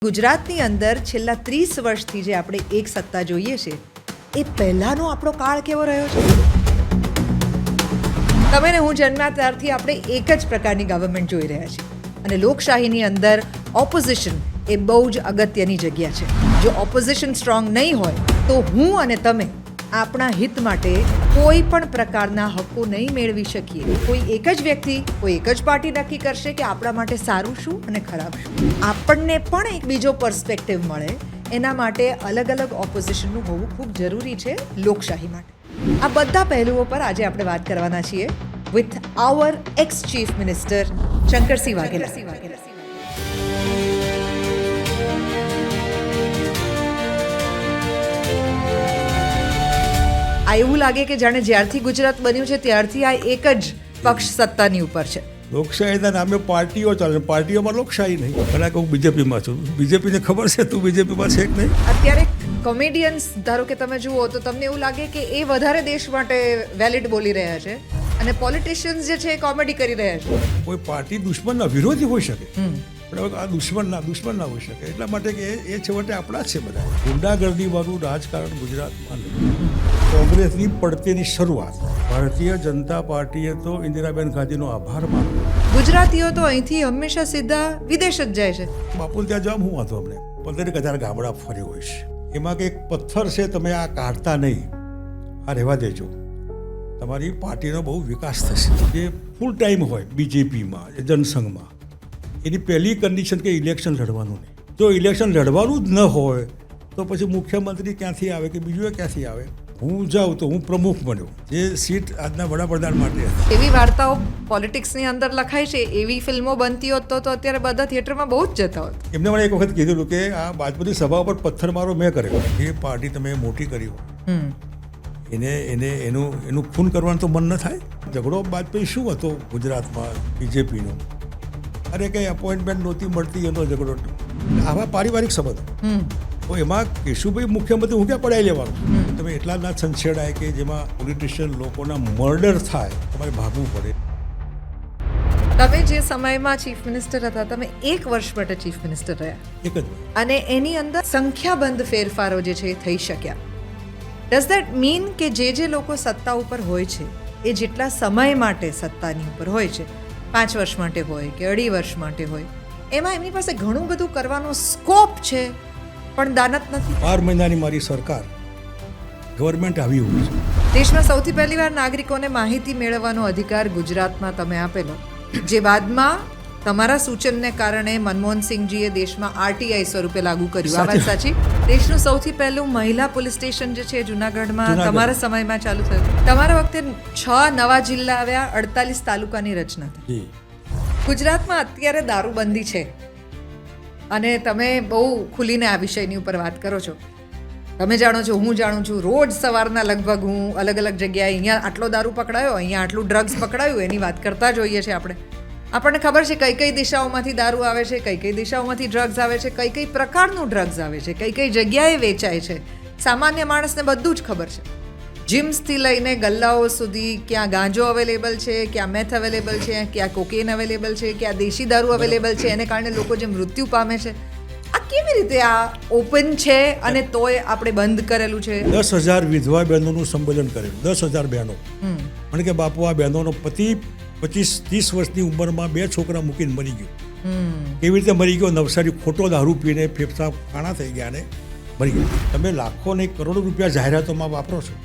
ગુજરાતની અંદર છેલ્લા 30 વર્ષથી જે આપણે એક સત્તા જોઈએ છે એ પહેલાનો આપણો કાળ કેવો રહ્યો છે? તમે ને હું જન્મ્યા ત્યારથી આપણે એક જ પ્રકારની ગવર્મેન્ટ જોઈ રહ્યા છીએ અને લોકશાહીની અંદર ઓપોઝિશન એ બહુ જ અગત્યની જગ્યા છે. જો ઓપોઝિશન સ્ટ્રોંગ નહીં હોય તો હું અને તમે આપણા હિત માટે કોઈ પણ પ્રકારના હક્કો નહીં મેળવી શકીએ. કોઈ એક જ વ્યક્તિ, કોઈ એક જ પાર્ટી નક્કી કરશે કે આપણા માટે સારું શું અને ખરાબ શું. આપણને પણ એક બીજો પર્સપેક્ટિવ મળે એના માટે અલગ અલગ ઓપોઝિશનનું હોવું ખૂબ જરૂરી છે લોકશાહી માટે. આ બધા પહેલુઓ પર આજે આપણે વાત કરવાના છીએ with our ex chief minister Shankarsinh Vaghela. આ એવું લાગે કે જાણે જ્યારથી ગુજરાત બન્યું છે ત્યારથી આ એક જ પક્ષ સત્તાની ઉપર છે. લોકશાહીના નામે પાર્ટીઓ ચાલે, પાર્ટીઓમાં લોકશાહી નહીં. ભલા કે હું બીજેપીમાં છું, બીજેપીને ખબર છે તું બીજેપીમાં છે કે નહીં. અત્યારે કોમેડિયન્સ ધારો કે તમે જુઓ તો તમને એવું લાગે કે એ વધારે દેશ માટે વેલિડ બોલી રહ્યા છે અને પોલિટિશિયન્સ જે છે એ કોમેડી કરી રહ્યા છે. કોઈ પાર્ટી દુશ્મનના વિરોધી હોઈ શકે પણ આ દુશ્મન ના હોઈ શકે. એટલા માટે કે એ છેવટે આપણા જ છે બધા. ગુંડાગર્દીવાળું રાજકારણ ગુજરાતમાં નહીં. કોંગ્રેસની પડતીની શરૂઆત ભારતીય જનતા પાર્ટીએ તો ઇન્દિરાબેન ગાંધીનો આભાર માન્યો. ગુજરાતીઓ તો અહીંથી હંમેશા સીધા વિદેશ જ જાય છે. બાપુ ત્યાં જવાબ હું વાંધો અમને 15,000 ગામડા ફર્યો હોઈશ. એમાં કે એક પથ્થર છે તમે આ કાઢતા નહીં, આ રહેવા દેજો, તમારી પાર્ટીનો બહુ વિકાસ થશે. જે ફૂલ ટાઈમ હોય બીજેપીમાં, જનસંઘમાં, એની પહેલી કન્ડિશન કે ઇલેક્શન લડવાનું નહીં. જો ઇલેક્શન લડવાનું જ ન હોય તો પછી મુખ્યમંત્રી ક્યાંથી આવે કે બીજું ક્યાંથી આવે. હું જાઉં તો હું પ્રમુખ બન્યો, જે સીટ આજના વડાપ્રધાન માટે હતી. એવી વાર્તાઓ પોલિટિક્સની અંદર લખાય છે, એવી ફિલ્મો બનતી હોત તો અત્યારે બધા થિયેટરમાં બહુ જ જતા હોત. એમને મને એક વખત કીધેલું કે આ બાજપુરની સભા પર પથ્થરમારો મેં કર્યો. જે પાર્ટી તમે મોટી કરી હોય એનું ખૂન કરવાનું તો મન ન થાય. ઝઘડો વાજપેયી શું હતો ગુજરાતમાં બીજેપીનો? અરે કંઈ એપોઇન્ટમેન્ટ નહોતી મળતી એનો ઝઘડો. આવા પારિવારિક સંબંધ તો એમાં કેશુભાઈ મુખ્યમંત્રી હું ક્યાં પડાવી લેવાનું? તમે એટલા ના છંછેડાય કે જેમાં પોલિટિશિયન લોકોના મર્ડર થાય, તમારે ભાગવું પડે. તમે જે સમયમાં ચીફ મિનિસ્ટર હતા, તમે 1 વર્ષ માટે ચીફ મિનિસ્ટર રહ્યા, એક જ અને એની અંદર સંખ્યાબંધ ફેરફારો જે છે એ થઈ શક્યા. ડઝ ધેટ મીન કે જે લોકો સત્તા ઉપર હોય છે એ જેટલા સમય માટે સત્તાની ઉપર હોય છે, 5 વર્ષ માટે હોય કે 2.5 વર્ષ માટે હોય, એમાં એમની પાસે ઘણું બધું કરવાનો સ્કોપ છે પણ દાનત નથી. 12 મહિનાની મારી સરકાર ગવર્મેન્ટ આવી હોય છે. દેશમાં સૌથી પહેલી વાર નાગરિકોને માહિતી મેળવવાનો અધિકાર ગુજરાતમાં તમે આપેલો, જે બાદમાં તમારા સૂચનને કારણે મનમોહનસિંહજીએ દેશમાં આરટીઆઈ સ્વરૂપે લાગુ કર્યું. આ વાત સાચી? દેશનું સૌથી પહેલું મહિલા પોલીસ સ્ટેશન જે છે જુનાગઢમાં તમારા સમયમાં ચાલુ થયું. તમારા વખતે 6 નવા જિલ્લા આવ્યા, 48 તાલુકાની રચના થઈ. ગુજરાતમાં અત્યારે દારૂબંધી છે અને તમે બહુ ખુલીને આ વિષયની ઉપર વાત કરો છો. તમે જાણો છો, હું જાણું છું, રોજ સવારના લગભગ હું અલગ અલગ જગ્યાએ અહીંયા આટલો દારૂ પકડાયો, અહીંયા આટલું ડ્રગ્સ પકડાયું, એની વાત કરતા જ હોઈએ છીએ આપણે. આપણને ખબર છે કઈ કઈ દિશાઓમાંથી દારૂ આવે છે, કઈ કઈ દિશાઓમાંથી ડ્રગ્સ આવે છે, કઈ કઈ પ્રકારનું ડ્રગ્સ આવે છે, કઈ કઈ જગ્યાએ વેચાય છે. સામાન્ય માણસને બધું જ ખબર છે. જીમ્સથી લઈને ગલ્લાઓ સુધી, ક્યાં ગાંજો અવેલેબલ છે, ક્યાં મેથ અવેલેબલ છે, ક્યાં કોકેન અવેલેબલ છે, ક્યાં દેશી દારૂ અવેલેબલ છે, એને કારણે લોકો જે મૃત્યુ પામે છે. આ કેવી રીતે આ ઓપન છે અને તોય આપણે બંધ કરેલું છે? 10,000 વિધવા બહેનોનું સંમેલન કરેલું. 10,000 બહેનો. મને કે બાપુ આ બહેનોનો પતિ 25-30 વર્ષની ઉંમરમાં 2 છોકરા મૂકીને મરી ગયો. કેવી રીતે મરી ગયો? નવસારી ખોટો દારૂ પીને ફેફસા કાણા થઈ ગયા ને મરી ગયો. તમે લાખો ને કરોડો રૂપિયા જાહેરાતોમાં વાપરો છો.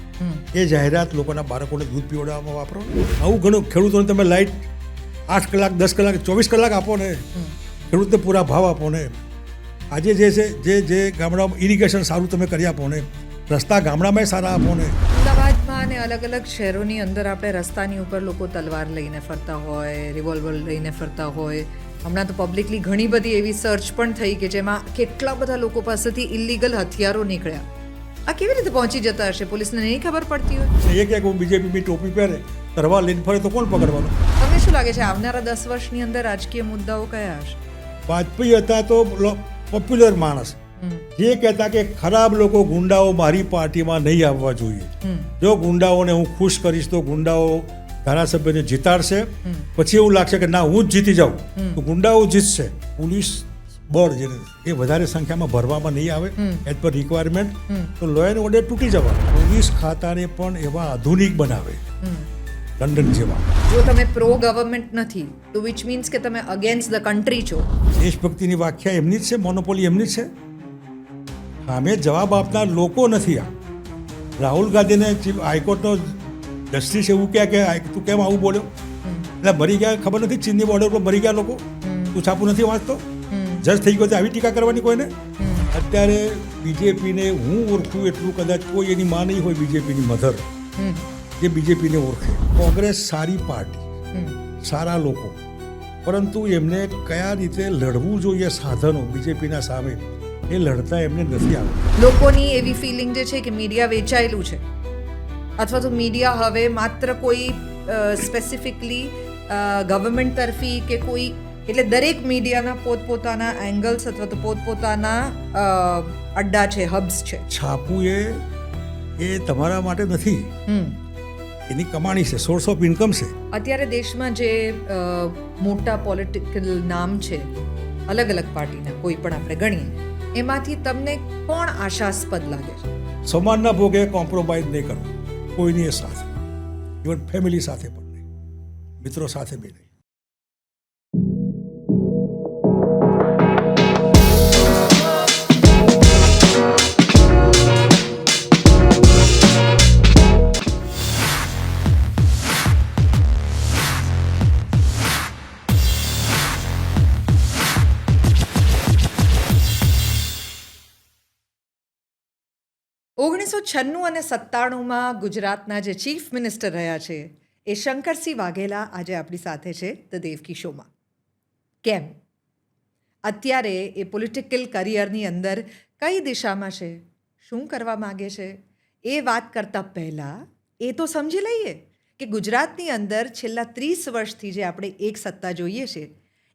એ જાહેરાત લોકોના બાળકોને દૂધ પીવડાવવામાં વાપરો. આવું ઘણું ખેડૂતોને તમે લાઇટ 8 કલાક, 10 કલાક, 24 કલાક આપો ને, ખેડૂતને પૂરા ભાવ આપો ને. આજે જે છે જે ગામડામાં ઇરિગેશન સારું તમે કરી આપો ને, રસ્તા ગામડામાં સારા આપો ને. અમદાવાદમાં અને અલગ અલગ શહેરોની અંદર આપણે રસ્તાની ઉપર લોકો તલવાર લઈને ફરતા હોય, રિવોલ્વર લઈને ફરતા હોય. હમણાં તો પબ્લિકલી ઘણી બધી એવી સર્ચ પણ થઈ કે જેમાં કેટલા બધા લોકો પાસેથી ઇલીગલ હથિયારો નીકળ્યા. આ કેવી રીતે પહોંચી જતા હશે? પોલીસને નહીં ખબર પડતી હોય? એક બીજેપી ટોપી પહેરે, તરવાર લઈને ફરે તો કોણ પકડવાનું? તમને શું લાગે છે આવનારા 10 વર્ષની અંદર રાજકીય મુદ્દાઓ કયા હશે? વાજપેયી હતા તો પોપ્યુલર માણસ, જે કહેતા કે ખરાબ લોકો, ગુંડાઓ મારી પાર્ટીમાં નહીં આવવા જોઈએ. જો ગુંડાઓને હું ખુશ કરીશ તો ગુંડાઓ ધારાસભ્યને જીતાડશે, પછી એવું લાગશે કે ના હું જ જીતી જાઉં તો ગુંડાઓ જીતશે. પોલીસ બળ જેને એ વધારે સંખ્યામાં ભરવામાં નહીં આવે એઝ પર રિક્વાયરમેન્ટ તો લો એન્ડ ઓર્ડર તૂટી જવાનું. પોલીસ ખાતાને પણ એવા આધુનિક બનાવે લંડન જેવા. જો તમે પ્રો ગવર્મેન્ટ નથી તો વિચ મીન્સ કે તમે અગેન્સ્ટ ધ કન્ટ્રી છો. દેશભક્તિની વ્યાખ્યા એમની જ છે, મોનોપોલી એમની જ છે. સામે જવાબ આપનાર લોકો નથી. આ રાહુલ ગાંધીને હાઈકોર્ટનો જસ્ટિસ એવું કહે કે તું કેમ આવું બોલ્યો, એટલે મરી ગયા ખબર નથી, ચીનની બોર્ડર પર મરી ગયા લોકો, તું છાપું નથી વાંચતો, જજ થઈ ગયો તો આવી ટીકા કરવાની કોઈને. અત્યારે બીજેપીને હું ઓળખું એટલું કદાચ કોઈ એની માં નહીં હોય બીજેપીની મધર જે બીજેપીને ઓળખે. કોંગ્રેસ સારી પાર્ટી, સારા લોકો, પરંતુ એમને કયા રીતે લડવું જોઈએ સાધનો બીજેપીના સામે એ લડતા એમને નથી આવતું. લોકોની એવી ફિલિંગ જે છે કે મીડિયા વેચાયેલું છે, અથવા તો મીડિયા હવે માત્ર કોઈ સ્પેસિફિકલી ગવર્મેન્ટ તરફી કે કોઈ, એટલે દરેક મીડિયાના પોતપોતાના એંગલ્સ અથવા તો પોતપોતાના અડ્ડા છે, હબ્સ છે. છાપવું એ તમારા માટે નથી, એની કમાણી છે, સોર્સ ઓફ ઇન્કમ છે. અત્યારે દેશમાં જે મોટા પોલિટિકલ નામ છે અલગ અલગ પાર્ટીના, કોઈ પણ આપણે ગણીએ, એમાંથી તમને કોણ આશાસ્પદ લાગે છે? સમાનના ભોગે કોમ્પ્રોમાઇઝ નહીં કરવું કોઈની સાથે, ઇવન ફેમિલી સાથે પણ નહીં, મિત્રો સાથે બી નહીં. ઓગણીસો 96 અને 97 ગુજરાતના જે ચીફ મિનિસ્ટર રહ્યા છે એ શંકરસિંહ વાઘેલા આજે આપણી સાથે છે ધ દેવકી શોમાં. કેમ અત્યારે એ પોલિટિકલ કરિયરની અંદર કઈ દિશામાં છે, શું કરવા માગે છે, એ વાત કરતાં પહેલાં એ તો સમજી લઈએ કે ગુજરાતની અંદર છેલ્લા 30 વર્ષથી જે આપણે એક સત્તા જોઈએ છે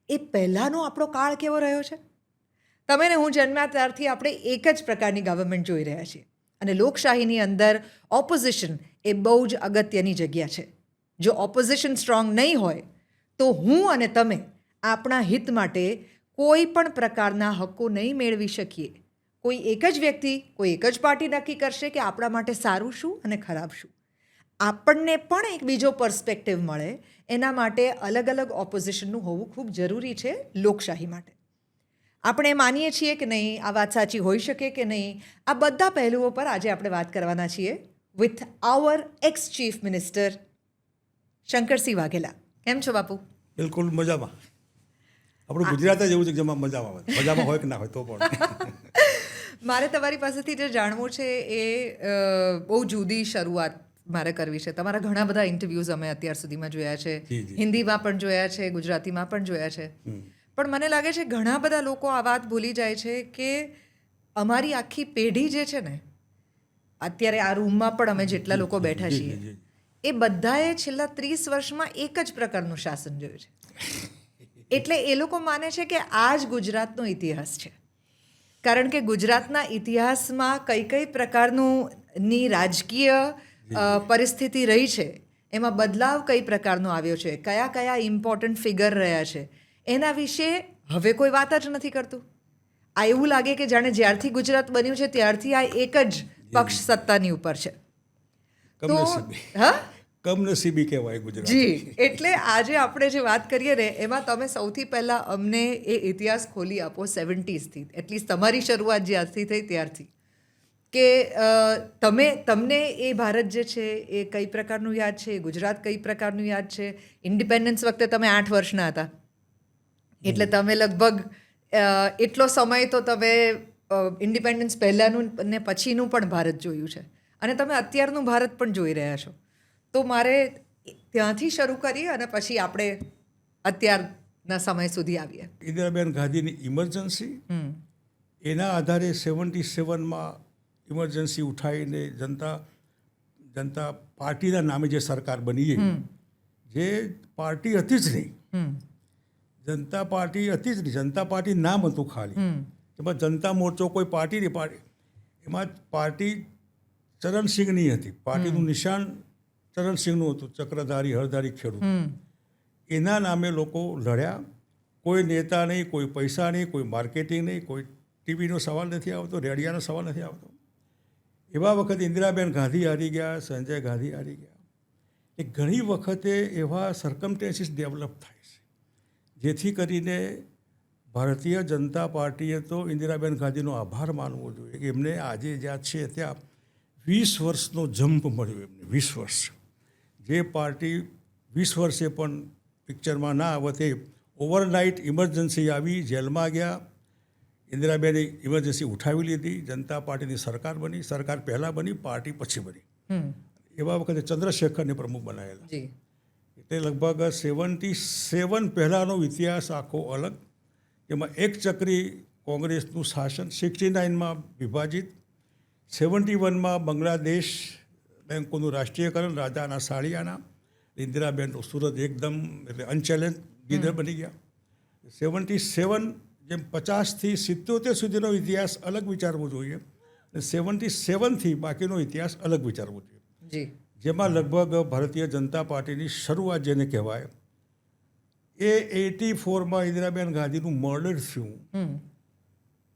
એ પહેલાંનો આપણો કાળ કેવો રહ્યો છે. તમે ને હું જન્મ્યા ત્યારથી આપણે એક જ પ્રકારની ગવર્મેન્ટ જોઈ રહ્યા છીએ, અને લોકશાહીની અંદર ઓપોઝિશન એ બહુ જ અગત્યની જગ્યા છે. જો ઓપોઝિશન સ્ટ્રોંગ નહીં હોય તો હું અને તમે આપણા હિત માટે કોઈ પણ પ્રકારના હક્કો નહીં મેળવી શકીએ. કોઈ એક જ વ્યક્તિ, કોઈ એક જ પાર્ટી નક્કી કરશે કે આપણા માટે સારું શું અને ખરાબ શું. આપણને પણ એક બીજો પર્સપેક્ટિવ મળે એના માટે અલગ અલગ ઓપોઝિશનનું હોવું ખૂબ જરૂરી છે લોકશાહી માટે. આપણે માનીએ છીએ કે નહીં, આ વાત સાચી હોઈ શકે કે નહીં, આ બધા પહેલુઓ પર આજે આપણે વાત કરવાના છીએ with our ex chief minister Shankarsinh Vaghela. કેમ છો બાપુ? બિલકુલ મજામાં. આપણું ગુજરાત જ એવું છે કે જેમાં મજામાં હોય, મજામાં હોય કે ના હોય તો પણ. મારે તમારી પાસેથી જે જાણવું છે એ બહુ જુદી શરૂઆત મારે કરવી છે. તમારા ઘણા બધા ઇન્ટરવ્યૂઝ અમે અત્યાર સુધીમાં જોયા છે, હિન્દીમાં પણ જોયા છે, ગુજરાતીમાં પણ જોયા છે. પણ મને લાગે છે ઘણા બધા લોકો આ વાત ભૂલી જાય છે કે અમારી આખી પેઢી જે છે ને, અત્યારે આ રૂમમાં પણ અમે જેટલા લોકો બેઠા છીએ એ બધાએ છેલ્લા 30 વર્ષમાં એક જ પ્રકારનું શાસન જોયું છે. એટલે એ લોકો માને છે કે આ જ ગુજરાતનો ઇતિહાસ છે. કારણ કે ગુજરાતના ઇતિહાસમાં કઈ કઈ પ્રકારની રાજકીય પરિસ્થિતિ રહી છે, એમાં બદલાવ કઈ પ્રકારનો આવ્યો છે, કયા કયા ઇમ્પોર્ટન્ટ ફિગર રહ્યા છે, એના વિશે હવે કોઈ વાત જ નથી કરતું. આ એવું લાગે કે જાણે જ્યારથી ગુજરાત બન્યું છે ત્યારથી આ એક જ પક્ષ સત્તાની ઉપર છે. તો કમનસીબી કહેવાય ગુજરાત. જી, એટલે આજે આપણે જે વાત કરીએ ને એમાં તમે સૌથી પહેલાં અમને એ ઇતિહાસ ખોલી આપો 70sથી, એટલીસ્ટ તમારી શરૂઆત જ્યારથી થઈ ત્યારથી, કે તમને એ ભારત જે છે એ કઈ પ્રકારનું યાદ છે, ગુજરાત કઈ પ્રકારનું યાદ છે. ઇન્ડિપેન્ડન્સ વખતે તમે 8 વર્ષના હતા, એટલે તમે લગભગ એટલો સમય તો તમે ઇન્ડિપેન્ડન્સ પહેલાંનું ને પછીનું પણ ભારત જોયું છે, અને તમે અત્યારનું ભારત પણ જોઈ રહ્યા છો. તો મારે ત્યાંથી શરૂ કરીએ અને પછી આપણે અત્યારના સમય સુધી આવીએ. ઇન્દિરાબેન ગાંધીની ઇમરજન્સી, એના આધારે 77માં ઇમરજન્સી ઉઠાવીને જનતા પાર્ટીના નામે જે સરકાર બની, જે પાર્ટી હતી જ નહીં, જનતા પાર્ટી હતી જ નહીં, જનતા પાર્ટી નામ હતું ખાલી. એમાં જનતા મોરચો કોઈ પાર્ટી નહીં, એમાં પાર્ટી ચરણસિંહની હતી, પાર્ટીનું નિશાન ચરણસિંહનું હતું, ચક્રધારી હરધારી ખેડૂત. એના નામે લોકો લડ્યા કોઈ નેતા નહીં, કોઈ પૈસા નહીં, કોઈ માર્કેટિંગ નહીં, કોઈ ટીવીનો સવાલ નથી આવતો, રેડિયાનો સવાલ નથી આવતો. એવા વખતે ઇન્દિરાબેન ગાંધી હારી ગયા, સંજય ગાંધી હારી ગયા. એ ઘણી વખતે એવા સર્કમસ્ટેન્સીસ ડેવલપ થાય છે જેથી કરીને ભારતીય જનતા પાર્ટીએ તો ઇન્દિરાબેન ગાંધીનો આભાર માનવો જોઈએ કે એમને આજે જ્યાં છે ત્યાં 20 વર્ષનો જમ્પ મળ્યો એમને. 20 વર્ષ જે પાર્ટી 20 વર્ષે પણ પિક્ચરમાં ના આવે તે ઓવરનાઇટ ઇમરજન્સી આવી, જેલમાં ગયા. ઇન્દિરાબેને ઇમરજન્સી ઉઠાવી લીધી, જનતા પાર્ટીની સરકાર બની, સરકાર પહેલાં બની, પાર્ટી પછી બની. એવા વખતે ચંદ્રશેખરને પ્રમુખ બનાવેલા. એટલે લગભગ 77 પહેલાંનો ઇતિહાસ આખો અલગ. એમાં એક ચક્રી કોંગ્રેસનું શાસન, 69માં વિભાજિત, 71માં બાંગ્લાદેશ બેંકોનું રાષ્ટ્રીયકરણ, રાજાના સાળિયાના, ઇન્દિરાબેનનું સુરત એકદમ એટલે અનચેલેન્જ લીડર બની ગયા. 77 જેમ 50થી 77 સુધીનો ઇતિહાસ અલગ વિચારવો જોઈએ અને 77થી બાકીનો ઇતિહાસ અલગ વિચારવો જોઈએ. જેમાં લગભગ ભારતીય જનતા પાર્ટીની શરૂઆત જેને કહેવાય એ 84માં ઇન્દિરાબેન ગાંધીનું મર્ડર થયું.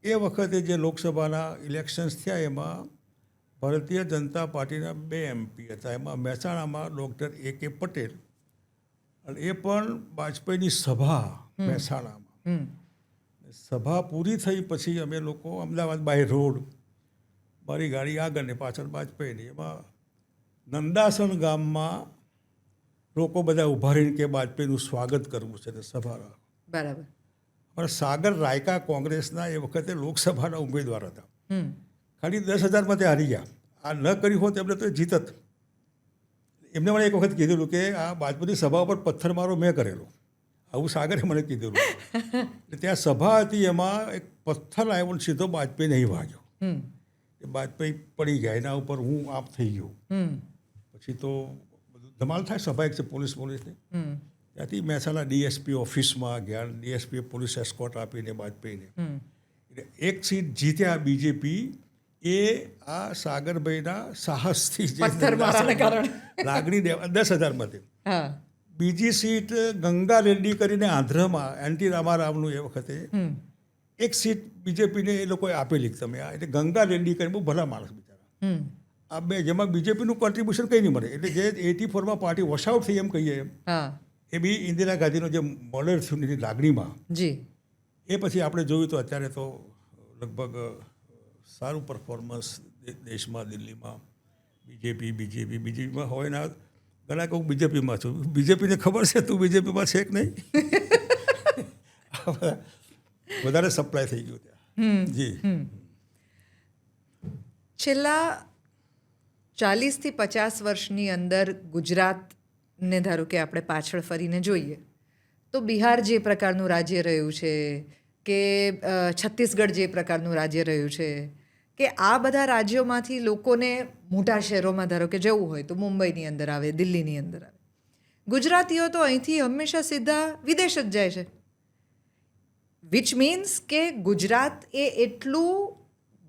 એ વખતે જે લોકસભાના ઇલેક્શન્સ થયા એમાં ભારતીય જનતા પાર્ટીના 2 MP હતા. એમાં મહેસાણામાં ડૉક્ટર AK પટેલ અને એ પણ વાજપેયીની સભા મહેસાણામાં. સભા પૂરી થઈ પછી અમે લોકો અમદાવાદ બાય રોડ, મારી ગાડી આગળ ને પાછળ વાજપેયીની, એમાં નંદાસણ ગામમાં લોકો બધા ઉભા રહીને કે વાજપેયીનું સ્વાગત કરવું છે ને સભા. બરાબર. અમારા સાગર રાયકા કોંગ્રેસના એ વખતે લોકસભાના ઉમેદવાર હતા. ખાલી 10,000માં તે હારી ગયા. આ ન કર્યું હોત એમને તો જીતત. એમને મને એક વખત કીધેલું કે આ વાજપેયીની સભા ઉપર પથ્થરમારો મેં કરેલો. આવું સાગરે મને કીધેલું. ત્યાં સભા હતી, એમાં એક પથ્થર આવ્યો સીધો વાજપેયી નહીં વાગ્યો. વાજપેયી પડી ગયા, એના ઉપર હું આપ થઈ ગયો. પછી તો ધમાલ થાય, સભા એક છે પોલીસની. ત્યાંથી મહેસાણા DSP ઓફિસમાં ગયા. DSPએ પોલીસ એસ્કોર્ટ આપીને વાજપેયીને એટલે એક સીટ જીત્યા બીજેપી. એ આ સાગરભાઈના સાહસથી લાગણી 10,000માંથી. બીજી સીટ ગંગા રેડ્ડી કરીને આંધ્રમાં એન્ટી રામારાવનું એ વખતે એક સીટ બીજેપીને એ લોકોએ આપેલી. તમે એટલે ગંગા રેડ્ડી કરીને બહુ ભલા માણસ બિચારા. આ બે જેમાં બીજેપીનું કોન્ટ્રીબ્યુશન કંઈ નહીં મળે. એટલે જે 84માં પાર્ટી વોશઆઉટ થઈ એમ કહીએ એ બી ઇન્દિરા ગાંધીનો જે મર્ડર થયું એની લાગણીમાં. એ પછી આપણે જોયું તો અત્યારે તો લગભગ સારું પરફોર્મન્સ દેશમાં, દિલ્હીમાં બીજેપીમાં હોય ના. ઘણા કહું બીજેપીમાં છું, બીજેપીને ખબર છે તું બીજેપીમાં છે કે નહીં. વધારે સપ્લાય થઈ ગયું ત્યાં. જી. છેલ્લા 40 થી 50 વર્ષની અંદર ગુજરાતને ધારો કે આપણે પાછળ ફરીને જોઈએ તો બિહાર જે પ્રકારનું રાજ્ય રહ્યું છે કે છત્તીસગઢ જે પ્રકારનું રાજ્ય રહ્યું છે કે આ બધા રાજ્યોમાંથી લોકોને મોટા શહેરોમાં ધારો કે જવું હોય તો મુંબઈની અંદર આવે, દિલ્હીની અંદર આવે. ગુજરાતીઓ તો અહીંથી હંમેશા સીધા વિદેશ જ જાય છે. વિચ મીન્સ કે ગુજરાત એ એટલું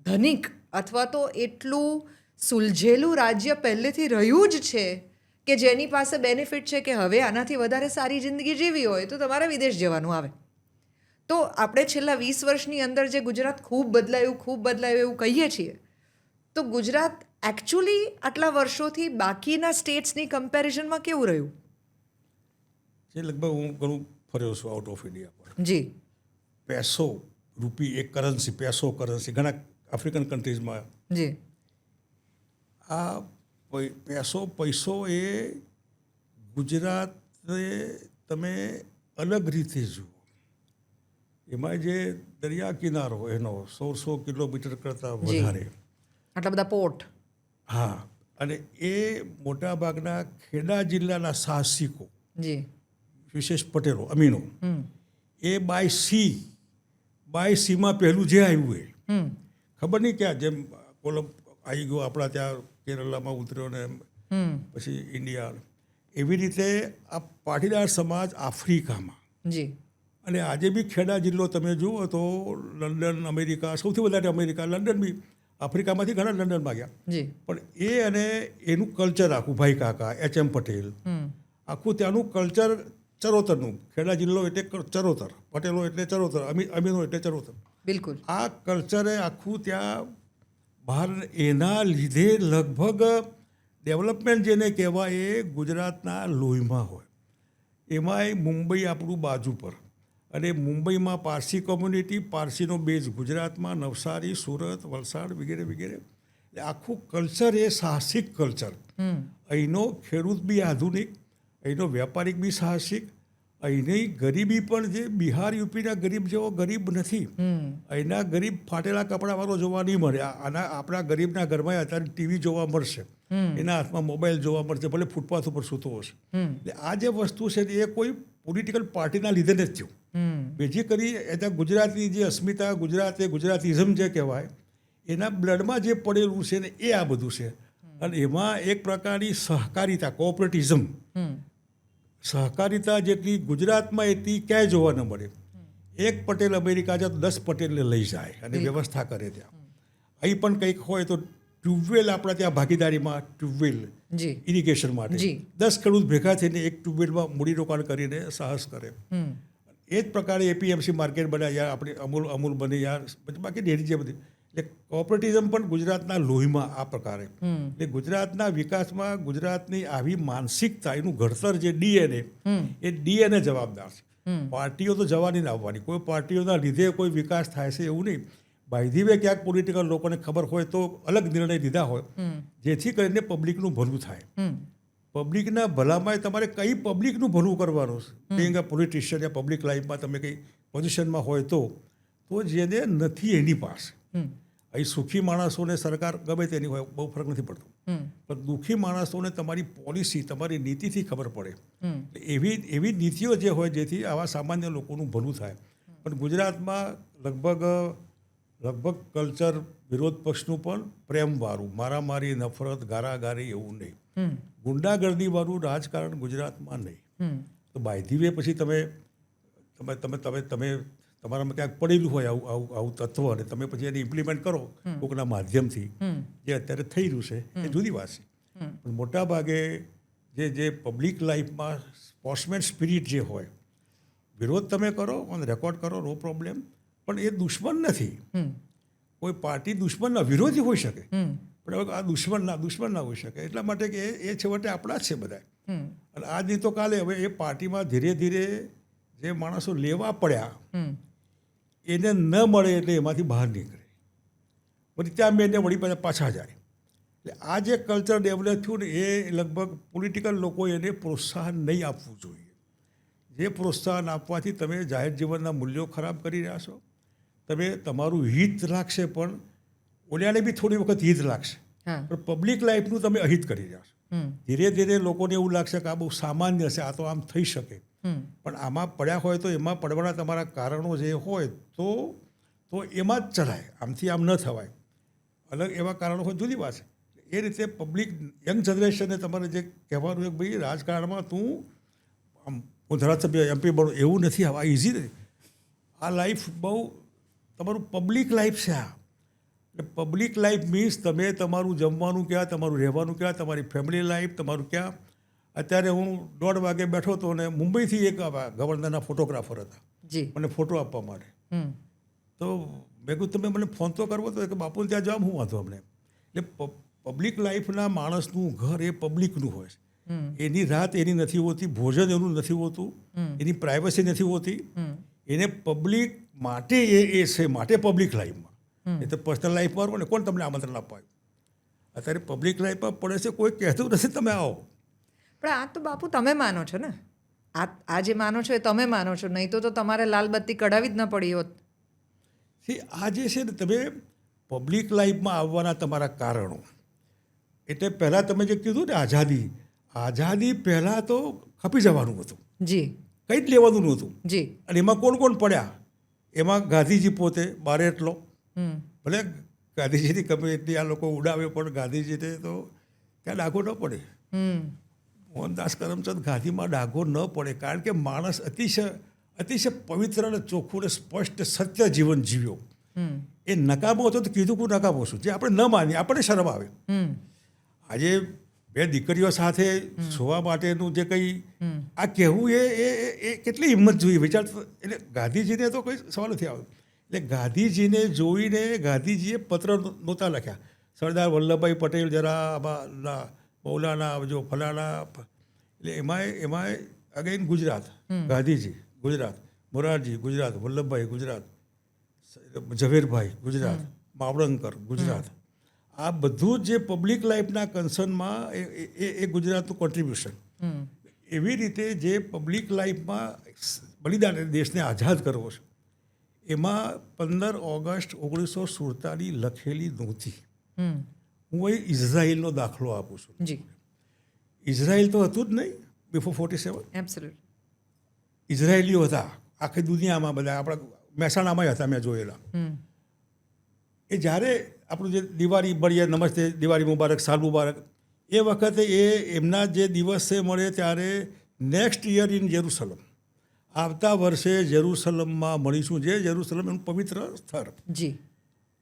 ધનિક અથવા તો એટલું સુલઝેલું રાજ્ય પહેલેથી રહ્યું જ છે કે જેની પાસે બેનિફિટ છે કે હવે આનાથી વધારે સારી જિંદગી જીવી હોય તો તમારે વિદેશ જવાનું આવે. તો આપણે છેલ્લા 20 વર્ષની અંદર જે ગુજરાત ખૂબ બદલાયું એવું કહીએ છીએ, તો ગુજરાત એકચ્યુઅલી આટલા વર્ષોથી બાકીના સ્ટેટ્સની કમ્પેરિઝનમાં કેવું રહ્યું? જે લગભગ હું ઘણું ફર્યો છું આઉટ ઓફ ઇન્ડિયા પર. જી. પેસો, રૂપી એક કરન્સી, પેસો કરન્સી ઘણા આફ્રિકન કન્ટ્રીઝમાં. જી. આ પૈસો એ ગુજરાતે તમે અલગ રીતે જુઓ. એમાં જે દરિયા કિનારો એનો 100 કિલોમીટર કરતાં વધારે, આટલા બધા પોર્ટ. હા. અને એ મોટાભાગના ખેડા જિલ્લાના સાહસિકો, જી, વિશેષ પટેલો, અમીનો, એ બાય સીમાં પહેલું જે આવ્યું એ ખબર નહીં ક્યાં, જેમ કોલમ આવી ગયો આપણા ત્યાં કેરલામાં ઉતર્યો ને પછી ઇન્ડિયા, એવી રીતે આ પાટીદાર સમાજ આફ્રિકામાં. જી. અને આજે બી ખેડા જિલ્લો તમે જુઓ તો લંડન, અમેરિકા, સૌથી વધારે અમેરિકા, લંડન બી આફ્રિકામાંથી ઘણા લંડનમાં ગયા. પણ એ અને એનું કલ્ચર આખું, ભાઈ કાકા HM પટેલ, આખું ત્યાંનું કલ્ચર ચરોતરનું. ખેડા જિલ્લો એટલે ચરોતર, પટેલો એટલે ચરોતર, અમીનો એટલે ચરોતર. બિલકુલ. આ કલ્ચરે આખું ત્યાં બહાર, એના લીધે લગભગ ડેવલપમેન્ટ જેને કહેવાય એ ગુજરાતના લોહીમાં હોય. એમાંય મુંબઈ આપણું બાજુ પર, અને મુંબઈમાં પારસી કોમ્યુનિટી, પારસીનો બેઝ ગુજરાતમાં નવસારી, સુરત, વલસાડ વગેરે વગેરે. એટલે આખું કલ્ચર એ સાહસિક કલ્ચર. અહીંનો ખેડૂત બી આધુનિક, અહીંનો વેપારીક બી સાહસિક, અહીંની ગરીબી પણ જે બિહાર યુપીના ગરીબ જેવો ગરીબ નથી. અહીંના ગરીબ ફાટેલા કપડાવાળો જોવા નહીં મળે. આપણા ગરીબના ઘરમાં અત્યારે ટીવી જોવા મળશે, એના હાથમાં મોબાઈલ જોવા મળશે, ભલે ફૂટપાથ ઉપર સૂતો હશે. એટલે આ જે વસ્તુ છે એ કોઈ પોલિટિકલ પાર્ટીના લીધે નથી થયું. બીજી કરી ત્યાં ગુજરાતની જે અસ્મિતા, ગુજરાતીઝમ જે કહેવાય, એના બ્લડમાં જે પડેલું છે ને એ આ બધું છે. અને એમાં એક પ્રકારની સહકારિતા, કોઓપરેટિઝમ, સહકારિતા જેટલી ગુજરાતમાં એટલી ક્યાંય જોવા ન મળે. એક પટેલ અમેરિકા જાય તો 10 પટેલને લઈ જાય અને વ્યવસ્થા કરે ત્યાં. અહીં પણ કંઈક હોય તો ટ્યુબવેલ આપણા ત્યાં ભાગીદારીમાં, ટ્યુબવેલ ઇરિગેશન માટે 10 ખેડૂત ભેગા થઈને એક ટ્યુબવેલમાં મૂડીરોકાણ કરીને સાહસ કરે. એ જ પ્રકારે એપીએમસી માર્કેટ બન્યા, યાર આપણે અમૂલ બને, યાર બાકી ડેરી જે બધી. એટલે કોઓપરેટિઝમ પણ ગુજરાતના લોહીમાં આ પ્રકારે. એટલે ગુજરાતના વિકાસમાં ગુજરાતની આવી માનસિકતા, એનું ઘડતર જે ડીએનએ, એ ડીએનએ જવાબદાર છે. પાર્ટીઓ તો જવાની ને આવવાની, કોઈ પાર્ટીઓના લીધે કોઈ વિકાસ થાય છે એવું નહીં. બાય ધી વે ક્યાંક પોલિટિકલ લોકોને ખબર હોય તો અલગ નિર્ણય લીધા હોય, જેથી કરીને પબ્લિકનું ભલું થાય. પબ્લિકના ભલામાં તમારે કઈ પબ્લિકનું ભલું કરવાનું છે. Being a politician yeah public લાઈફમાં તમે કંઈ પોઝિશનમાં હોય તો જેને નથી એની પાસે. અહીં સુખી માણસોને સરકાર ગમે તેની હોય, બહુ ફરક નથી પડતો. પણ દુઃખી માણસોને તમારી પોલિસી, તમારી નીતિથી ખબર પડે. એવી નીતિઓ જે હોય જેથી આવા સામાન્ય લોકોનું ભલું થાય. પણ ગુજરાતમાં લગભગ કલ્ચર વિરોધ પક્ષનું પણ પ્રેમવાળું, મારામારી, નફરત, ગારાગારી એવું નહીં. ગુંડાગર્દીવાળું રાજકારણ ગુજરાતમાં નહીં. તો બાય ધી વે પછી તમે તમારામાં ક્યાંક પડેલું હોય આવું તત્વ, અને તમે પછી એને ઇમ્પ્લિમેન્ટ કરો કોઈકના માધ્યમથી, જે અત્યારે થઈ રહ્યું છે એ જુદી વાત છે. પણ મોટાભાગે જે પબ્લિક લાઈફમાં સ્પોર્ટ્સમેન સ્પિરિટ જે હોય, વિરોધ તમે કરો અને રેકોર્ડ કરો, નો પ્રોબ્લેમ. પણ એ દુશ્મન નથી. કોઈ પાર્ટી દુશ્મનના વિરોધી હોઈ શકે, પણ આ દુશ્મન ના હોઈ શકે. એટલા માટે કે એ છેવટે આપણા જ છે બધા. અને આજ નહીં તો કાલે હવે એ પાર્ટીમાં ધીરે ધીરે જે માણસો લેવા પડ્યા એને ન મળે એટલે એમાંથી બહાર નીકળે, પછી ત્યાં મેં વળી પાછા જાય. એટલે આ જે કલ્ચર ડેવલપ થયું ને એ લગભગ પોલિટિકલ લોકો એને પ્રોત્સાહન નહીં આપવું જોઈએ. જે પ્રોત્સાહન આપવાથી તમે જાહેર જીવનના મૂલ્યો ખરાબ કરી રહ્યા છો. તમે તમારું હિત લાગશે, પણ ઓલિયાને બી થોડી વખત હિત લાગશે, પણ પબ્લિક લાઈફનું તમે અહિત કરી રહ્યા છો. ધીરે ધીરે લોકોને એવું લાગશે કે આ બહુ સામાન્ય છે, આ તો આમ થઈ શકે. પણ આમાં પડ્યા હોય તો એમાં પડવાના તમારા કારણો જે હોય તો એમાં જ ચલાય, આમથી આમ ન થવાય. અલગ એવા કારણો હોય, જુદી વાત છે. એ રીતે પબ્લિક, યંગ જનરેશનને તમારે જે કહેવાનું છે કે ભાઈ રાજકારણમાં તું આમ હું ધારાસભ્ય MP બનો એવું નથી, આ ઇઝી નથી. આ લાઈફ બહુ તમારું પબ્લિક લાઈફ છે. આ એટલે પબ્લિક લાઈફ મીન્સ તમે તમારું જમવાનું ક્યાં, તમારું રહેવાનું ક્યાં, તમારી ફેમિલી લાઈફ તમારું ક્યાં. અત્યારે હું 1:30 વાગે બેઠો હતો અને મુંબઈથી એક ગવર્નરના ફોટોગ્રાફર હતા, મને ફોટો આપવા માટે. તો મેં કીધું તમે મને ફોન તો કરવો તો કે બાપુ ત્યાં જવાબ હું વાંધો અમને. એટલે પબ્લિક લાઈફના માણસનું ઘર એ પબ્લિકનું હોય છે. એની રાત એની નથી હોતી, ભોજન એનું નથી હોતું, એની પ્રાઇવસી નથી હોતી. એને પબ્લિક માટે એ છે, માટે પબ્લિક લાઈફમાં. એ તો પર્સનલ લાઈફમાં રહો ને કોણ તમને આમંત્રણ અપાયું. અત્યારે પબ્લિક લાઈફમાં પડે છે, કોઈ કહેતું નથી તમે આવો. પણ આ તો બાપુ તમે માનો છો ને, આ જે માનો છો એ તમે માનો છો, નહીં તો તમારે લાલ બત્તી કઢાવી જ ન પડી હોત. આ જે છે ને, તમે પબ્લિક લાઈફમાં આવવાના તમારા કારણો, એટલે પહેલાં તમે જે કીધું ને આઝાદી પહેલાં તો ખપી જવાનું હતું. કંઈ જ લેવાનું નહોતું. અને એમાં કોણ કોણ પડ્યા? એમાં ગાંધીજી પોતે બારેટલો, ભલે ગાંધીજીની ગમે એટલી આ લોકો ઉડાવે, પણ ગાંધીજીને તો ત્યાં ડાઘો ન પડે. મોહનદાસ કરમચંદ ગાંધીમાં ડાઘો ન પડે, કારણ કે માણસ અતિશય પવિત્ર અને ચોખ્ખું અને સ્પષ્ટ સત્ય જીવન જીવ્યો. એ નકામો હતો તો કીધું હું નકામો છું, જે આપણે ન માનીએ, આપણને શરમ આવે. આજે બે દીકરીઓ સાથે જોવા માટેનું જે કંઈ આ કહેવું એ કેટલી હિંમત જોઈએ વિચાર. એટલે ગાંધીજીને તો કોઈ સવાલ નથી આવ્યો. એટલે ગાંધીજીને જોઈને ગાંધીજીએ પત્ર નહોતા લખ્યા. સરદાર વલ્લભભાઈ પટેલ જરા આમાં મૌલાના જો ફલાણા, એટલે એમાં અગેન ગુજરાત, ગાંધીજી ગુજરાત, મોરારજી ગુજરાત, વલ્લભભાઈ ગુજરાત, ઝવેરભાઈ ગુજરાત, માવળંકર ગુજરાત. આ બધું જે પબ્લિક લાઈફના કન્સર્નમાં એ ગુજરાતનું કોન્ટ્રીબ્યુશન. એવી રીતે જે પબ્લિક લાઈફમાં બલિદાન દેશને આઝાદ કરવો છે એમાં 15 ઓગસ્ટ 1947 લખેલી નહોતી. હું અહીં ઇઝરાયલનો દાખલો આપું છું. જી, ઇઝરાયલ તો હતું જ નહીં બિફોર 47. એબ્સોલ્યુટ. ઇઝરાયલીઓ હતા આખી દુનિયામાં, બધા આપણા મહેસાણામાં હતા મેં જોયેલા. એ જ્યારે આપણું જે દિવાળી બળીએ, નમસ્તે દિવાળી મુબારક, સાલ મુબારક, એ વખતે એમના જે દિવસે મળે ત્યારે નેક્સ્ટ યર ઇન જેરુસલમ, આવતા વર્ષે જેરુસલમમાં મળીશું, જે જેરુસલમ એનું પવિત્ર સ્થળ. જી.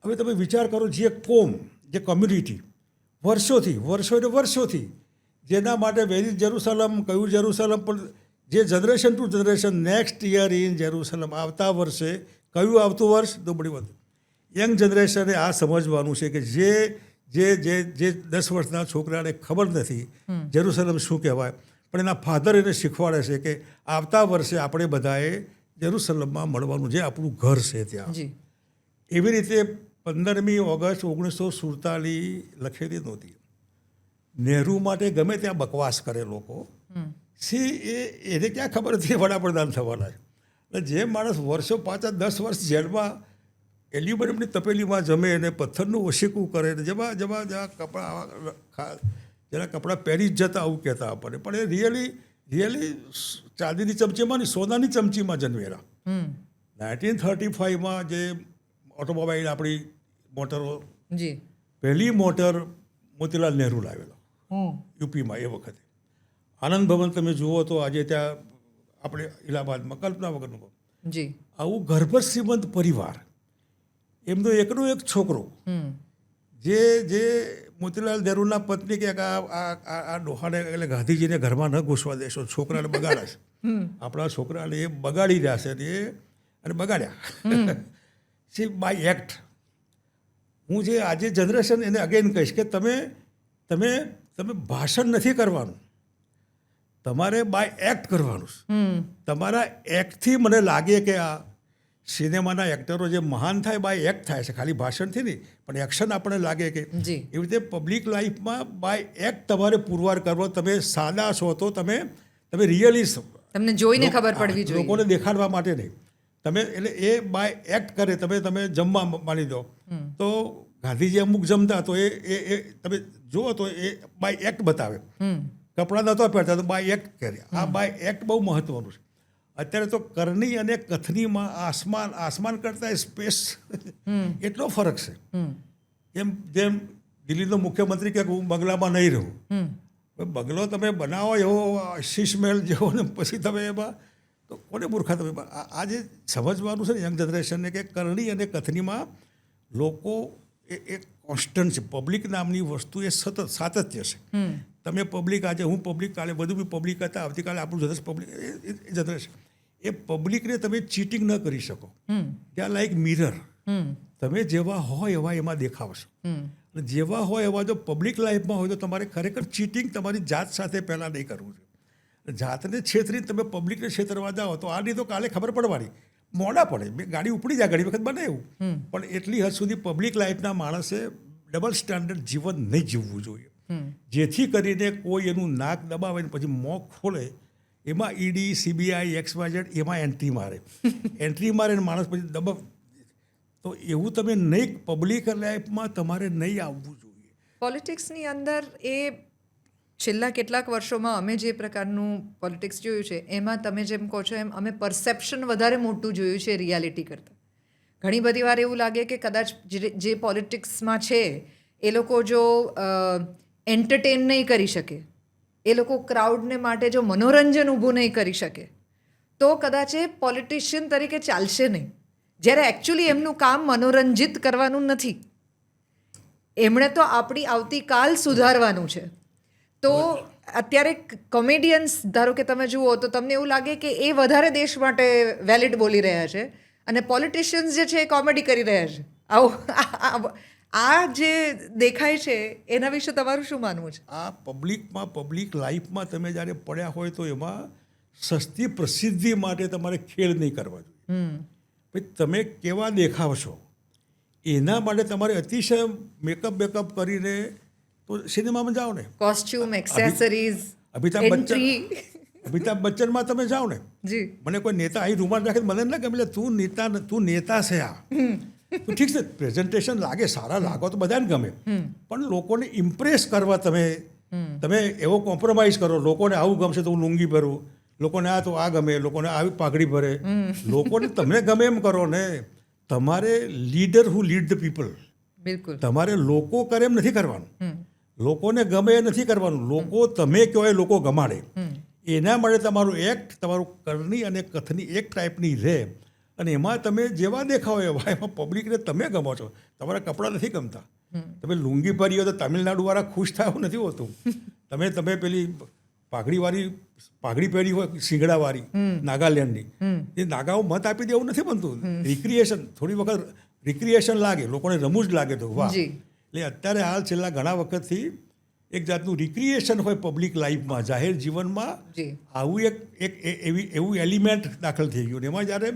હવે તમે વિચાર કરો, જે કોમ, જે કોમ્યુનિટી વર્ષોથી જેના માટે વેરી જેરુસલમ, કયું જેરુસલમ, પણ જે generation to generation next year in Jerusalem, આવતા વર્ષે કયું આવતું વર્ષ દોબડી વધુ. યંગ જનરેશને આ સમજવાનું છે કે જે 10 વર્ષના છોકરાને ખબર નથી જેરુસલમ શું કહેવાય, પણ એના ફાધર એને શીખવાડે છે કે આવતા વર્ષે આપણે બધાએ જેરુસલમમાં મળવાનું, જે આપણું ઘર છે ત્યાં. એવી રીતે 15મી ઓગસ્ટ 1947 લખેલી નહોતી. નહેરુ માટે ગમે ત્યાં બકવાસ કરે લોકો. એને ક્યાં ખબર હતી વડાપ્રધાન થવાના છે. એટલે જે માણસ વર્ષો પાછા 10 વર્ષ જેલમાં એલ્યુમિનિયમની તપેલીમાં જમે અને પથ્થરનું ઓશીકું કરે, જરા કપડાં પહેરી જ જતા આવું કહેતા આપણને, પણ એ રિયલી ચાંદીની ચમચીમાં નહીં, સોનાની ચમચીમાં જન્મેલા. 1935માં જે ઓટોમોબાઈલ આપણી મોટરો, પહેલી મોટર મોતીલાલ નહેરુ લાવેલો યુપીમાં. એ વખતે આનંદ ભવન તમે જુઓ તો આજે ત્યાં આપણે ઇલાહાબાદમાં કલ્પના વગરનું. આવું ગર્ભ શ્રીમંત પરિવાર, એમનો એકનો એક છોકરો, જે મોતીલાલ નહેરુના પત્ની કે આ ડોહાને એટલે ગાંધીજીને ઘરમાં ન ઘૂસવા દેશો, છોકરાને બગાડે છે, આપણા છોકરાને એ બગાડી રહ્યા છે, અને બગાડ્યા છે બાય એક્ટ. હું જે આજે જનરેશન એને અગેન કહીશ કે તમે ભાષણ નથી કરવાનું, તમારે બાય એક્ટ કરવાનું છે. તમારા એક્ટથી મને લાગે કે આ સિનેમાના એક્ટરો જે મહાન થાય બાય એક્ટ થાય છે, ખાલી ભાષણથી નહીં, પણ એક્શન આપણને લાગે કે એવી રીતે પબ્લિક લાઈફમાં બાય એક્ટ તમારે પુરવાર કરવો. તમે સાદા છો તો તમે રિયલી તમને જોઈને ખબર પડવી જોઈએ, લોકોને દેખાડવા માટે નહીં. તમે એટલે એ બાય એક્ટ કરે. તમે જમવા માની દો તો ગાંધીજી અમુક જમતા તો એ તમે જુઓ તો એ બાય એક્ટ બતાવે. કપડાં નહોતા પહેરતા તો બાય એક્ટ કર્યા. આ બાય એક્ટ બહુ મહત્વનું છે. અત્યારે તો કરણી અને કથનીમાં આસમાન કરતાં સ્પેસ એટલો ફરક છે. જેમ દિલ્હીનો મુખ્યમંત્રી કે હું બંગલામાં નહીં રહું, બંગલો તમે બનાવો એવો શીશ મહેલ જેવો ને પછી તમે એમાં તો કોને મૂર્ખા તમે. આજે સમજવાનું છે ને યંગ જનરેશનને કે કરણી અને કથનીમાં લોકો એ કોન્સ્ટન્ટ છે. પબ્લિક નામની વસ્તુ એ સાતત્ય છે. તમે પબ્લિક, આજે હું પબ્લિક, કાલે બધું બી પબ્લિક હતા, આવતીકાલે આપણું જનરેશન પબ્લિક, એ જનરેશન એ પબ્લિકને તમે ચીટિંગ ન કરી શકો. ત્યાં લાઈક મિરર, તમે જેવા હોય એવા એમાં દેખાવશો. જેવા હોય એવા જો પબ્લિક લાઈફમાં હોય તો તમારે ખરેખર ચીટિંગ તમારી જાત સાથે પહેલાં નહીં કરવું છે. જાતને છેતરીને તમે પબ્લિકને છેતરવા જાઓ તો આ નહીં તો કાલે ખબર પડવાની, મોડા પડે. ગાડી ઉપડી જાય, ઘણી વખત બને એવું, પણ એટલી હદ સુધી પબ્લિક લાઈફના માણસે ડબલ સ્ટાન્ડર્ડ જીવન નહીં જીવવું જોઈએ, જેથી કરીને કોઈ એનું નાક દબાવે ને પછી મોં ખોલે, એમાં ઈડી, CBI, XYZ એમાં એન્ટ્રી મારે ને માણસ પછી દબાવ. તો એવું તમે નહીં, પબ્લિક લાઈફમાં તમારે નહીં આવવું જોઈએ. પોલિટિક્સની અંદર એ છેલ્લા કેટલાક વર્ષોમાં અમે જે પ્રકારનું પોલિટિક્સ જોયું છે એમાં તમે જેમ કહો છો એમ અમે પરસેપ્શન વધારે મોટું જોયું છે રિયાલિટી કરતાં. ઘણી બધી વાર એવું લાગે કે કદાચ જે પોલિટિક્સમાં છે એ લોકો જો એન્ટરટેન નહીં કરી શકે, એ લોકો ક્રાઉડને માટે જો મનોરંજન ઊભું નહીં કરી શકે તો કદાચ એ પોલિટિશિયન તરીકે ચાલશે નહીં. જ્યારે એકચ્યુઅલી એમનું કામ મનોરંજિત કરવાનું નથી, એમણે તો આપણી આવતીકાલ સુધારવાનું છે. તો અત્યારે કોમેડિયન્સ ધારો કે તમે જુઓ તો તમને એવું લાગે કે એ વધારે દેશ માટે વેલિડ બોલી રહ્યા છે અને પોલિટિશિયન્સ જે છે એ કોમેડી કરી રહ્યા છે. આવું આ જે દેખાય છે એના વિશે તમારું શું માનવું છે? આ પબ્લિક લાઈફમાં તમે જ્યારે પડ્યા હોય તો એમાં સસ્તી પ્રસિદ્ધિ માટે તમારે ખેલ નહીં કરવા જોઈએ. ભાઈ તમે કેવા દેખાવ છો એના માટે તમારે અતિશય બેકઅપ કરીને તો સિનેમામાં જાઓ ને. કોસ્ચ્યુમ, એક્સેસરીઝ, અમિતાભ બચ્ચનમાં તમે જાઓ ને. જી મને કોઈ નેતા અહીં રૂમાલ રાખે મને ના ગમે, એટલે તું નેતા છે આ. તો ઠીક છે, પ્રેઝન્ટેશન લાગે સારા લાગો તો બધાને ગમે, પણ લોકોને ઇમ્પ્રેસ કરવા તમે એવો કોમ્પ્રોમાઇઝ કરો. લોકોને આવું ગમશે તો હું લુંગી ભરું, લોકોને આ તો આ ગમે, લોકોને આવી પાઘડી ભરે, લોકોને તમને ગમે એમ કરો ને. તમારે leader who lead the people. બિલકુલ. તમારે લોકો કરે એમ નથી કરવાનું, લોકોને ગમે એ નથી કરવાનું. લોકો તમે કહો એ લોકો ગમાડે. એના માટે તમારું એક્ટ, તમારું કરણી અને કથની એક ટાઈપની રહે અને એમાં તમે જેવા દેખાવ એવા એમાં પબ્લિકને તમે ગમો છો. તમારા કપડાં નથી ગમતા, તમે લુંગી ભરી હોય તો તમિલનાડુવાળા ખુશ થાય એવું નથી હોતું. તમે પેલી પાઘડી પહેરી હોય શીંગડાવાળી નાગાલેન્ડની, એ નાગાઓ મત આપી દે એવું નથી બનતું. રિક્રિએશન, થોડી વખત રિક્રિએશન લાગે, લોકોને રમૂજ લાગે તો વાહ. એટલે અત્યારે હાલ છેલ્લા ઘણા વખતથી એક જાતનું રિક્રિએશન હોય પબ્લિક લાઈફમાં, જાહેર જીવનમાં આવું એવું એલિમેન્ટ દાખલ થઈ ગયું. એમાં જ્યારે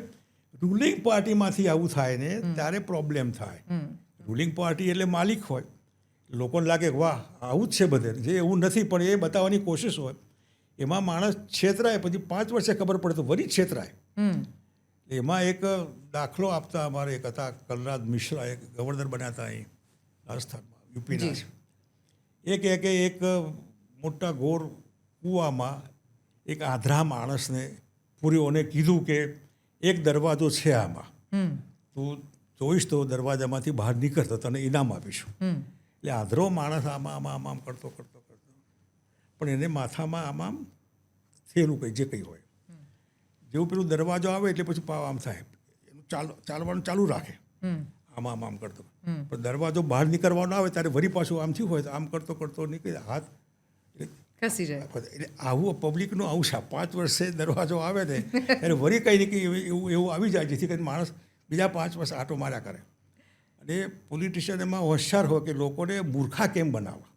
રૂલિંગ પાર્ટીમાંથી આવું થાય ને ત્યારે પ્રોબ્લેમ થાય. રૂલિંગ પાર્ટી એટલે માલિક હોય, લોકોને લાગે વાહ આવું જ છે બધે, જે એવું નથી પણ એ બતાવવાની કોશિશ હોય. એમાં માણસ છેતરાય, પછી 5 વર્ષે ખબર પડે તો વળી છેતરાય. એમાં એક દાખલો આપતા અમારે એક હતા કલરાજ મિશ્રા, એક ગવર્નર બન્યા હતા અહીં રાજસ્થાનમાં, યુપીના છે. એ કહે કે એક મોટા ઘોર કૂવામાં એક આંધળા માણસને પૂરીઓને કીધું કે એક દરવાજો છે આમાં, તું જોઈશ તો દરવાજામાંથી બહાર નીકળતો તને ઇનામ આપીશું. એટલે આંધળો માણસ આમ કરતો પણ એને માથામાં આમ થયેલું કંઈ જે કંઈ હોય. જેવું પેલું દરવાજો આવે એટલે પછી આમ થાય, એનું ચાલવાનું ચાલુ રાખે, આમ કરતો. પણ દરવાજો બહાર નીકળવાનો આવે ત્યારે વળી પાછું આમ થયું હોય તો આમ કરતો નીકળી હાથ ખસી જાય. એટલે આવું પબ્લિકનું આવું છે. 5 વર્ષે દરવાજો આવે ને ત્યારે વળી કંઈ નીકળી એવું આવી જાય, જેથી કરીને માણસ બીજા 5 વર્ષ આટો માર્યા કરે. અને પોલિટિશિયન એમાં હોશિયાર હોય કે લોકોને મૂર્ખા કેમ બનાવવા.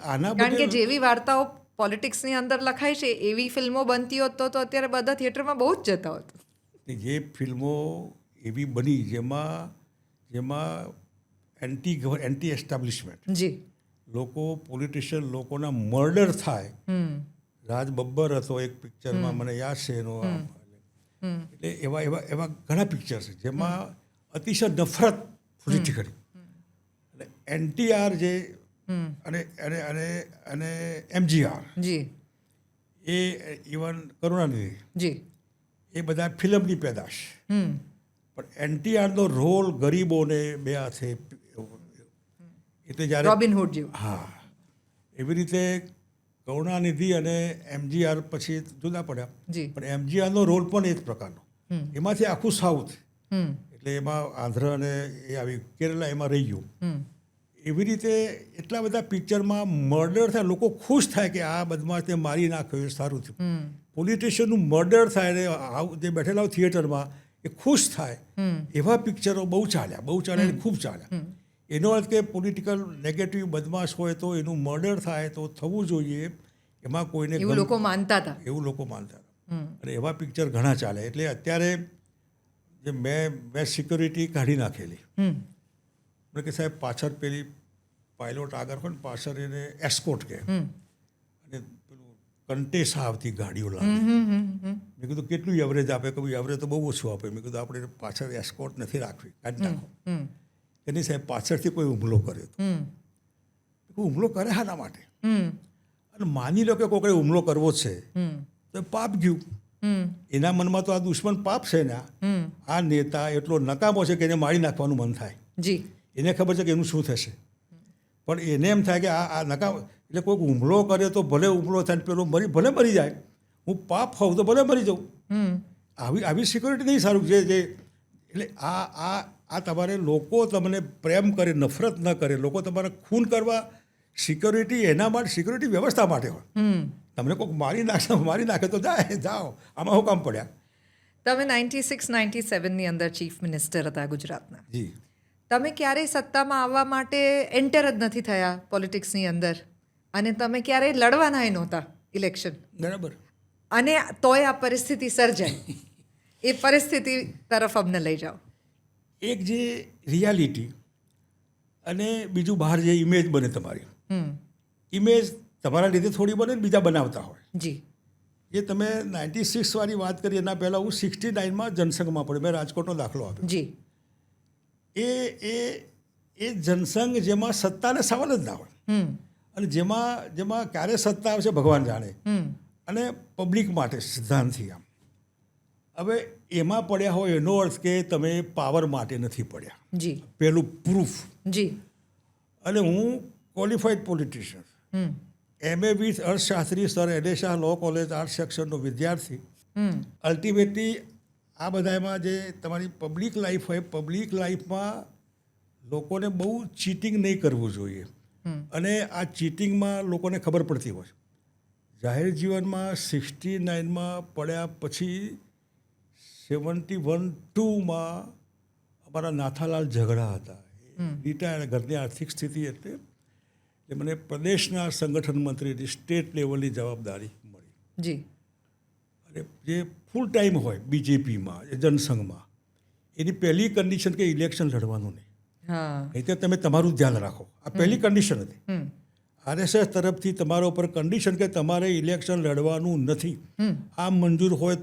આના કારણ કે જેવી વાર્તાઓ પોલિટિક્સની અંદર લખાય છે એવી ફિલ્મો બનતી હોત તો અત્યારે બધા થિયેટરમાં બહુ જ જતા હોત. જે ફિલ્મો એવી બની જેમાં એન્ટી એસ્ટાબ્લિશમેન્ટ, જી લોકો પોલિટિશિયન લોકોના મર્ડર થાય. રાજ બબ્બર હતો એક પિક્ચરમાં, મને યાદ છે એનો. એટલે એવા ઘણા પિક્ચર છે જેમાં અતિશય નફરત પોલિટિકલી. એટલે NTR જે અને MGR, જી એ ઇવન કરુણાનિધિ, જી એ બધા ફિલ્મની પેદાશ. પણ NTRનો રોલ ગરીબોને બે હાથે, એટલે જ્યારે રોબિનહુડ જેવું. હા, એવી રીતે કરુણાનિધિ અને MGR પછી જુદા પડ્યા. પણ MGRનો રોલ પણ એ જ પ્રકારનો. એમાંથી આખું સાઉથ, એટલે એમાં આંધ્ર અને એ આવી કેરલા એમાં રહી ગયું. એવી રીતે એટલા બધા પિક્ચરમાં મર્ડર થાય, લોકો ખુશ થાય કે આ બદમાશ તે મારી નાખ્યો, એ સારું થયું. પોલિટિશિયનનું મર્ડર થાય ને જે બેઠેલા હોય થિયેટરમાં એ ખુશ થાય, એવા પિક્ચરો બહુ ચાલ્યા, ખૂબ ચાલ્યા. એનો અર્થ કે પોલિટિકલ નેગેટિવ બદમાશ હોય તો એનું મર્ડર થાય તો થવું જોઈએ, એમાં કોઈને એવું લોકો માનતા હતા. અને એવા પિક્ચર ઘણા ચાલે. એટલે અત્યારે જે મેં સિક્યોરિટી કાઢી નાખેલી. મને કે સાહેબ પાછળ પેલી પાયલોટ આગળ હોય ને પાછળ એને એસ્કોટ કહે, અને પેલું કંટેસા આવતી ગાડીઓ લાગે. મેં કીધું કેટલું એવરેજ આપે? કે એવરેજ તો બહુ ઓછું આપે. મેં કીધું આપણે પાછળ એસ્કોટ નથી રાખવી, કાઢી નાખો. એની સાહેબ પાછળથી કોઈ હુમલો કર્યો તો હુમલો કરે શાના માટે? અને માની લો કે કોઈકને હુમલો કરવો છે તો પાપ ગયું. એના મનમાં તો આ દુશ્મન પાપ છે ને, આ નેતા એટલો નકામો છે કે એને મારી નાખવાનું મન થાય. જી એને ખબર છે કે એનું શું થશે, પણ એને એમ થાય કે આ નકામ, એટલે કોઈક હુમલો કરે તો ભલે હુમલો થાય, પેલો ભલે મરી જાય, હું પાપ હોઉં તો ભલે મરી જાઉં. આવી સિક્યોરિટી નહીં સારું. એટલે આ તમારે લોકો તમને પ્રેમ કરે, નફરત ન કરે, લોકો તમારે ખૂન કરવા સિક્યોરિટી એના માટે, સિક્યોરિટી વ્યવસ્થા માટે હોય. તમને કોઈક મારી નાખે તો જાઓ, આમાં હું કામ પડ્યા. તમે 96-97ની અંદર ચીફ મિનિસ્ટર હતા ગુજરાતના. જી. તમે ક્યારેય સત્તામાં આવવા માટે એન્ટર જ નથી થયા પોલિટિક્સની અંદર, અને તમે ક્યારેય લડવાના નહોતા ઇલેક્શન, બરાબર. અને તોય આ પરિસ્થિતિ સર્જાઈ. એ પરિસ્થિતિ તરફ અમને લઈ જાઓ. એક જે રિયાલિટી અને બીજું બહાર જે ઇમેજ બને તમારી, ઇમેજ તમારા લીધે થોડી બને ને બીજા બનાવતા હોય. જી. એ તમે 96 વાળી વાત કરી, એના પહેલાં હું 69માં જનસંઘમાં પડ્યો. મેં રાજકોટનો દાખલો આપ્યો. જી. એ જનસંઘ જેમાં સત્તાને સવાલ જ ના હોય, અને જેમાં ક્યારે સત્તા આવશે ભગવાન જાણે, અને પબ્લિક માટે સિદ્ધાંતથી આમ. હવે એમાં પડ્યા હોય એનો અર્થ કે તમે પાવર માટે નથી પડ્યા. જી. પહેલું પ્રૂફ. જી. અને હું ક્વોલિફાઈડ પોલિટિશિયન, MA વિથ અર્થશાસ્ત્રી, સર એડે શાહ લો કોલેજ આર્ટ સેક્શનનો વિદ્યાર્થી. અલ્ટિમેટલી આ બધામાં જે તમારી પબ્લિક લાઈફ હોય, પબ્લિક લાઈફમાં લોકોને બહુ ચીટિંગ નહીં કરવું જોઈએ, અને આ ચીટિંગમાં લોકોને ખબર પડતી હોય. જાહેર જીવનમાં 69માં પડ્યા પછી 71-2માં અમારા નાથાલાલ ઝઘડા હતા. રિટાયર, ઘરની આર્થિક સ્થિતિ એટલે મને પ્રદેશના સંગઠન મંત્રીની સ્ટેટ લેવલની જવાબદારી મળી. જી. અને જે ફૂલ ટાઈમ હોય બીજેપીમાં, જનસંઘમાં, એની પહેલી કન્ડિશન કે ઇલેક્શન લડવાનું નહીં. નહીં તો તમે તમારું ધ્યાન રાખો. આ પહેલી કન્ડિશન હતી. RSS તરફથી તમારા ઉપર કન્ડિશન કે તમારે ઇલેક્શન લડવાનું નથી. આ મંજૂર હોય.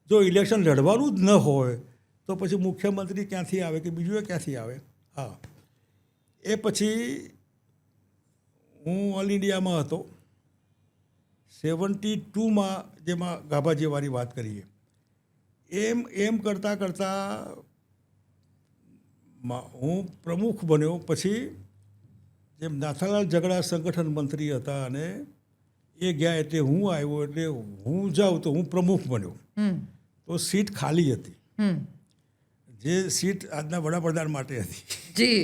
જો ઇલેક્શન લડવાનું જ ન હોય તો પછી મુખ્યમંત્રી ક્યાંથી આવે કે બીજું ક્યાંથી આવે? હા. એ પછી હું ઓલ ઇન્ડિયામાં હતો 72માં, જેમાં ગાભાજીવાળી વાત કરીએ, એમ કરતાં હું પ્રમુખ બન્યો. પછી જેમ નાથાલાલ ઝઘડા સંગઠન મંત્રી હતા અને એ ગયા એટલે હું આવ્યો, એટલે હું જાઉં તો હું પ્રમુખ બન્યો. તો સીટ ખાલી હતી, જે સીટ આજના વડાપ્રધાન માટે હતી. જી.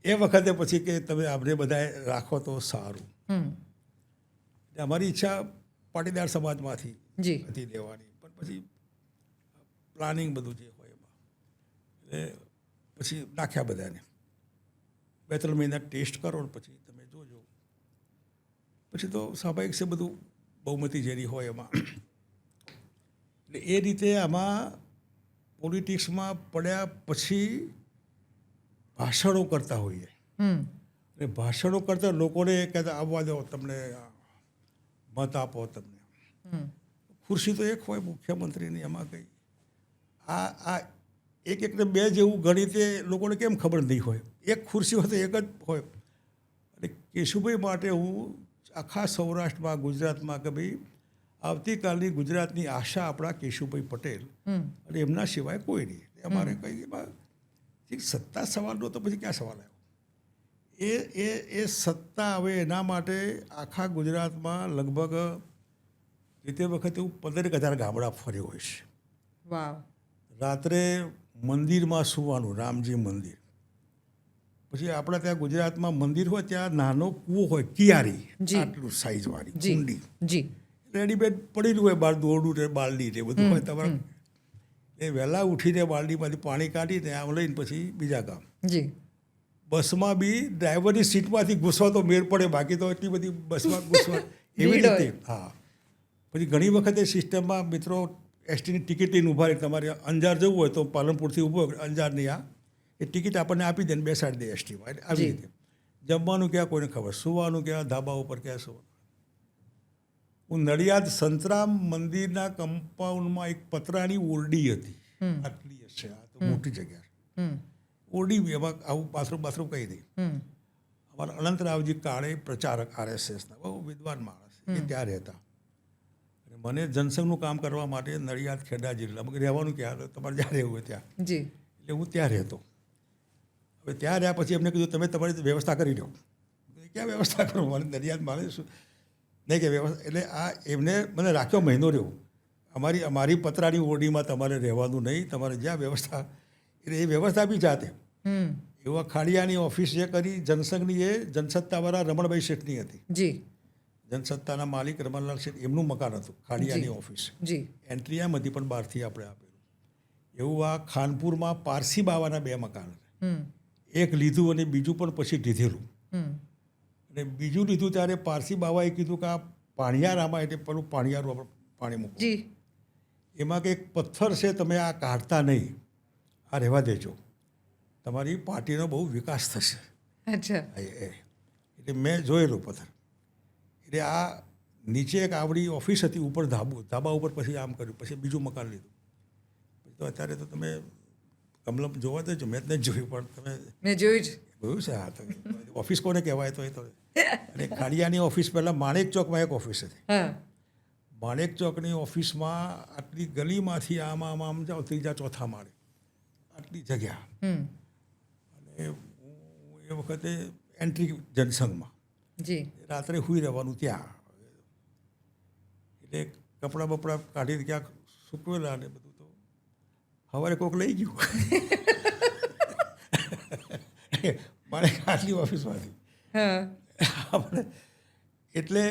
એ વખતે પછી કે તમે આપણે બધાએ રાખો તો સારું. અમારી ઈચ્છા પાટીદાર સમાજમાંથી હતી લેવાની, પણ પછી પ્લાનિંગ બધું જે હોય એમાં એટલે પછી નાખ્યા બધાને. 2-3 મહિના ટેસ્ટ કરો ને પછી તમે જોજો. પછી તો સ્વાભાવિક છે બધું બહુમતી જેની હોય એમાં. એટલે એ રીતે આમાં પોલિટિક્સમાં પડ્યા પછી ભાષણો કરતા હોઈએ, અને ભાષણો કરતા લોકોને કહેતા આવવા દો, તમને મત આપો, તમને ખુરશી તો એક હોય મુખ્યમંત્રીની, એમાં કંઈ આ એકને બે જેવું ગણિત એ લોકોને કેમ ખબર નહીં હોય? એક ખુરશી હોય તો એક જ હોય. અને કેશુભાઈ માટે હું આખા સૌરાષ્ટ્રમાં, ગુજરાતમાં કે ભાઈ આવતીકાલની ગુજરાતની આશા આપણા કેશુભાઈ પટેલ, અને એમના સિવાય કોઈ નહીં. અમારે કંઈ એમાં સત્તા સવાલનો તો પછી ક્યાં સવાલ આવ્યો? એ સત્તા આવે એના માટે આખા ગુજરાતમાં લગભગ તે વખતે હું 15,000 ગામડા ફર્યો હોઈશ. વાવ. રાત્રે મંદિરમાં સૂવાનું, રામજી મંદિર. પછી આપણા ત્યાં ગુજરાતમાં મંદિર હોય ત્યાં નાનો કૂવો હોય, કિયારી, આટલું સાઈઝવાળી કુંડી, રેડીમેડ પડેલું હોય, બહાર દોરડું ને બાલડી ને બધું હોય. તમારે એ વહેલા ઉઠીને બાલડીમાંથી પાણી કાઢીને આમ લઈને પછી બીજા કામ. બસમાં બી ડ્રાઈવરની સીટમાંથી ઘૂસવા તો મેળ પડે, બાકી તો એટલી બધી બસમાં ઘૂસવા એવી રીતે. હા. પછી ઘણી વખતે સિસ્ટમમાં મિત્રો એસટીની ટિકિટ લઈને ઊભા રહે. તમારે અંજાર જવું હોય તો પાલનપુરથી ઊભો અંજારની એ ટિકિટ આપણને આપી દે ને બેસાડી દે એસટીમાં. એટલે આવી રીતે જમવાનું ક્યાં કોઈને ખબર, સુવાનું ક્યાં ધાબા ઉપર ક્યાં સુવાનું. હું નડિયાદ સંતરામ મંદિરના કમ્પાઉન્ડમાં એક પતરાની ઓરડી હતી, આટલી હશે, આ તો મોટી જગ્યા. ઓરડી એમાં આવું બાથરૂમ કંઈ નહીં. અમારા અનંતરાવજી કાળે પ્રચારક RSSના બહુ વિદ્વાન માણસ, એ ત્યાં રહેતા. અને મને જનસંઘનું કામ કરવા માટે નડિયાદ ખેડા જિલ્લામાં રહેવાનું, ક્યાં તમારે જ્યાં રહેવું હોય ત્યાં. એટલે હું ત્યાં રહેતો. હવે ત્યાં રહ્યા પછી એમને કીધું તમે તમારી વ્યવસ્થા કરી લો. ક્યાં વ્યવસ્થા કરું? મારે નડિયાદ મારે શું નહીં કે વ્યવસ્થા. એટલે આ એમને મને રાખ્યો, મહિનો રહ્યો. અમારી પતરાની ઓરડીમાં તમારે રહેવાનું નહીં, તમારે જ્યાં વ્યવસ્થા, એટલે એ વ્યવસ્થા બી જાતે. એવા ખાડિયાની ઓફિસ જે કરી જનસંઘની એ જનસત્તાવાળા રમણભાઈ શેઠની હતી. જી જનસત્તાના માલિક રમણલાલ શેઠ એમનું મકાન હતું ખાડિયાની ઓફિસ. જી એન્ટ્રી એમ હતી પણ બહારથી આપણે આપેલું. એવું આ ખાનપુરમાં પારસી બાવાના 2 મકાન હતા. એક લીધું અને બીજું પણ પછી લીધેલું. અને બીજું લીધું ત્યારે પારસી બાવાએ કીધું કે આ પાણિયારામાં એટલે પેલું પાણિયારું આપણે પાણી મૂકવું. જી એમાં કંઈક પથ્થર છે, તમે આ કાઢતા નહીં, આ રહેવા દેજો, તમારી પાર્ટીનો બહુ વિકાસ થશે. અચ્છા એટલે મેં જોયેલું પથ્થર. એટલે આ નીચે એક આવડી ઓફિસ હતી, ઉપર ધાબા ઉપર પછી આમ કર્યું, પછી બીજું મકાન લીધું. પછી તો અત્યારે તો તમે કમલમ જોવા દેજો, મેં જ નથી જોયું પણ તમે મેં જોયું જ. જોયું છે. હા, તો ઓફિસ કોને કહેવાય તો એ તો. અને ખાડિયાની ઓફિસ પહેલાં માણેક ચોકમાં એક ઓફિસ હતી. હા માણેક ચોકની ઓફિસમાં આટલી ગલીમાંથી આમ જાઓ, 3જા 4થા માળે આટલી જગ્યા. અને હું એ વખતે એન્ટ્રી જનસંઘમાં જી રાત્રે સૂઈ રહેવાનું ત્યાં. એટલે કપડાં બપડા કાઢી ક્યાંક સૂકવેલા ને બધું, તો સવારે કોઈક લઈ ગયું મારે આટલી ઓફિસમાંથી. હા એટલે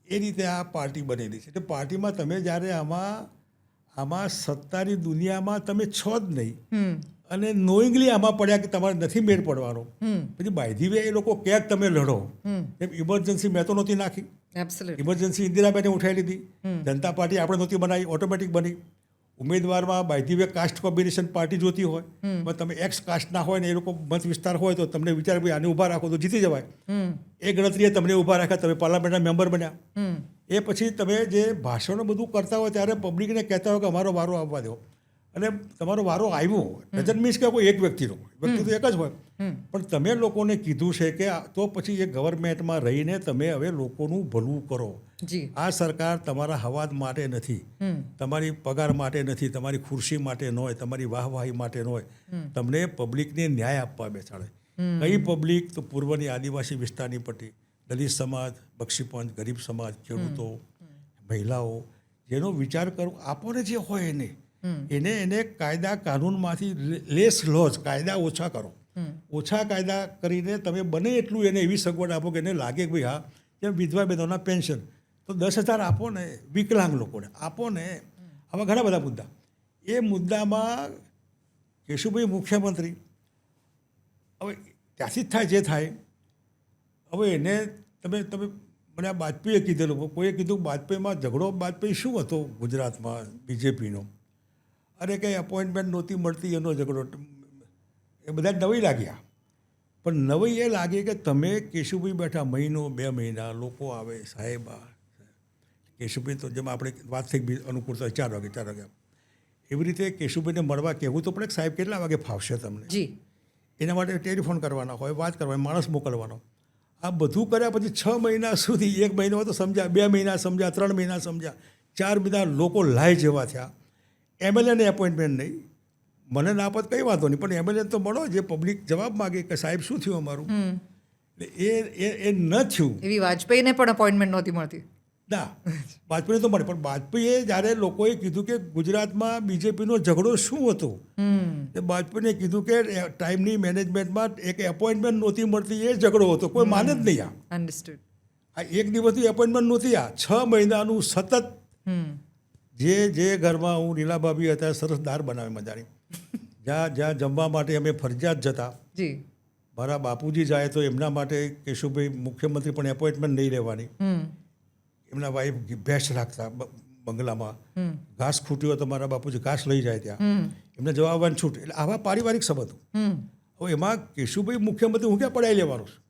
એ રીતે આ પાર્ટી બનેલી છે. એટલે પાર્ટીમાં તમે જ્યારે આમાં સત્તાની દુનિયામાં તમે છો જ નહીં અને નોઈંગલી આમાં પડ્યા કે તમારે નથી મેળ પડવાનો, પછી બાય ધી વે એ લોકો ક્યાંક તમે લડો. એમ ઇમરજન્સી મેં તો નહોતી નાખી, એબ્સોલ્યુટ. ઇમરજન્સી ઇન્દિરાબેને ઉઠાવી લીધી, જનતા પાર્ટી આપણે નહોતી બનાવી, ઓટોમેટિક બની. ઉમેદવારમાં by the way caste combination party જોતી હોય, પણ તમે એક્સ કાસ્ટના હોય ને એ લોકો મત વિસ્તાર હોય તો તમને વિચાર ભાઈ આને ઊભા રાખો તો જીતી જવાય. એ ગણતરીએ તમને ઊભા રાખ્યા, તમે પાર્લામેન્ટના મેમ્બર બન્યા. એ પછી તમે જે ભાષણો બધું કરતા હોય ત્યારે પબ્લિકને કહેતા હોય કે અમારો વારો આવવા દો, અને તમારો વારો આવ્યો. ડઝન્ટ મીન્સ કે કોઈ એક વ્યક્તિનો, વ્યક્તિ તો એક જ હોય, પણ તમે લોકોને કીધું છે કે તો પછી એ ગવર્મેન્ટમાં રહીને તમે હવે લોકોનું ભલું કરો. જી આ સરકાર તમારા હવાદ માટે નથી, તમારી પગાર માટે નથી, તમારી ખુરશી માટે ન હોય, તમારી વાહવાહી માટે ન હોય, તમને પબ્લિકને ન્યાય આપવા બેસાડે. કઈ પબ્લિક? તો પૂર્વની આદિવાસી વિસ્તારની પટ્ટી, દલિત સમાજ, બક્ષીપંચ, ગરીબ સમાજ, ખેડૂતો, મહિલાઓ, જેનો વિચાર કરો આપોને જે હોય એને કાયદા કાનૂનમાંથી લેસ લોજ, કાયદા ઓછા કરો. ઓછા કાયદા કરીને તમે બને એટલું એને એવી સગવડ આપો કે એને લાગે કે ભાઈ હા, જેમ વિધવા બહેનોના પેન્શન તો 10,000 આપો ને, વિકલાંગ લોકોને આપો ને. આવા ઘણા બધા મુદ્દા. એ મુદ્દામાં કેશુભાઈ મુખ્યમંત્રી, હવે ત્યાંથી જ થાય જે થાય. હવે એને તમે મને આ વાજપેયીએ કીધેલું, કોઈએ કીધું વાજપેયીમાં ઝઘડો, વાજપેયી શું હતો ગુજરાતમાં બીજેપીનો, અરે કંઈ અપોઇન્ટમેન્ટ નહોતી મળતી એનો ઝઘડો. એ બધા નવાઈ લાગ્યા. પણ નવાઈ એ લાગે કે તમે કેશુભાઈ બેઠા મહિનો 2 મહિના, લોકો આવે, સાહેબ કેશુભાઈ તો જેમ આપણે વાત થઈ અનુકૂળતા 4 વાગે એવી રીતે કેશુભાઈને મળવા કહેવું તો પડે, સાહેબ કેટલા વાગે ફાવશે તમને? જી એના માટે ટેલિફોન કરવાના હોય, વાત કરવાની, માણસ મોકલવાનો. આ બધું કર્યા પછી 6 મહિના સુધી, 1 મહિનો તો સમજ્યા, 2 મહિના સમજ્યા, 3 મહિના સમજ્યા, 4 મહિના લોકો લાય જેવા થયા. એમએલએને એપોઇન્ટમેન્ટ નહીં, મને ના આપત કંઈ વાંધો નહીં, પણ એમએલએ તો મળો, જે પબ્લિક જવાબ માગે કે સાહેબ શું થયું અમારું. એ ન થયું. એવી વાજપેયીને પણ અપોઇન્ટમેન્ટ નહોતી મળતી. ના, વાજપેયીને તો મળે, પણ વાજપેયીએ જ્યારે લોકોએ કીધું કે ગુજરાતમાં બીજેપીનો ઝઘડો શું હતો, એ વાજપેયીને કીધું કે ટાઈમની મેનેજમેન્ટમાં એક એપોઇન્ટમેન્ટ નહોતી મળતી, એ ઝઘડો હતો. કોઈ માને જ નહીં. અન્ડરસ્ટુડ. આ એક દિવસની એપોઇન્ટમેન્ટ નહોતી, આ 6 મહિનાનું સતત. જે ઘરમાં હું લીલા ભાભી હતા, સરસ દાળ બનાવે મજાની, જ્યાં જમવા માટે અમે ફરજિયાત જતા. જી મારા બાપુજી જાય તો એમના માટે કેશુભાઈ મુખ્યમંત્રી પણ એપોઇન્ટમેન્ટ નહીં લેવાની. એમના વાઈફ ભેંસ રાખતા બંગલામાં, ઘાસ ખૂટ્યું તો મારા બાપુજી ઘાસ લઈ જાય ત્યાં, એમને જવા આવવાની છૂટ. એટલે આવા પારિવારિક સંબંધો. હવે એમાં કેશુભાઈ મુખ્યમંત્રી હું ક્યાં પડાવી લેવાનું છું?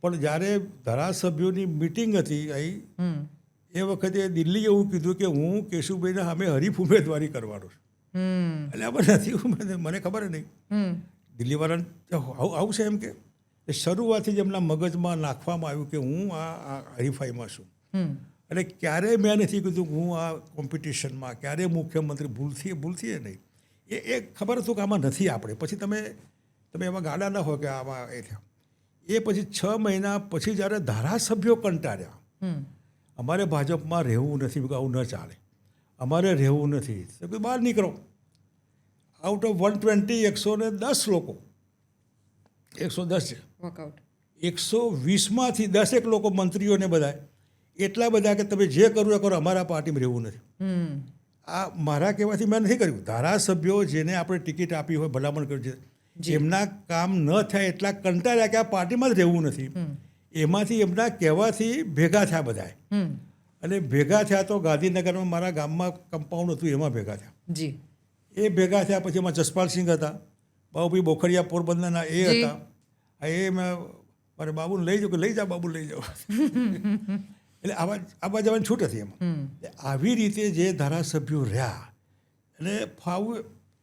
પણ જ્યારે ધારાસભ્યોની મિટિંગ હતી અહીં, એ વખતે દિલ્હી એવું કીધું કે હું કેશુભાઈને સામે હરીફ ઉમેદવારી કરવાનો છું. એટલે આમાં નથી, મને ખબર નહીં દિલ્હીવાળાને આવું છે એમ કે શરૂઆતથી જ એમના મગજમાં નાખવામાં આવ્યું કે હું આ હરીફાઈમાં છું. અને ક્યારેય મેં નથી કીધું હું આ કોમ્પિટિશનમાં, ક્યારેય મુખ્યમંત્રી ભૂલથી નહીં. એ ખબર હતું કે આમાં નથી આપણે. પછી તમે એમાં ગાડા ન હોય કે આમાં એ થયા. એ પછી 6 મહિના પછી જ્યારે ધારાસભ્યો કંટાળ્યા, અમારે ભાજપમાં રહેવું નથી, આવું ન ચાલે, અમારે રહેવું નથી, તો બહાર નીકળો. આઉટ ઓફ 120 110 લોકો 110 છે. વોકઆઉટ. 120માંથી 10 લોકો મંત્રીઓને બધા એટલા બધા કે તમે જે કરો એ કરો, અમારા પાર્ટીમાં રહેવું નથી. આ મારા કહેવાથી મેં નથી કર્યું. ધારાસભ્યો જેને આપણે ટિકિટ આપી હોય, ભલામણ કર્યું છે, એમના કામ ન થાય એટલા કંટાળ્યા કે આ પાર્ટીમાં જ રહેવું નથી. એમાંથી એમના કહેવાથી ભેગા થયા બધા. અને ભેગા થયા તો ગાંધીનગરમાં મારા ગામમાં કમ્પાઉન્ડ હતું, એમાં ભેગા થયા. જી. એ ભેગા થયા પછી એમાં જસપાલસિંહ હતા, બાબુભાઈ બોખરિયા પોરબંદરના એ હતા. એ મેં મારે બાબુને લઈ જાઉં કે લઈ જાઓ બાબુ લઈ જાઓ. એટલે આવા જવાની છૂટ હતી એમાં. આવી રીતે જે ધારાસભ્યો રહ્યા અને ફાવું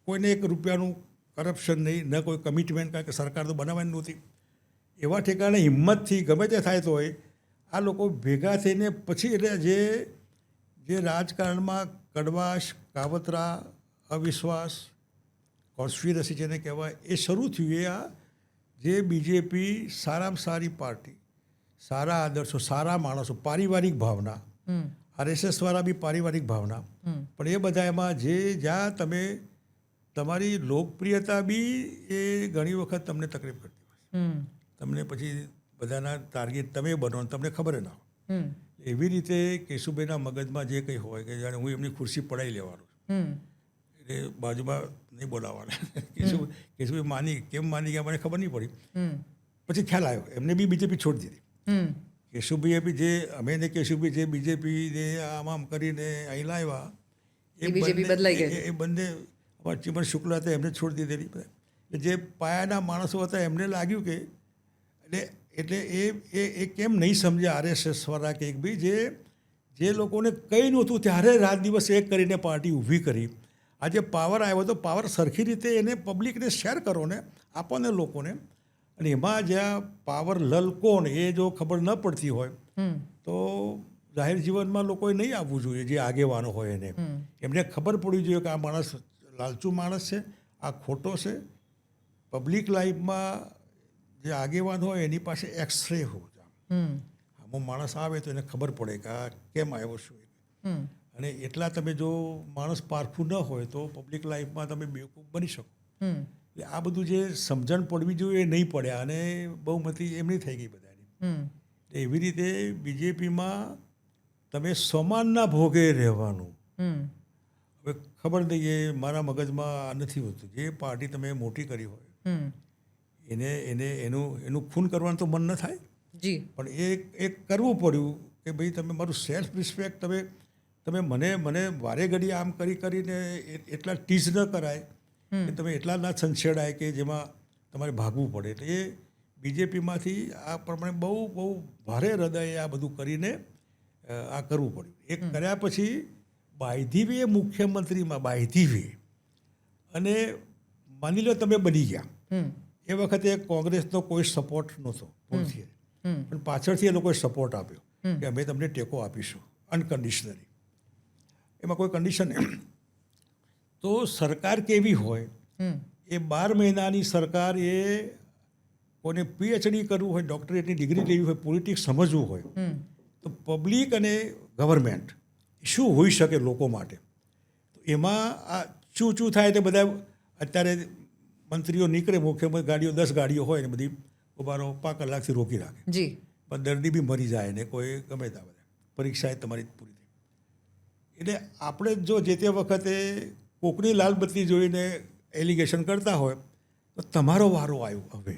કોઈને 1 રૂપિયાનું કરપ્શન નહીં, ન કોઈ કમિટમેન્ટ, કારણ કે સરકાર તો બનાવવાની નહોતી. એવા ઠેકાણે હિંમતથી ગમે તે થાય તો હોય આ લોકો ભેગા થઈને પછી એટલે જે રાજકારણમાં કડવાશ, કાવતરા, અવિશ્વાસ, કોન્સ્પિરસી જેને કહેવાય, એ શરૂ થયું. એ આ જે બીજેપી સારામાં સારી પાર્ટી, સારા આદર્શો, સારા માણસો, પારિવારિક ભાવના, RSS વાળા બી પારિવારિક ભાવના, પણ એ બધા એમાં જ્યાં તમે તમારી લોકપ્રિયતા બી એ ઘણી વખત તમને તકલીફ કરતી હોય. તમને પછી બધાના ટાર્ગેટ તમે બનો ને તમને ખબર ના હોય. એવી રીતે કેશુભાઈના મગજમાં જે કંઈ હોય કે જાણે હું એમની ખુરશી પડાવી લેવાનો છું, એટલે બાજુમાં નહીં બોલાવવાના. કેશુભાઈ કેમ માની ગયા મને ખબર નહીં પડી. પછી ખ્યાલ આવ્યો, એમને બી બીજેપી છોડી દીધી. કેશુભાઈએ બી જે અમે ને કેશુભાઈ જે બીજેપીને આમ કરીને અહીં લાવ્યા, એ બંને ચિમન શુક્લા હતા, એમને છોડી દીધેલી. જે પાયાના માણસો હતા એમને લાગ્યું કે એટલે એ કેમ નહીં સમજ્યા RSS વાળા કે એક બી જે લોકોને કંઈ નહોતું ત્યારે રાત દિવસ એક કરીને પાર્ટી ઊભી કરી. આજે પાવર આવ્યો તો પાવર સરખી રીતે એને પબ્લિકને શેર કરો ને, આપો ને લોકોને. અને એમાં જ્યાં પાવર લલકો ને એ જો ખબર ન પડતી હોય તો જાહેર જીવનમાં લોકોએ નહીં આવવું જોઈએ. જે આગેવાનો હોય એને એમને ખબર પડવી જોઈએ કે આ માણસ લાલચુ માણસ છે, આ ખોટો છે. પબ્લિક લાઈફમાં જે આગેવાન હોય એની પાસે એક્સરે હોય. આમાં માણસ આવે તો એને ખબર પડે કે આ કેમ આવ્યો છું. અને એટલા તમે જો માણસ પારખું ન હોય તો પબ્લિક લાઈફમાં તમે બેવકૂફ બની શકો. એટલે આ બધું જે સમજણ પડવી જોઈએ એ નહીં પડ્યા અને બહુમતી એમની થઈ ગઈ બધાની. એવી રીતે બીજેપીમાં તમે સમાનના ભોગે રહેવાનું. હવે ખબર નહીં, એ મારા મગજમાં આ નથી હોતું. જે પાર્ટી તમે મોટી કરી હોય એનું ખૂન કરવાનું તો મન ન થાય. પણ એ કરવું પડ્યું કે ભાઈ તમે મારું સેલ્ફ રિસ્પેક્ટ તમે મને વારે ઘડી આમ કરીને એટલા ટીઝ ન કરાય કે તમે એટલા ના છંછેડાય કે જેમાં તમારે ભાગવું પડે. એટલે એ બીજેપીમાંથી આ પ્રમાણે બહુ ભારે હૃદયે આ બધું કરીને આ કરવું પડ્યું. એ કર્યા પછી બાયધીવે મુખ્યમંત્રીમાં બાયધીવે અને માની લો તમે બની ગયા. એ વખતે કોંગ્રેસનો કોઈ સપોર્ટ નહોતો પૂરથી, પણ પાછળથી એ લોકોએ સપોર્ટ આપ્યો કે અમે તમને ટેકો આપીશું અનકન્ડિશનલી. એમાં કોઈ કન્ડિશન નહીં. તો સરકાર કેવી હોય, એ 12 મહિનાની સરકાર, એ કોઈને PhD કરવું હોય, ડૉક્ટરેટની ડિગ્રી લેવી હોય, પોલિટિક્સ સમજવું હોય, તો પબ્લિક અને ગવર્મેન્ટ શું હોઈ શકે લોકો માટે. તો એમાં આ શું થાય તે બધા અત્યારે મંત્રીઓ નીકળે, મુખ્યમંત્રી ગાડીઓ 10 ગાડીઓ હોય ને બધી ઉભારો 5 કલાકથી રોકી રાખે. પણ દર્દી બી મરી જાય ને કોઈ ગમે ત્યાં બધા પરીક્ષા તમારી પૂરી થઈ. એટલે આપણે જો જે તે વખતે કોકની લાલબત્તી જોઈને એલિગેશન કરતા હોય તો તમારો વારો આવ્યો હવે,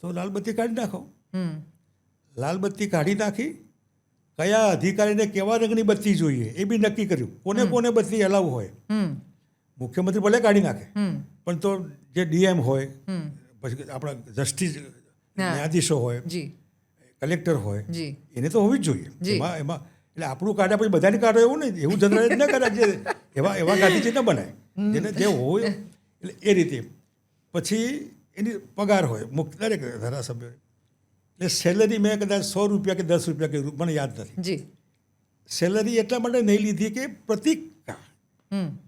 તો લાલબત્તી કાઢી નાખો. લાલબત્તી કાઢી નાખી, કયા અધિકારીને કેવા રંગની બત્તી જોઈએ એ બી નક્કી કર્યું. કોને બત્તી અલાવ હોય. મુખ્યમંત્રી ભલે કાઢી નાખે, પણ તો જે DM હોય, પછી આપણા જસ્ટિસ ન્યાયાધીશો હોય, કલેક્ટર હોય, એને તો હોવી જ જોઈએ. એમાં એટલે આપણું કાઢ્યા પછી બધાની કાઢો એવું નહીં, એવું જનરલાઇઝ ન કરાય. જે એવા ગાંધીજી ન બનાય, જેને જે હોય એટલે એ રીતે. પછી એની પગાર હોય દરેક ધારાસભ્યો. એટલે સેલરી મેં કદાચ 100 રૂપિયા કે 10 રૂપિયા કે મને યાદ નથી. સેલરી એટલા માટે નહીં લીધી કે પ્રતિક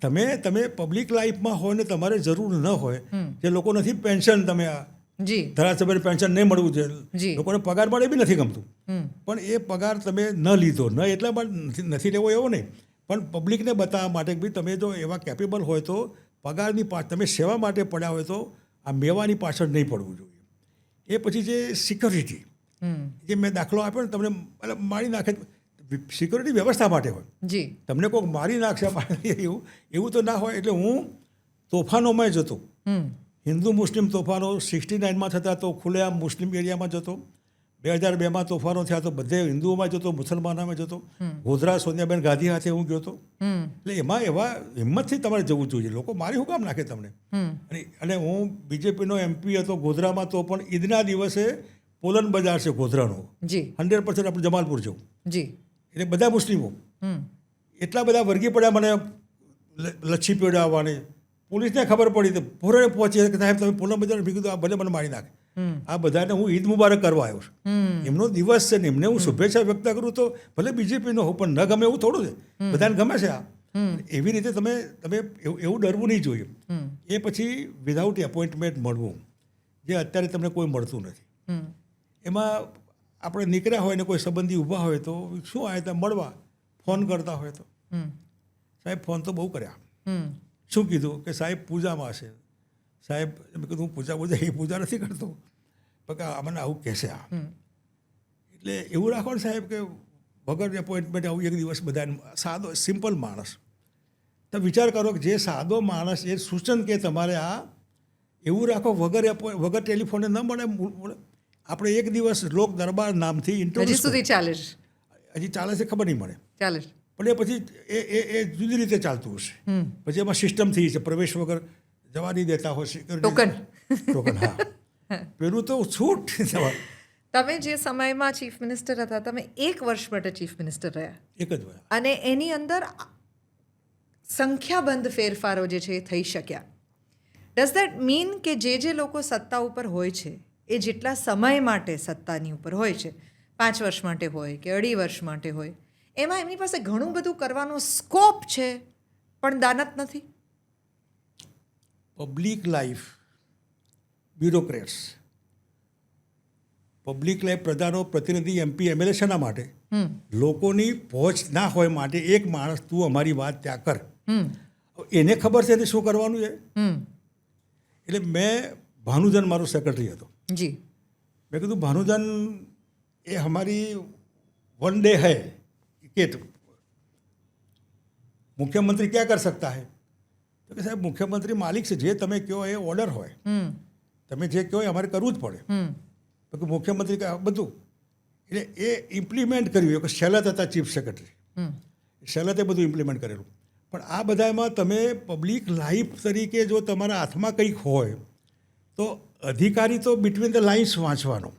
તમે પબ્લિક લાઈફમાં હોય ને તમારે જરૂર ન હોય. જે લોકો નથી પેન્શન, તમે ધારાસભ્ય પેન્શન નહીં મળવું જોઈએ, લોકોને પગાર મળે બી નથી ગમતું, પણ એ પગાર તમે ન લીધો, ન એટલા માટે નથી લેવો એવો નહીં, પણ પબ્લિકને બતાવવા માટે બી તમે જો એવા કેપેબલ હોય તો પગારની તમે સેવા માટે પડ્યા હોય તો આ મેવાની પાછળ નહીં પડવું જોઈએ. એ પછી જે સિક્યોરિટી, જે મેં દાખલો આપ્યો ને તમને, મતલબ મારી નાખે, સિક્યોરિટી વ્યવસ્થા માટે હોય. જી. તમને કોઈક મારી નાખશે એવું તો ના હોય. એટલે હું તોફાનોમાં જતો, હિન્દુ મુસ્લિમ તોફાનો 69માં થતા તો ખુલ્લેઆમ મુસ્લિમ એરિયામાં જતો, 2002માં તોફાનો થયા તો બધે હિન્દુઓમાં જતો, મુસલમાનોમાં જતો, ગોધરા સોનિયાબેન ગાંધી હાથે હું ગયો હતો. એટલે એમાં એવા હિંમતથી તમારે જવું જોઈએ. લોકો મારી શું કામ નાખે તમને? અને હું બીજેપીનો MP હતો ગોધરામાં, તો પણ ઈદના દિવસે પોલન બજાર છે ગોધરાનો, 100% આપણે જમાલપુર જવું, એટલે બધા મુસ્લિમો, એટલા બધા વર્ગી પડ્યા મને લચ્છી પીવડાવવાની. પોલીસને ખબર પડી તો ભોરે પહોંચી કે સાહેબ તમે પોલન બજાર ભેગું તો આ ભલે મને મારી નાખે. આ બધાને હું ઈદ મુબારક કરવા આવ્યો છું, એમનો દિવસ છે ને, એમને હું શુભેચ્છા વ્યક્ત કરું તો ભલે બીજેપીનો હોઉં, પણ ન ગમે એવું થોડું છે, બધાને ગમે છે આ. એવી રીતે તમે એવું ડરવું નહીં જોઈએ. એ પછી વિધાઉટ એપોઇન્ટમેન્ટ મળવું, જે અત્યારે તમને કોઈ મળતું નથી. એમાં આપણે નીકળ્યા હોય ને કોઈ સંબંધી ઊભા હોય તો શું આવે ત્યાં મળવા ફોન કરતા હોય તો, સાહેબ ફોન તો બહુ કર્યા, શું કીધું કે સાહેબ પૂજામાં છે, સાહેબ મેં કીધું હું પૂજા એ પૂજા નથી કરતો, પણ મને આવું કહેશે આ. એટલે એવું રાખો ને સાહેબ કે વગર એપોઇન્ટમેન્ટ આવું એક દિવસ બધાને, સાદો સિમ્પલ માણસ. તો વિચાર કરો કે જે સાદો માણસ એ સૂચન કે તમારે આ એવું રાખો, વગર ટેલિફોને ન મળે. આપણે એક દિવસ લોક દરબાર નામથી હજી સુધી ચાલે છે, હજી ચાલે છે ખબર નહીં મળે, ચાલે છે. પણ એ પછી એ જુદી રીતે ચાલતું હશે. પછી એમાં સિસ્ટમ થઈ છે, પ્રવેશ વગર જવા નહીં દેતા હોય, ટોકન. હા, પેલું તો છૂટ. તમે જે સમયમાં ચીફ મિનિસ્ટર હતા, તમે 1 વર્ષ માટે ચીફ મિનિસ્ટર રહ્યા, એક જ વાર, અને એની અંદર સંખ્યાબંધ ફેરફારો જે છે એ થઈ શક્યા. ડઝ દેટ મીન કે જે લોકો સત્તા ઉપર હોય છે એ જેટલા સમય માટે સત્તાની ઉપર હોય છે, 5 વર્ષ માટે હોય કે 2.5 વર્ષ માટે હોય, એમાં એમની પાસે ઘણું બધું કરવાનો સ્કોપ છે, પણ દાનત નથી? Public life, bureaucrats, public life, પ્રજાનો પ્રતિનિધિ, MP, MLA શેના માટે? લોકોની પહોંચ ના હોય માટે. એક માણસ તું અમારી વાત ત્યાં કર, એને ખબર છે શું કરવાનું છે. એટલે મેં ભાનુજન મારો સેક્રેટરી હતો, મેં કીધું ભાનુજન એ हमारी वन डे है क्रिकेट, मुख्यमंत्री क्या कर सकता है? તો કે સાહેબ મુખ્યમંત્રી માલિક છે, જે તમે કહો એ ઓર્ડર હોય, તમે જે કહો એ અમારે કરવું જ પડે. તો કે મુખ્યમંત્રી બધું, એટલે એ ઇમ્પ્લિમેન્ટ કર્યું. કે શૈલત હતા ચીફ સેક્રેટરી, શૈલતે બધું ઇમ્પ્લિમેન્ટ કરેલું. પણ આ બધામાં તમે પબ્લિક લાઈફ તરીકે જો તમારા હાથમાં કંઈક હોય તો અધિકારી તો બિટવીન ધ લાઇન્સ વાંચવાનો,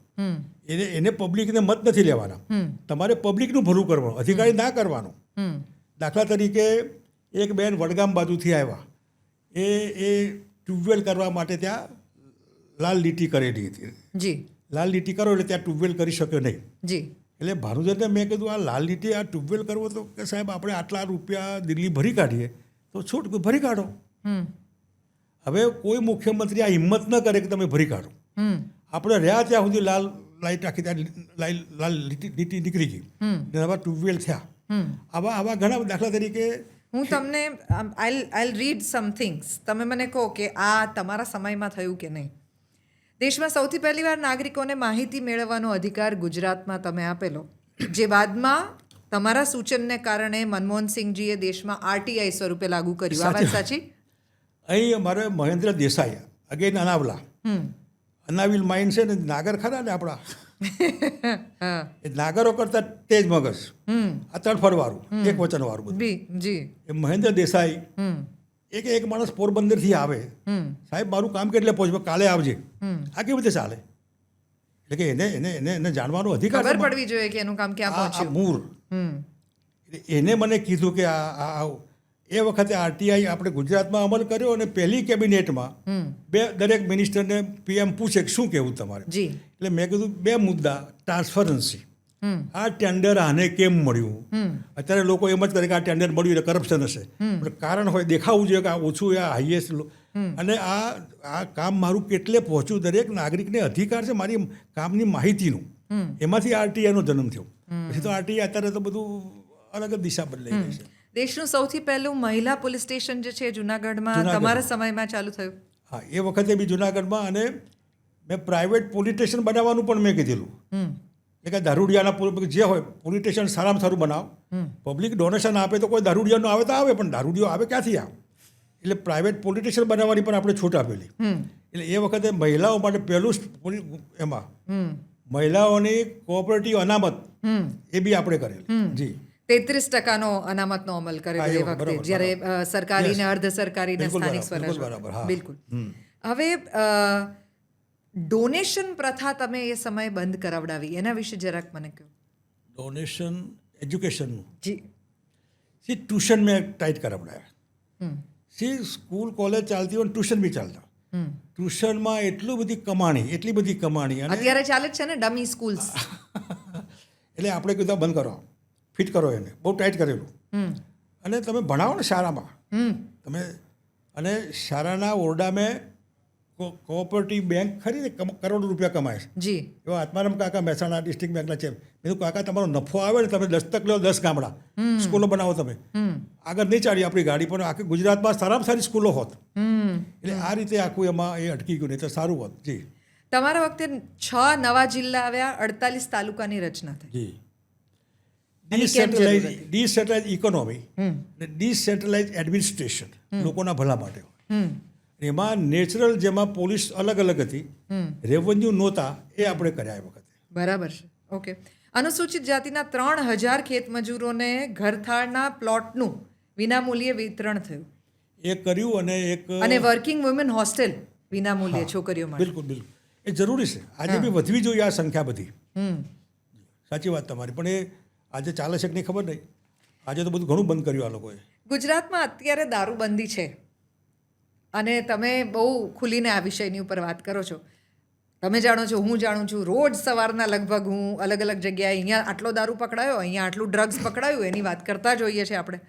એને પબ્લિકને મત નથી લેવાના, તમારે પબ્લિકનું ભલું કરવાનું, અધિકારી ના કરવાનું. દાખલા તરીકે એક બેન વડગામ બાજુથી આવ્યા, એ ટ્યુબવેલ કરવા માટે ત્યાં લાલ લીટી કરેલી હતી. લાલ લીટી કરો એટલે ત્યાં ટ્યુબવેલ કરી શક્યો નહીં. એટલે ભાનુજનને મેં કીધું આ લાલ લીટી, આ ટ્યુબવેલ કરવો તો કે સાહેબ આપણે આટલા રૂપિયા દિલ્હી ભરી કાઢીએ તો છૂટ ભરી કાઢો. હવે કોઈ મુખ્યમંત્રી આ હિંમત ન કરે કે તમે ભરી કાઢો. આપણે રહ્યા ત્યાં સુધી લાલ લાઇટ આખી ત્યાં લાલ લીટી નીકળી ગઈ, આવા ટ્યુબવેલ થયા. આવા ઘણા દાખલા તરીકે હું તમને આઈલ રીડ સમ થિંગ્સ, તમે મને કહો કે આ તમારા સમયમાં થયું કે નહીં. દેશમાં સૌથી પહેલીવાર નાગરિકોને માહિતી મેળવવાનો અધિકાર ગુજરાતમાં તમે આપેલો, જે બાદમાં તમારા સૂચનને કારણે મનમોહનસિંહજીએ દેશમાં RTI સ્વરૂપે લાગુ કર્યું. આ વાત સાચી? અહીં અમારે મહેન્દ્ર દેસાઈ, અગેન અનાવલા, અનાવિલ માઇન્ડ છે ને, નાગર ખરા ને આપણા, એ નાગરો કરતા તેજ મગજ, આ તડફડવાળું, એક વચનવાળું બધું. એ મહેન્દ્ર દેસાઈ એક માણસ પોરબંદરથી આવે, સાહેબ મારું કામ કેટલે પહોંચે, કાલે આવજે, આ કેવી રીતે ચાલે? એટલે કે એને જાણવાનો અધિકાર, ખબર પડવી જોઈએ કે એનું કામ ક્યાં પહોંચ્યું. મૂળ એને મને કીધું કે આ એ વખતે RTI આપણે ગુજરાતમાં અમલ કર્યો, અને પહેલી કેબિનેટમાં દરેક મિનિસ્ટરને PM પૂછે કે શું કહેવું તમારે. એટલે મેં કીધું 2 મુદ્દા, ટ્રાન્સપરન્સી, આ ટેન્ડર આને કેમ મળ્યું? અત્યારે લોકો એમ જ કરે કે આ ટેન્ડર મળ્યું એટલે કરપ્શન હશે, પણ કારણ હોય દેખાવું જોઈએ કે આ ઓછું, આ હાઈએસ્ટ, અને આ કામ મારું કેટલે પહોંચ્યું. દરેક નાગરિકને અધિકાર છે મારી કામની માહિતીનું. એમાંથી RTI નો જન્મ થયો. પછી તો RTI અત્યારે તો બધું અલગ જ દિશા બદલાઈ ગઈ છે. દેશનું સૌથી પહેલું મહિલા પોલીસ સ્ટેશન જે છે જુનાગઢમાં તમારા સમયમાં ચાલુ થયું. હા, એ વખતે બી જુનાગઢમાં, અને મેં પ્રાઇવેટ પોલીસ સ્ટેશન બનાવવાનું પણ મેં કીધેલું. એટલે કે દારૂડિયાના જે હોય પોલીસ સ્ટેશન સારામાં સારું બનાવો. પબ્લિક ડોનેશન આપે તો કોઈ દારૂડિયાનો આવે તો આવે, પણ દારૂડિયો આવે ક્યાંથી આવે? એટલે પ્રાઇવેટ પોલીસ સ્ટેશન બનાવવાની પણ આપણે છૂટ આપેલી. એટલે એ વખતે મહિલાઓ માટે પહેલું એમાં મહિલાઓની કોઓપરેટિવ અનામત એ બી આપણે કરેલી. જી, 33% અનામતનો અમલ કરેલો એ વખતે, જ્યારે સરકારી ને અર્ધ સરકારી ને સ્થાનિક સ્વરાજ. બિલકુલ. હવે ડોનેશન પ્રથા તમે એ સમયે બંધ કરાવડાવી, એના વિશે જરાક મને કહો. ડોનેશન એજ્યુકેશનનું જી. ટ્યુશન મેં ટાઈટ કરાવડાવ્યા. સ્કૂલ કોલેજ ચાલતી હોય, ટ્યુશન બી ચાલતા. ટ્યુશનમાં એટલી બધી કમાણી. અને અત્યારે ચાલે છે ને ડમી સ્કૂલ્સ. એટલે આપણે કીધું બંધ કરો, ફિટ કરો એને, બહુ ટાઈટ કરેલું. અને તમે ભણાવો ને શાળામાં, તમે અને શાળાના ઓરડામાં કોઓપરેટિવ બેંક ખરી ને કરોડો રૂપિયા કમાય છે. જી. એવા આત્મારામ કાકા મહેસાણા ડિસ્ટ્રિક્ટ બેંકના છે. મેં કીધું કાકા તમારો નફો આવે ને, તમે દસ્તક લો 10 ગામડા સ્કૂલો બનાવો, તમે આગળ નહીં ચાલી આપણી ગાડી, પણ આખી ગુજરાતમાં સારામાં સારી સ્કૂલો હોત. એટલે આ રીતે આખું એમાં એ અટકી ગયું, નહીં તો સારું હોત. જી. તમારા વખતે 6 નવા જિલ્લા આવ્યા, 48 તાલુકાની રચના થઈ. જી. ડિસેન્ટ્રલાઇઝ ઇકોનોમી ને ડિસેન્ટ્રલાઇઝ એડમિનિસ્ટ્રેશન લોકોના ભલા માટે હોય. એમાં નેચરલ, જેમાં પોલીસ અલગ અલગ હતી, રેવન્યુ નહોતા, એ આપણે કર્યા એ વખતે. બરાબર છે. ઓકે. અનુસૂચિત જાતિના 3000 ખેતમજૂરોને ઘરથાળના પ્લોટનું વિનામૂલ્યે વિતરણ થયું. એ કર્યું. અને વર્કિંગ વુમેન હોસ્ટેલ વિનામૂલ્યે છોકરીઓ માટે. બિલકુલ બિલકુલ, એ જરૂરી છે. આજે બી વધવી જોઈએ આ સંખ્યા બધી. સાચી વાત તમારી, પણ એ આજે ચાલે છે કે નહીં ખબર નહીં. આજે તો બધું ઘણું બંધ કર્યું આ લોકોએ. ગુજરાતમાં અત્યારે દારૂબંધી છે, અને તમે બહુ ખુલીને આ વિષયની ઉપર વાત કરો છો. તમે જાણો છો, હું જાણું છું, રોજ સવારના લગભગ હું અલગ અલગ જગ્યાએ અહીંયા આટલો દારૂ પકડાયો, અહીંયા આટલું ડ્રગ્સ પકડાયું, એની વાત કરતા જ હોઈએ છીએ આપણે.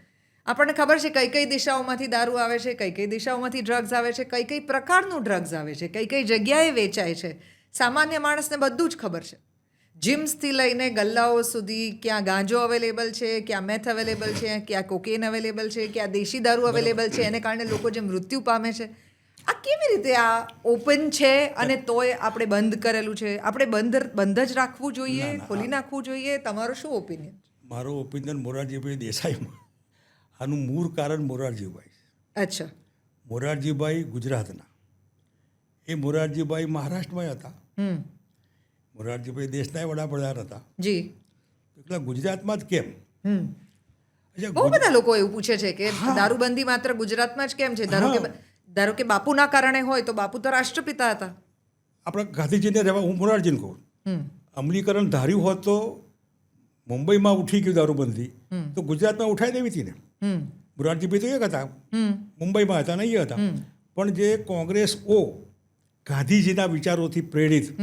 આપણને ખબર છે કઈ કઈ દિશાઓમાંથી દારૂ આવે છે, કઈ કઈ દિશાઓમાંથી ડ્રગ્સ આવે છે, કઈ કઈ પ્રકારનું ડ્રગ્સ આવે છે, કઈ કઈ જગ્યાએ વેચાય છે. સામાન્ય માણસને બધું જ ખબર છે. જીમ્સથી લઈને ગલ્લાઓ સુધી, ક્યાં ગાંજો અવેલેબલ છે, ક્યાં મેથ અવેલેબલ છે, ક્યાં કોકેન અવેલેબલ છે, ક્યાં દેશી દારૂ અવેલેબલ છે, એને કારણે લોકો જે મૃત્યુ પામે છે. આ કેવી રીતે આ ઓપન છે અને તોય આપણે બંધ કરેલું છે? આપણે બંધ જ રાખવું જોઈએ, ખોલી નાખવું જોઈએ? તમારો શું ઓપિનિયન? મારો ઓપિનિયન મોરારજીભાઈ દેસાઈમાં. આનું મૂળ કારણ મોરારજીભાઈ. અચ્છા. મોરારજીભાઈ ગુજરાતના, એ મોરારજીભાઈ મહારાષ્ટ્રમાં હતા. મોરારજીભાઈ દેશના વડાપ્રધાન હતા. જી. એટલે ગુજરાતમાં જ કેમ? બહુ બધા લોકો એવું પૂછે છે કે દારૂબંધી માત્ર ગુજરાતમાં જ કેમ છે? ધારો કે બાપુના કારણે હોય તો બાપુ તો રાષ્ટ્રપિતા હતા. આપણે ગાંધીજીને રહેવા, હું મોરારજીને કહું, અમલીકરણ ધાર્યું હોત તો મુંબઈમાં ઉઠી ગયું દારૂબંધી, તો ગુજરાતમાં ઉઠાઈ દેવી હતી ને. મોરારજીભાઈ તો એક હતા, મુંબઈમાં હતા ને એ હતા. પણ જે કોંગ્રેસઓ ગાંધીજીના વિચારોથી પ્રેરિત,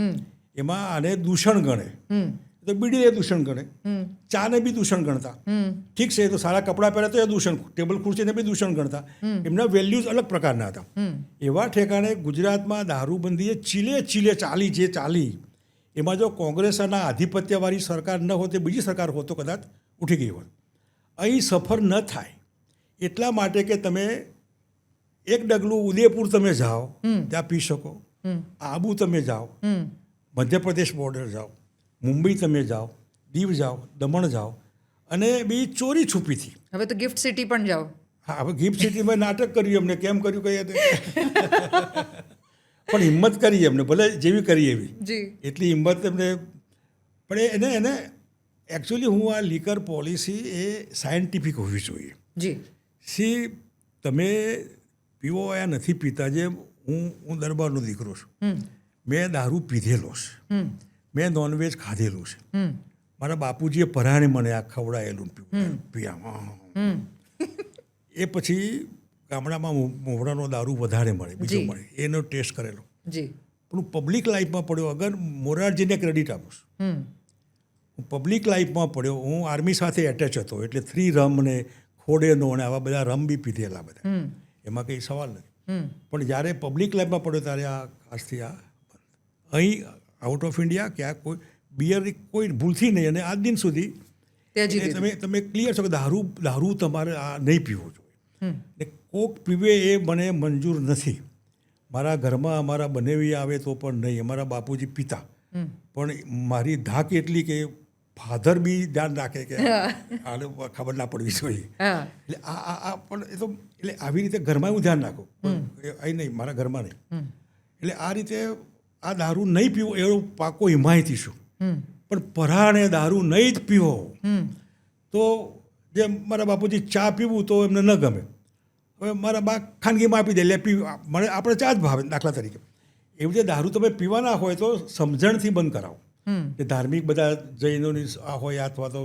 એમાં આને દૂષણ ગણે, તો બીડીને દૂષણ ગણે, ચાને બી દૂષણ ગણતા. ઠીક છે, તો સારા કપડાં પહેરે તો એ દૂષણ, ટેબલ ખુરશીને બી દૂષણ ગણતા. એમના વેલ્યુઝ અલગ પ્રકારના હતા. એવા ઠેકાણે ગુજરાતમાં દારૂબંધીએ ચીલે ચાલી, જે ચાલી, એમાં જો કોંગ્રેસના આધિપત્યવાળી સરકાર ન હોત, બીજી સરકાર હોત તો કદાચ ઉઠી ગઈ હોત. અહીં સફર ન થાય એટલા માટે કે તમે એક ડગલું ઉદયપુર તમે જાઓ, ત્યાં પી શકો. આબુ તમે જાઓ, મધ્યપ્રદેશ બોર્ડર જાઓ, મુંબઈ તમે જાઓ, દીવ જાઓ, દમણ જાઓ, અને બી ચોરી છુપીથી. હવે તો ગિફ્ટ સિટી પણ જાઓ. હા, હવે ગિફ્ટ સિટીમાં નાટક કર્યું એમને, કેમ કર્યું કહીએ પણ હિંમત કરી એમને, ભલે જેવી કરી એવી, એટલી હિંમત એમને. પણ એને એકચ્યુઅલી હું આ લીકર પોલિસી એ સાયન્ટિફિક હોવી જોઈએ. જી. તમે પીવો યા નથી પીતા, જે હું દરબારનો દીકરો છું, મેં દારૂ પીધેલો છે, મેં નોનવેજ ખાધેલું છે. મારા બાપુજીએ પરાણે મને આ ખવડાયેલું પીવામાં. એ પછી ગામડામાં મોવડાનો દારૂ વધારે મળે, બીજો મળે, એનો ટેસ્ટ કરેલો. પણ હું પબ્લિક લાઈફમાં પડ્યો, અગર મોરારજીને ક્રેડિટ આપું છું, હું પબ્લિક લાઈફમાં પડ્યો. હું આર્મી સાથે એટેચ હતો, એટલે 3 રમ ને ખોડેનો અને આવા બધા રમ બી પીધેલા બધા, એમાં કંઈ સવાલ નથી. પણ જ્યારે પબ્લિક લાઈફમાં પડ્યો ત્યારે આ ખાસથી આ અહીં આઉટ ઓફ ઇન્ડિયા કે આ કોઈ બિયર કોઈ ભૂલથી નહીં, અને આજ દિન સુધી તમે ક્લિયર છો કે દારૂ તમારે આ નહીં પીવો જોઈએ. ને કોક પીવે એ મને મંજૂર નથી, મારા ઘરમાં અમારા બનેવી આવે તો પણ નહીં, અમારા બાપુજી પિતા પણ મારી ધાક એટલી કે ફાધર બી ધ્યાન રાખે કે આને ખબર ના પડવી જોઈએ. એટલે આ પણ એ તો એટલે આવી રીતે ઘરમાં હું ધ્યાન રાખું, અહીં નહીં, મારા ઘરમાં નહીં. એટલે આ રીતે આ દારૂ નહીં પીવો એવો પાકો હિમાયતી છું. પણ પરાણે દારૂ નહીં જ પીવો તો જેમ મારા બાપુજી ચા પીવું તો એમને ન ગમે, હવે મારા બા ખાનગીમાં આપી દે એટલે મને આપણે ચા જ ભાવે દાખલા તરીકે. એવી રીતે દારૂ તમે પીવાના હોય તો સમજણથી બંધ કરાવો. જે ધાર્મિક બધા જૈનોની આ હોય અથવા તો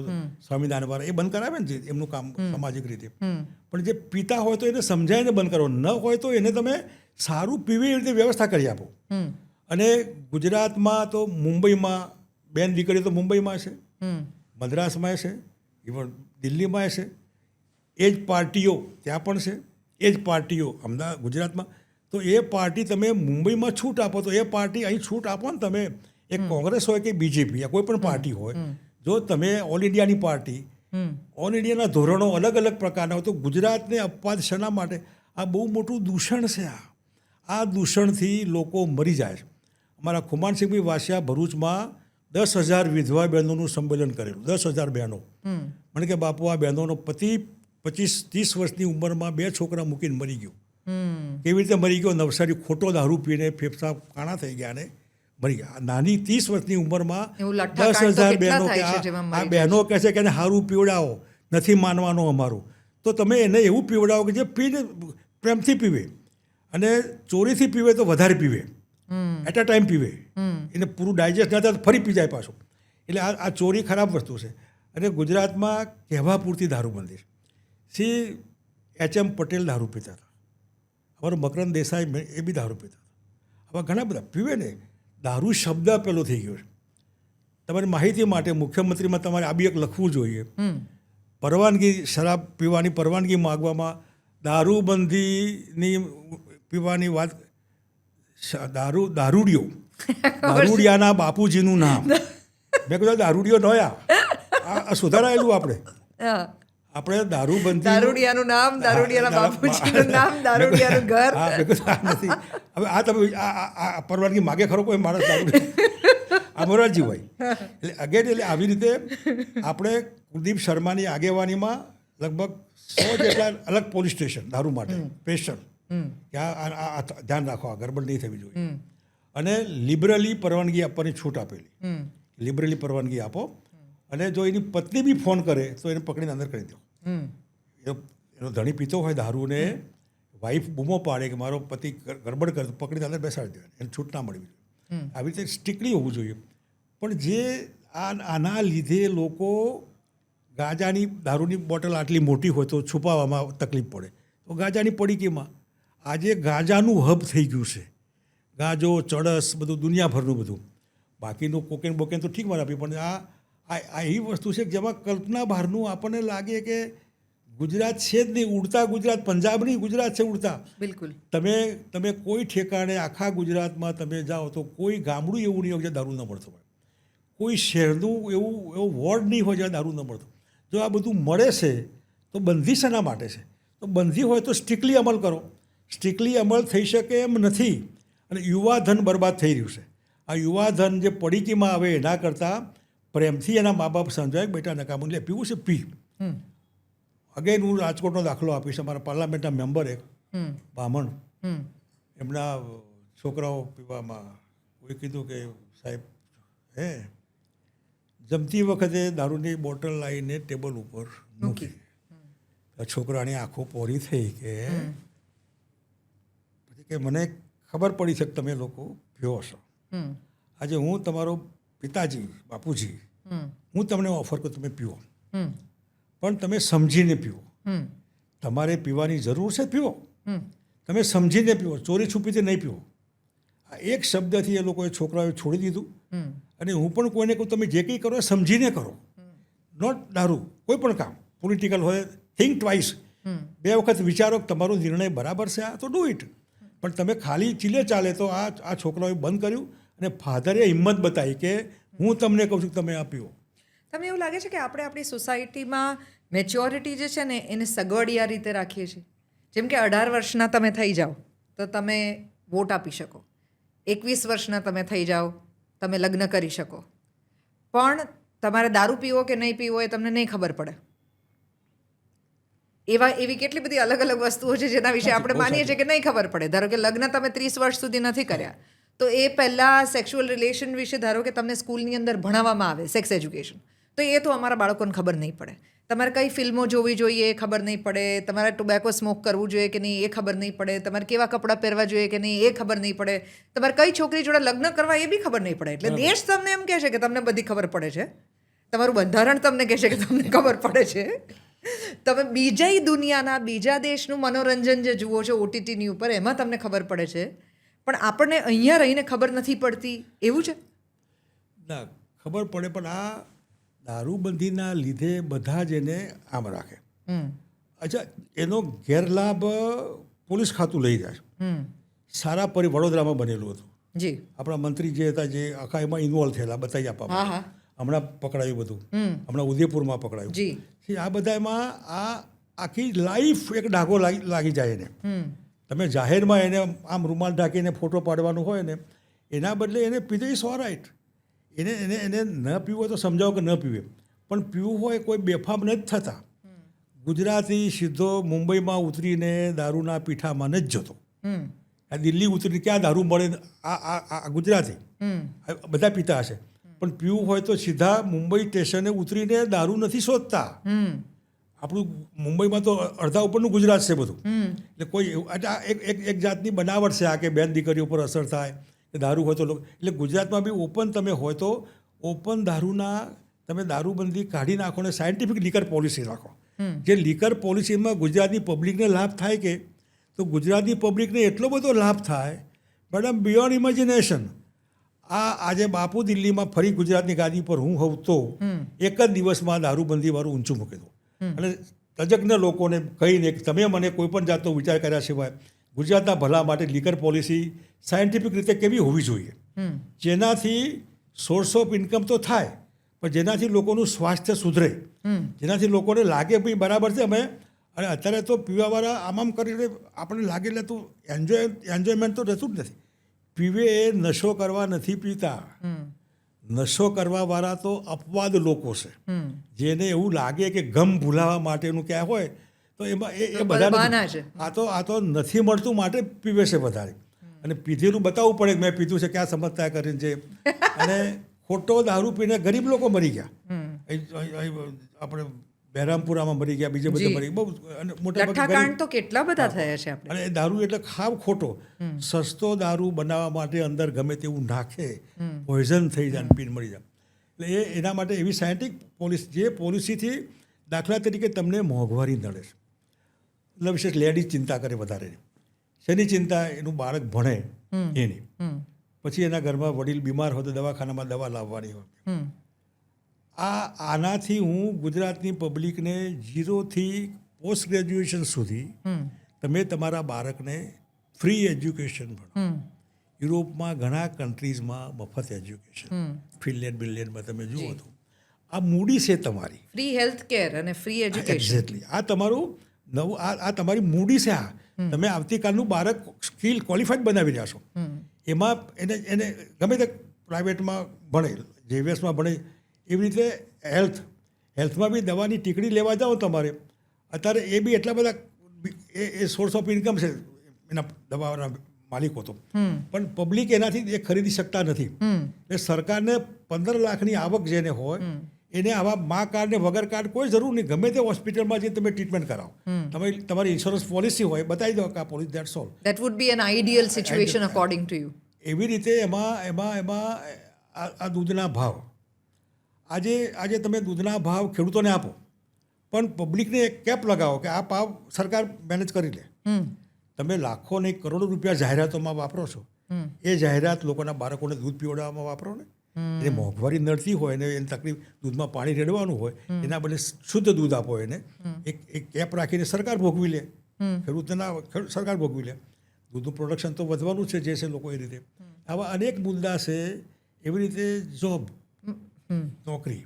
સ્વામિનારાયણ એ બંધ કરાવે ને એમનું કામ સામાજિક રીતે, પણ જે પીતા હોય તો એને સમજાવીને બંધ કરો, ન હોય તો એને તમે સારું પીવે એવી રીતે વ્યવસ્થા કરી આપો. અને ગુજરાતમાં તો મુંબઈમાં બેન દીકરીઓ તો મુંબઈમાં છે, મદ્રાસમાં છે, ઇવન દિલ્હીમાં છે, એ જ પાર્ટીઓ ત્યાં પણ છે, એ જ પાર્ટીઓ અમદાવાદ ગુજરાતમાં. તો એ પાર્ટી તમે મુંબઈમાં છૂટ આપો તો એ પાર્ટી અહીં છૂટ આપો ને તમે, એ કોંગ્રેસ હોય કે બીજેપી યા કોઈ પણ પાર્ટી હોય, જો તમે ઓલ ઇન્ડિયાની પાર્ટી, ઓલ ઇન્ડિયાના ધોરણો અલગ અલગ પ્રકારના હોય તો ગુજરાતને અપવાદ શેના માટે? આ બહુ મોટું દૂષણ છે. આ દૂષણથી લોકો મરી જાય છે. અમારા ખુમાનસિંહભાઈ વાસિયા ભરૂચમાં 10,000 વિધવા બહેનોનું સંમેલન કરેલું. 10,000 બહેનો મને કે બાપુ આ બહેનોનો પતિ 25-30 વર્ષની ઉંમરમાં 2 છોકરા મૂકીને મરી ગયો. કેવી રીતે મરી ગયો? નવસારી ખોટો દારૂ પીને ફેફસા કાણા થઈ ગયા ને મરી ગયા. નાની 30 વર્ષની ઉંમરમાં 10,000 બહેનો કે આ બહેનો કહે છે કે એને સારું પીવડાવો, નથી માનવાનો અમારું, તો તમે એને એવું પીવડાવો કે જે પીને પ્રેમથી પીવે, અને ચોરીથી પીવે તો વધારે પીવે, એટ અ ટાઈમ પીવે, એને પૂરું ડાયજેસ્ટ ના થાય તો ફરી પી જાય પાછું. એટલે આ ચોરી ખરાબ વસ્તુ છે. અને ગુજરાતમાં કહેવા પૂરતી દારૂબંધી છે. શ્રી H.M. પટેલ દારૂ પીતા હતા, અમારો મકરંદ દેસાઈ એ બી દારૂ પીતા હતા, આવા ઘણા બધા પીવે ને. દારૂ શબ્દ પેલો થઈ ગયો છે. તમારી માહિતી માટે મુખ્યમંત્રીમાં તમારે આ બી એક લખવું જોઈએ, પરવાનગી શરાબ પીવાની પરવાનગી માગવામાં દારૂબંધીની પીવાની વાત, દારૂડિયાના બાપુજીનું નામ. મેં કીધું દારૂડિયો નયા આ સુધારાયેલું આપણે દારૂડિયાનું નામ, દારૂડિયાના બાપુજીનું નામ, દારૂડિયાનું ઘર. નથી હવે આ તમે આ પરવાનગી માગે ખરો કોઈ માણસ દારૂ? આ મોરારજી ભાઈ એટલે આવી રીતે આપણે કુલદીપ શર્માની આગેવાનીમાં લગભગ 100 જેટલા અલગ પોલીસ સ્ટેશન દારૂ માટે સ્પેશિયલ, ત્યાં ધ્યાન રાખો આ ગરબડ નહીં થવી જોઈએ. અને લિબરલી પરવાનગી આપવાની છૂટ આપેલી, લિબરલી પરવાનગી આપો. અને જો એની પત્ની બી ફોન કરે તો એને પકડીને અંદર કરી દો. એનો ધણી પીતો હોય દારૂને, વાઈફ બૂમો પાડે કે મારો પતિ ગરબડ કરે તો પકડીને અંદર બેસાડી દેવાય, એને છૂટ ના મળવી જોઈએ. આવી રીતે સ્ટ્રિક્ટલી હોવું જોઈએ. પણ જે આના લીધે લોકો ગાંજાની દારૂની બોટલ આટલી મોટી હોય તો છુપાવવામાં તકલીફ પડે, તો ગાંજાની પડીકીમાં આજે ગાંજાનું હબ થઈ ગયું છે. ગાંજો, ચડસ, બધું દુનિયાભરનું બધું. બાકીનું કોકેન બોકેન તો ઠીક વાત આપી, પણ આ એવી વસ્તુ છે કે જેમાં કલ્પના બહારનું આપણને લાગે કે ગુજરાત છે જ નહીં, ઉડતા ગુજરાત, પંજાબ નહીં, ગુજરાત છે ઉડતા. બિલકુલ. તમે કોઈ ઠેકાણે આખા ગુજરાતમાં તમે જાઓ તો કોઈ ગામડું એવું નહીં હોય જ્યાં દારૂ ન મળતો હોય, કોઈ શહેરનું એવો વોર્ડ નહીં હોય જ્યાં દારૂ ન મળતો. જો આ બધું મળે છે તો બંધી શેના માટે છે? તો બંધી હોય તો સ્ટ્રિક્ટલી અમલ કરો. સ્ટ્રિક્ટલી અમલ થઈ શકે એમ નથી, અને યુવાધન બરબાદ થઈ રહ્યું છે. આ યુવાધન જે પડીકીમાં આવે એના કરતાં પ્રેમથી એના મા બાપ સમજાય બેટા નકામું લે પીવું છે પી. અગેન હું રાજકોટનો દાખલો આપીશ. અમારા પાર્લામેન્ટના મેમ્બર એક બામણ, એમના છોકરાઓ પીવામાં કોઈ કીધું કે સાહેબ જમતી વખતે દારૂની બોટલ લાવીને ટેબલ ઉપર મૂકી. છોકરાની આંખો પોરી થઈ કે પછી કે મને ખબર પડી છે કે તમે લોકો પીવો છો. આજે હું તમારો પિતાજી, બાપુજી, હું તમને ઓફર કરું તમે પીવો, પણ તમે સમજીને પીવો. તમારે પીવાની જરૂર છે પીવો, તમે સમજીને પીવો, ચોરી છુપીથી નહીં પીવો. આ એક શબ્દથી એ લોકોએ છોકરાઓએ છોડી દીધું. અને હું પણ કોઈને કહું તમે જે કંઈ કરો એ સમજીને કરો, નોટ દારૂ. કોઈ પણ કામ પોલિટિકલ હોય, થિંક ટ્વાઇસ, 2 વખત વિચારો કે તમારો નિર્ણય બરાબર છે આ તો ડુ ઇટ. પણ તમે ખાલી ચીલે ચાલે તો આ છોકરાઓએ બંધ કર્યું. અને ફાધરે હિંમત બતાવી કે હું તમને કહું છું કે તમે આ પીવો. તમને એવું લાગે છે કે આપણે આપણી સોસાયટીમાં મેચ્યોરિટી જે છે ને એને સગવડિયા રીતે રાખીએ છીએ? જેમ કે 18 વર્ષના તમે થઈ જાઓ તો તમે વોટ આપી શકો, 21 વર્ષના તમે થઈ જાઓ, તમે લગ્ન કરી શકો, પણ તમારે દારૂ પીવો કે નહીં પીવો એ તમને નહીં ખબર પડે. એવી કેટલી બધી અલગ અલગ વસ્તુઓ છે જેના વિશે આપણે માનીએ છીએ કે નહીં ખબર પડે. ધારો કે લગ્ન તમે 30 વર્ષ સુધી નથી કર્યા, તો એ પહેલાં સેક્સ્યુઅલ રિલેશન વિશે ધારો કે તમને સ્કૂલની અંદર ભણાવવામાં આવે, સેક્સ એજ્યુકેશન, તો એ તો અમારા બાળકોને ખબર નહીં પડે. તમારે કઈ ફિલ્મો જોવી જોઈએ એ ખબર નહીં પડે, તમારે ટોબેકો સ્મોક કરવું જોઈએ કે નહીં એ ખબર નહીં પડે, તમારે કેવા કપડાં પહેરવા જોઈએ કે નહીં એ ખબર નહીં પડે, તમારે કઈ છોકરી જોડે લગ્ન કરવા એ બી ખબર નહીં પડે. એટલે દેશ તમને એમ કહેશે કે તમને બધી ખબર પડે છે, તમારું બંધારણ તમને કહેશે કે તમને ખબર પડે છે, તમે બીજા દુનિયાના બીજા દેશનું મનોરંજન જે જુઓ છો ઓટીટીની ઉપર એમાં તમને ખબર પડે છે, પણ આપણને અહીંયા રહીને ખબર નથી પડતી, એવું છે? ના, ખબર પડે, પણ આ દારૂબંધીના લીધે બધા જ એને આમ રાખે. અચ્છા, એનો ગેરલાભ પોલીસ ખાતું લઈ જાય છે. સારા વડોદરામાં બનેલું હતું. જી, આપણા મંત્રી જે હતા જે આખા એમાં ઇન્વોલ્વ થયેલા, બતાવી આપવામાં, હમણાં પકડાયું બધું, હમણાં ઉદયપુરમાં પકડાયું. જી, આ બધા એમાં આ આખી લાઈફ એક ડાઘો લાગી જાય એને. તમે જાહેરમાં એને આમ રૂમાલ ઢાંકીને ફોટો પાડવાનું હોય ને, એના બદલે એને પીધો ઇઝ ઓલ રાઈટ. એને એને એને ન પીવું હોય તો સમજાવો કે ન પીવે, પણ પીવું હોય કોઈ બેફામ નથી થતા. ગુજરાતી સીધો મુંબઈમાં ઉતરીને દારૂના પીઠામાં જ જતો. આ દિલ્હી ઉતરીને ક્યાં દારૂ મળે? આ ગુજરાતી બધા પીતા હશે, પણ પીવું હોય તો સીધા મુંબઈ સ્ટેશને ઉતરીને દારૂ નથી શોધતા. આપણું મુંબઈમાં તો અડધા ઉપરનું ગુજરાત છે બધું. એટલે કોઈ એક જાતની બનાવટ છે આ કે બેન દીકરીઓ પર અસર થાય કે દારૂ હોય તો એટલે ગુજરાતમાં બી ઓપન તમે હોય તો ઓપન દારૂના તમે દારૂબંધી કાઢી નાખો ને સાયન્ટિફિક લીકર પોલિસી રાખો. જે લીકર પોલિસીમાં ગુજરાતની પબ્લિકને લાભ થાય કે, તો ગુજરાતની પબ્લિકને એટલો બધો લાભ થાય મેડમ, બિયોન્ડ ઇમેજિનેશન. આજે બાપુ દિલ્હીમાં ફરી ગુજરાતની ગાદી પર હું હોઉં તો એક જ દિવસમાં દારૂબંધીવાળું ઊંચું મૂકી દઉં. અને તજજ્ઞ લોકોને કહીને તમે મને કોઈ પણ જાતનો વિચાર કર્યા સિવાય ગુજરાતના ભલા માટે લીકર પોલિસી સાયન્ટિફિક રીતે કેવી હોવી જોઈએ, જેનાથી સોર્સ ઓફ ઇન્કમ તો થાય, પણ જેનાથી લોકોનું સ્વાસ્થ્ય સુધરે, જેનાથી લોકોને લાગે ભાઈ બરાબર છે અમે. અને અત્યારે તો પીવાવાળા આમ કરીને આપણને લાગે એટલે તો એન્જોયમેન્ટ તો રહેતું જ નથી. પીવે એ નશો કરવા નથી પીતા. નશો કરવાવાળા તો અપવાદ લોકો છે, જેને એવું લાગે કે ગમ ભૂલાવા માટેનું ક્યાં હોય તો એમાં એ બધા આ તો નથી મળતું માટે પીવે છે વધારે. અને પીધેલું બતાવવું પડે કે મેં પીધું છે, ક્યાં સમજતા કરીને છે. અને ખોટો દારૂ પીને ગરીબ લોકો મરી ગયા. આપણે બહેરામપુરામાં મરી ગયા, બીજે બધે મરી બહુ મોટા તો કેટલા બધા થયા છે. અને દારૂ એટલે ખાવ ખોટો, સસ્તો દારૂ બનાવવા માટે અંદર ગમે તેવું નાખે, પોઈઝન થઈ જાય, પીને મરી જાય. એટલે એના માટે એવી સાયન્ટિફિક પોલિસી, જે પોલિસીથી દાખલા તરીકે તમને મોંઘવારી નડે છે, એટલે વિશેષ લેડીઝ ચિંતા કરે વધારે. શેની ચિંતા? એનું બાળક ભણે એની, પછી એના ઘરમાં વડીલ બીમાર હોય તો દવાખાનામાં દવા લાવવાની હોય. આનાથી હું ગુજરાતની પબ્લિકને 0થી પોસ્ટ ગ્રેજ્યુએશન સુધી તમે તમારા બાળકને ફ્રી એજ્યુકેશન ભણો. યુરોપમાં ઘણા કન્ટ્રીઝમાં મફત એજ્યુકેશન, ફિનલેન્ડ બિનલેન્ડમાં તમે જુઓ તો આ મૂડી છે તમારી. ફ્રી હેલ્થ કેર અને ફ્રી એજ્યુકેશન. એક્ઝેક્ટલી, આ તમારું નવું આ તમારી મૂડી છે. આ તમે આવતીકાલનું બાળક સ્કિલ ક્વોલિફાઈડ બનાવી રહ્યા છો. એમાં એને ગમે તે પ્રાઇવેટમાં ભણે, જેવીએસમાં ભણે, એવી રીતે હેલ્થમાં બી દવાની ટીકડી લેવા જાઓ તમારે, અત્યારે એ બી એટલા બધા એ સોર્સ ઓફ ઇન્કમ છે એના દવાના માલિકો તો, પણ પબ્લિક એનાથી એ ખરીદી શકતા નથી. એટલે સરકારને 15 લાખની આવક જેને હોય એને આવા મા કાર્ડ ને વગર કાર્ડ કોઈ જરૂર નહીં. ગમે તે હોસ્પિટલમાં જઈને તમે ટ્રીટમેન્ટ કરાવો, તમારી ઇન્સ્યોરન્સ પોલિસી હોય, બતાવી દો કે આ policy, that's all. That would be an ideal situation according to you. એવી રીતે એમાં આ દૂધના ભાવ, આજે તમે દૂધના ભાવ ખેડૂતોને આપો, પણ પબ્લિકને એક કેપ લગાવો કે આ ભાવ સરકાર મેનેજ કરી લે. તમે લાખો ને કરોડો રૂપિયા જાહેરાતોમાં વાપરો છો, એ જાહેરાત લોકોના બાળકોને દૂધ પીવડાવવામાં વાપરો ને. એ મોંઘવારી નડતી હોય ને એની તકલીફ, દૂધમાં પાણી રેડવાનું હોય, એના બદલે શુદ્ધ દૂધ આપો એને. એક કેપ રાખીને સરકાર ભોગવી લે, ખેડૂતના સરકાર ભોગવી લે. દૂધનું પ્રોડક્શન તો વધવાનું છે જે છે લોકો એ રીતે. આવા અનેક મુદ્દા છે. એવી રીતે જોબ, નોકરી,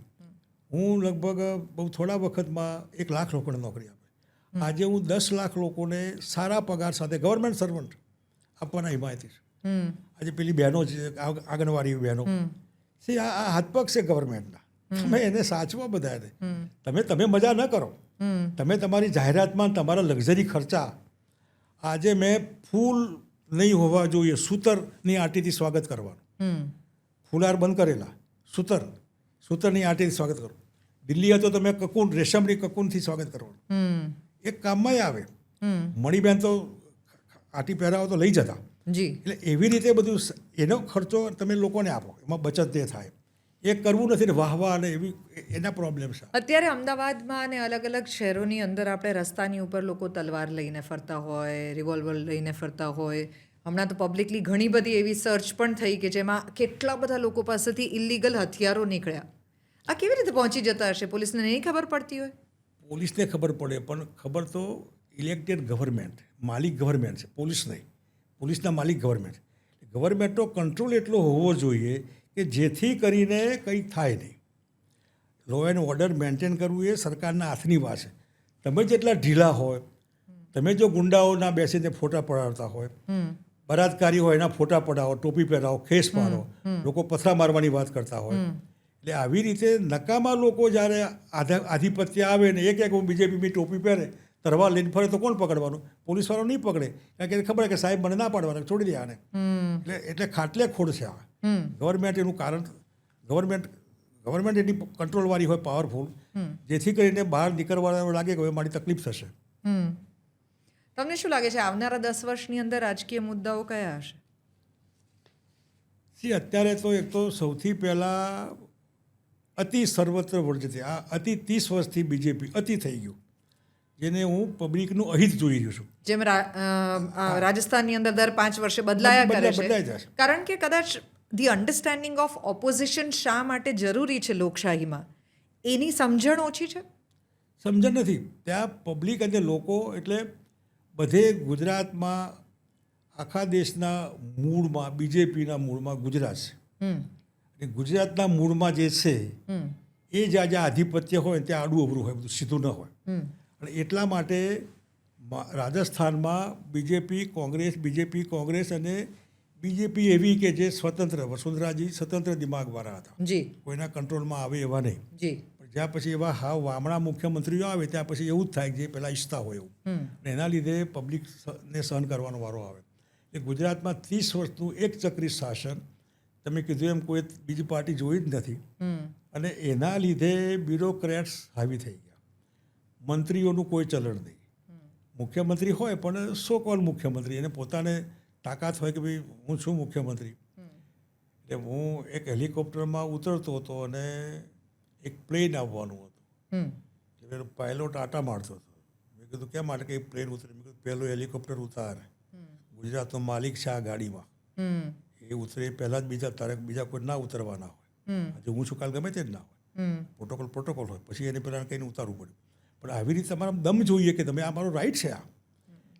હું લગભગ બહુ થોડા વખતમાં 1 લાખ લોકોને નોકરી આપે. આજે હું 10 લાખ લોકોને સારા પગાર સાથે, ગવર્મેન્ટ સર્વન્ટ આપવાના હિમાયતી છે. આજે પેલી બહેનો છે આંગણવાડી બહેનો છે, આ હાથપગ છે ગવર્મેન્ટના. તમે એને સાચવા બધાને. તમે મજા ન કરો. તમે તમારી જાહેરાતમાં તમારા લક્ઝરી ખર્ચા, આજે મેં ફૂલ નહીં હોવા જોઈએ સૂતરની આંટીથી સ્વાગત કરવાનું, ફૂલાર બંધ કરેલા, સૂતરની આંટીથી સ્વાગત કરો. દિલ્હી હતો તમે કકુન, રેશમની કકુનથી સ્વાગત કરવાનું. એક કામમાં આવે. મણિબેન તો આંટી પહેરાવો તો લઈ જતા. જી. એટલે એવી રીતે બધું એનો ખર્ચો તમે લોકોને આપો, એમાં બચત તે થાય. એ કરવું નથી ને વાહવા અને એવી એના પ્રોબ્લેમ છે. અત્યારે અમદાવાદમાં અને અલગ અલગ શહેરોની અંદર આપણે રસ્તાની ઉપર લોકો તલવાર લઈને ફરતા હોય, રિવોલ્વર લઈને ફરતા હોય. હમણાં તો પબ્લિકલી ઘણી બધી એવી સર્ચ પણ થઈ કે જેમાં કેટલા બધા લોકો પાસેથી ઇલીગલ હથિયારો નીકળ્યા. આ કેવી રીતે પહોંચી જતા હશે? પોલીસને નહીં ખબર પડતી હોય? પોલીસને ખબર પડે, પણ ખબર તો ઇલેક્ટેડ ગવર્મેન્ટ, માલિક ગવર્મેન્ટ છે, પોલીસ નહીં. પોલીસના માલિક ગવર્મેન્ટ. ગવર્મેન્ટનો કંટ્રોલ એટલો હોવો જોઈએ કે જેથી કરીને કંઈ થાય નહીં. લો એન્ડ ઓર્ડર મેન્ટેન કરવું એ સરકારના હાથની વાત છે. તમે જેટલા ઢીલા હોય, તમે જો ગુંડાઓના બેસીને ફોટા પડાવતા હોય, બળાત્કારી હોય એના ફોટા પડાવો, ટોપી પહેરાવો, ખેસ પાડો, લોકો પથરા મારવાની વાત કરતા હોય, એટલે આવી રીતે નકામા લોકો જ્યારે આધિપત્ય આવે ને એક બીજેપીની ટોપી પહેરે, તરવાર લઈને ફરે તો કોણ પકડવાનું? પોલીસવાળો નહીં પકડે, કારણ કે ખબર કે સાહેબ મને ના પાડવાના, છોડી દે આને. એટલે ખાટલે ખોડ છે આ. ગવર્મેન્ટ એનું કારણ, ગવર્મેન્ટ એની કંટ્રોલવાળી હોય, પાવરફુલ, જેથી કરીને બહાર નીકળવા લાગે કે હવે મારી તકલીફ થશે. તમને શું લાગે છે આવનારા 10 વર્ષની અંદર રાજકીય મુદ્દાઓ કયા હશે? અત્યારે તો એક તો સૌથી પહેલાં અતિ સર્વત્ર વર્જિત, આ અતિ 30 વર્ષથી બીજેપી અતિ થઈ ગયું, જેને હું પબ્લિકનું અહિત જોઈ રહ્યો છું. જેમ રાજસ્થાનની અંદર દર 5 વર્ષે બદલાયા કરે છે, કારણ કે કદાચ ધી અન્ડરસ્ટેન્ડિંગ ઓફ ઓપોઝિશન શા માટે જરૂરી છે લોકશાહીમાં, એની સમજણ ઓછી છે. સમજણ નથી ત્યાં પબ્લિક અને લોકો. એટલે બધે ગુજરાતમાં, આખા દેશના મૂળમાં, બીજેપીના મૂળમાં ગુજરાત છે. અને ગુજરાતના મૂળમાં જે છે એ જ્યાં આધિપત્ય હોય ત્યાં આડું અવરું હોય, બધું સીધું ન હોય. અને એટલા માટે રાજસ્થાનમાં બીજેપી કોંગ્રેસ અને બીજેપી એવી કે જે સ્વતંત્ર, વસુંધરાજી સ્વતંત્ર દિમાગવાળા હતા, કોઈના કંટ્રોલમાં આવે એવા નહીં. જ્યાં પછી એવા હાવ વામણા મુખ્યમંત્રીઓ આવે ત્યાં પછી એવું જ થાય કે જે પહેલાં ઈચ્છતા હોય એવું, અને એના લીધે પબ્લિકને સહન કરવાનો વારો આવે. એ ગુજરાતમાં 30 વર્ષનું એક ચક્રી શાસન, તમે કીધું એમ કોઈ બીજી પાર્ટી જોઈ જ નથી. અને એના લીધે બ્યુરોક્રેટ્સ હાવી થઈ ગયા. મંત્રીઓનું કોઈ ચલણ નહીં. મુખ્યમંત્રી હોય પણ સો કોલ મુખ્યમંત્રી, એને પોતાને તાકાત હોય કે ભાઈ હું છું મુખ્યમંત્રી. એટલે હું એક હેલિકોપ્ટરમાં ઉતરતો હતો અને એક પ્લેન આવવાનું હતું, એટલે પાયલોટ આટા મારતો હતો. મેં કીધું કેમ માટે કે પ્લેન ઉતરે? મેં કીધું પહેલું હેલિકોપ્ટર ઉતારે, ગુજરાતનો માલિક છે આ ગાડીમાં, એ ઉતરે પહેલાં જ બીજા કોઈ ના ઉતરવાના હોય. આજે હું છું કાલ ગમે તે જ ના હોય, પ્રોટોકોલ હોય, પછી એને પહેલાં કંઈને ઉતારવું પડ્યું. પણ આવી રીતે તમારા દમ જોઈએ કે તમે આ મારો રાઈટ છે. આ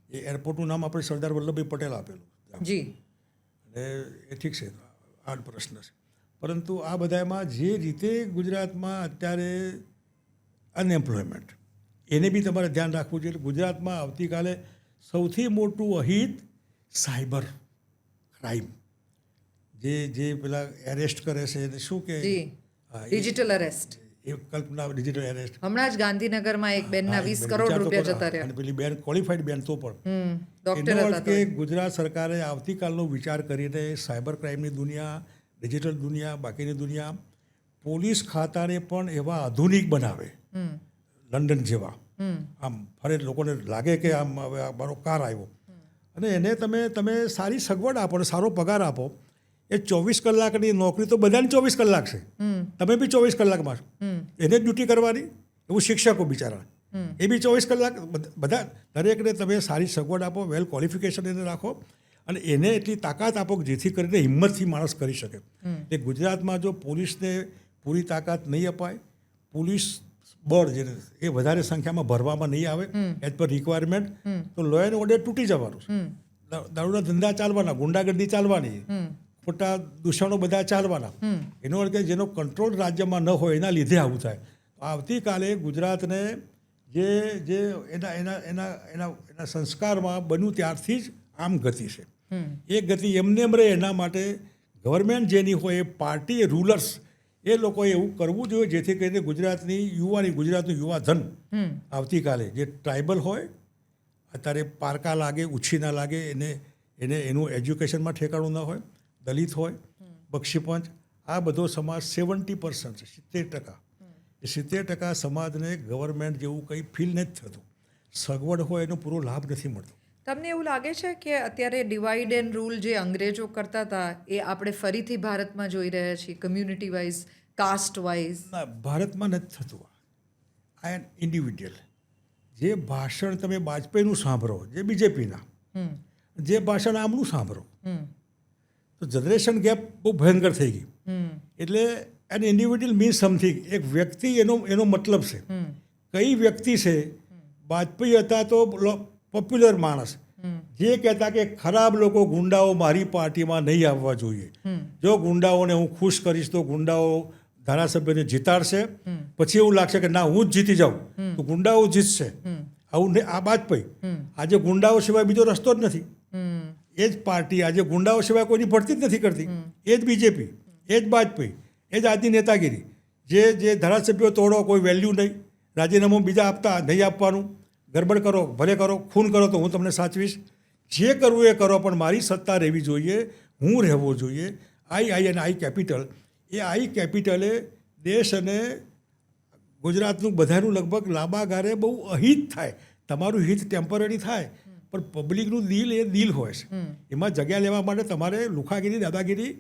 એ એરપોર્ટનું નામ આપણે સરદાર વલ્લભભાઈ પટેલ આપેલું જી, અને એ ઠીક છે, આ પ્રશ્ન છે. પરંતુ આ બધામાં જે રીતે ગુજરાતમાં અત્યારે અનએમ્પ્લોયમેન્ટ, એને બી તમારે ધ્યાન રાખવું જોઈએ. ગુજરાતમાં આવતીકાલે સૌથી મોટું અહિત સાયબર ક્રાઇમ, જે પેલા એરેસ્ટ કરે છે, શું કે ડિજિટલ એરેસ્ટ, એ કલ્પના ડિજિટલ એરેસ્ટ. હમણાં જ ગાંધીનગરમાં એક બેનના 20 કરોડ રૂપિયા જતા રહ્યા, અને પેલી બેન ક્વોલિફાઈડ બેન તો પણ એનો અર્થ કે ગુજરાત સરકારે આવતીકાલનો વિચાર કરીને સાયબર ક્રાઇમની દુનિયા, ડિજિટલ દુનિયા, બાકીની દુનિયા, પોલીસ ખાતાને પણ એવા આધુનિક બનાવે, લંડન જેવા. આમ ફરે લોકોને લાગે કે આમ હવે મારો કાર આવ્યો, અને એને તમે સારી સગવડ આપો અને સારો પગાર આપો. એ 24 કલાકની નોકરી તો બધાને 24 કલાક છે, તમે બી 24 કલાકમાં છો, એને જ ડ્યુટી કરવાની. એવું શિક્ષકો બિચારા, એ બી 24 કલાક. બધા દરેકને તમે સારી સગવડ આપો, વેલ ક્વોલિફિકેશન એને રાખો, અને એને એટલી તાકાત આપો કે જેથી કરીને હિંમતથી માણસ કરી શકે. એટલે ગુજરાતમાં જો પોલીસને પૂરી તાકાત નહીં અપાય, પોલીસ બળ જે એ વધારે સંખ્યામાં ભરવામાં નહીં આવે એઝ પર રિક્વાયરમેન્ટ, તો લો એન્ડ ઓર્ડર તૂટી જવાનું છે. દારૂના ધંધા ચાલવાના, ગુંડાગર્દી ચાલવાની, ખોટા દૂષણો બધા ચાલવાના. એનો અર્થ કે જેનો કંટ્રોલ રાજ્યમાં ન હોય એના લીધે આવું થાય. આવતીકાલે ગુજરાતને જે એના સંસ્કારમાં બન્યું ત્યારથી જ આમ ગતિ છે. એ ગતિ એમને એમ રહે એના માટે ગવર્મેન્ટ જેની હોય એ પાર્ટી રૂલર્સ એ લોકોએ એવું કરવું જોઈએ જેથી કરીને ગુજરાતનું યુવાધન આવતીકાલે જે ટ્રાઇબલ હોય અત્યારે પારકા લાગે ઉછીના લાગે એનું એજ્યુકેશનમાં ઠેકાણું ન હોય, દલિત હોય, બક્ષીપંચ, આ બધો સમાજ 70% છે, 70%. એ 70% સમાજને ગવર્મેન્ટ જેવું કંઈ ફીલ નથી થતું, સગવડ હોય એનો પૂરો લાભ નથી મળતો. તમને એવું લાગે છે કે અત્યારે ડિવાઈડ એન્ડ રૂલ જે અંગ્રેજો કરતા હતા એ આપણે ફરીથી ભારતમાં જોઈ રહ્યા છીએ, કમ્યુનિટી વાઇઝ, કાસ્ટ વાઇઝ? ના, ભારતમાં નથી થતું. આ એન ઇન્ડિવિજ્યુઅલ જે ભાષણ તમે વાજપેયીનું સાંભળો, જે બીજેપીના, જે ભાષણ આમનું સાંભળો, તો જનરેશન ગેપ બહુ ભયંકર થઈ ગઈ. એટલે એન ઇન્ડિવિજ્યુઅલ મીન્સ સમથિંગ. એક વ્યક્તિ એનો મતલબ છે. કઈ વ્યક્તિ છે? વાજપેયી હતા તો પોપ્યુલર માણસ, જે કહેતા કે ખરાબ લોકો, ગુંડાઓ મારી પાર્ટીમાં નહીં આવવા જોઈએ. જો ગુંડાઓને હું ખુશ કરીશ તો ગુંડાઓ ધારાસભ્યને જીતાડશે, પછી એવું લાગશે કે ના હું જ જીતી જાઉં તો ગુંડાઓ જીતશે. આવું આ વાજપેયી. આજે ગુંડાઓ સિવાય બીજો રસ્તો જ નથી. એ જ પાર્ટી આજે ગુંડાઓ સિવાય કોઈની ભરતી જ નથી કરતી. એ જ બીજેપી, એ જ વાજપેયી, એ જ આજની નેતાગીરી. જે ધારાસભ્યો તોડો, કોઈ વેલ્યુ નહીં, રાજીનામું બીજા આપતા નહીં આપવાનું, ગરબડ કરો ભલે કરો, ખૂન કરો તો હું તમને સાચવીશ, જે કરવું એ કરો પણ મારી સત્તા રહેવી જોઈએ, હું રહેવો જોઈએ. આઈ અને આઈ કેપિટલ, એ આઈ કેપિટલે દેશ અને ગુજરાતનું બધાનું લગભગ લાંબા ગાળે બહુ અહિત થાય. તમારું હિત ટેમ્પરરી થાય પણ પબ્લિકનું દિલ એ દિલ હોય છે. એમાં જગ્યા લેવા માટે તમારે લુખાગીરી, દાદાગીરી,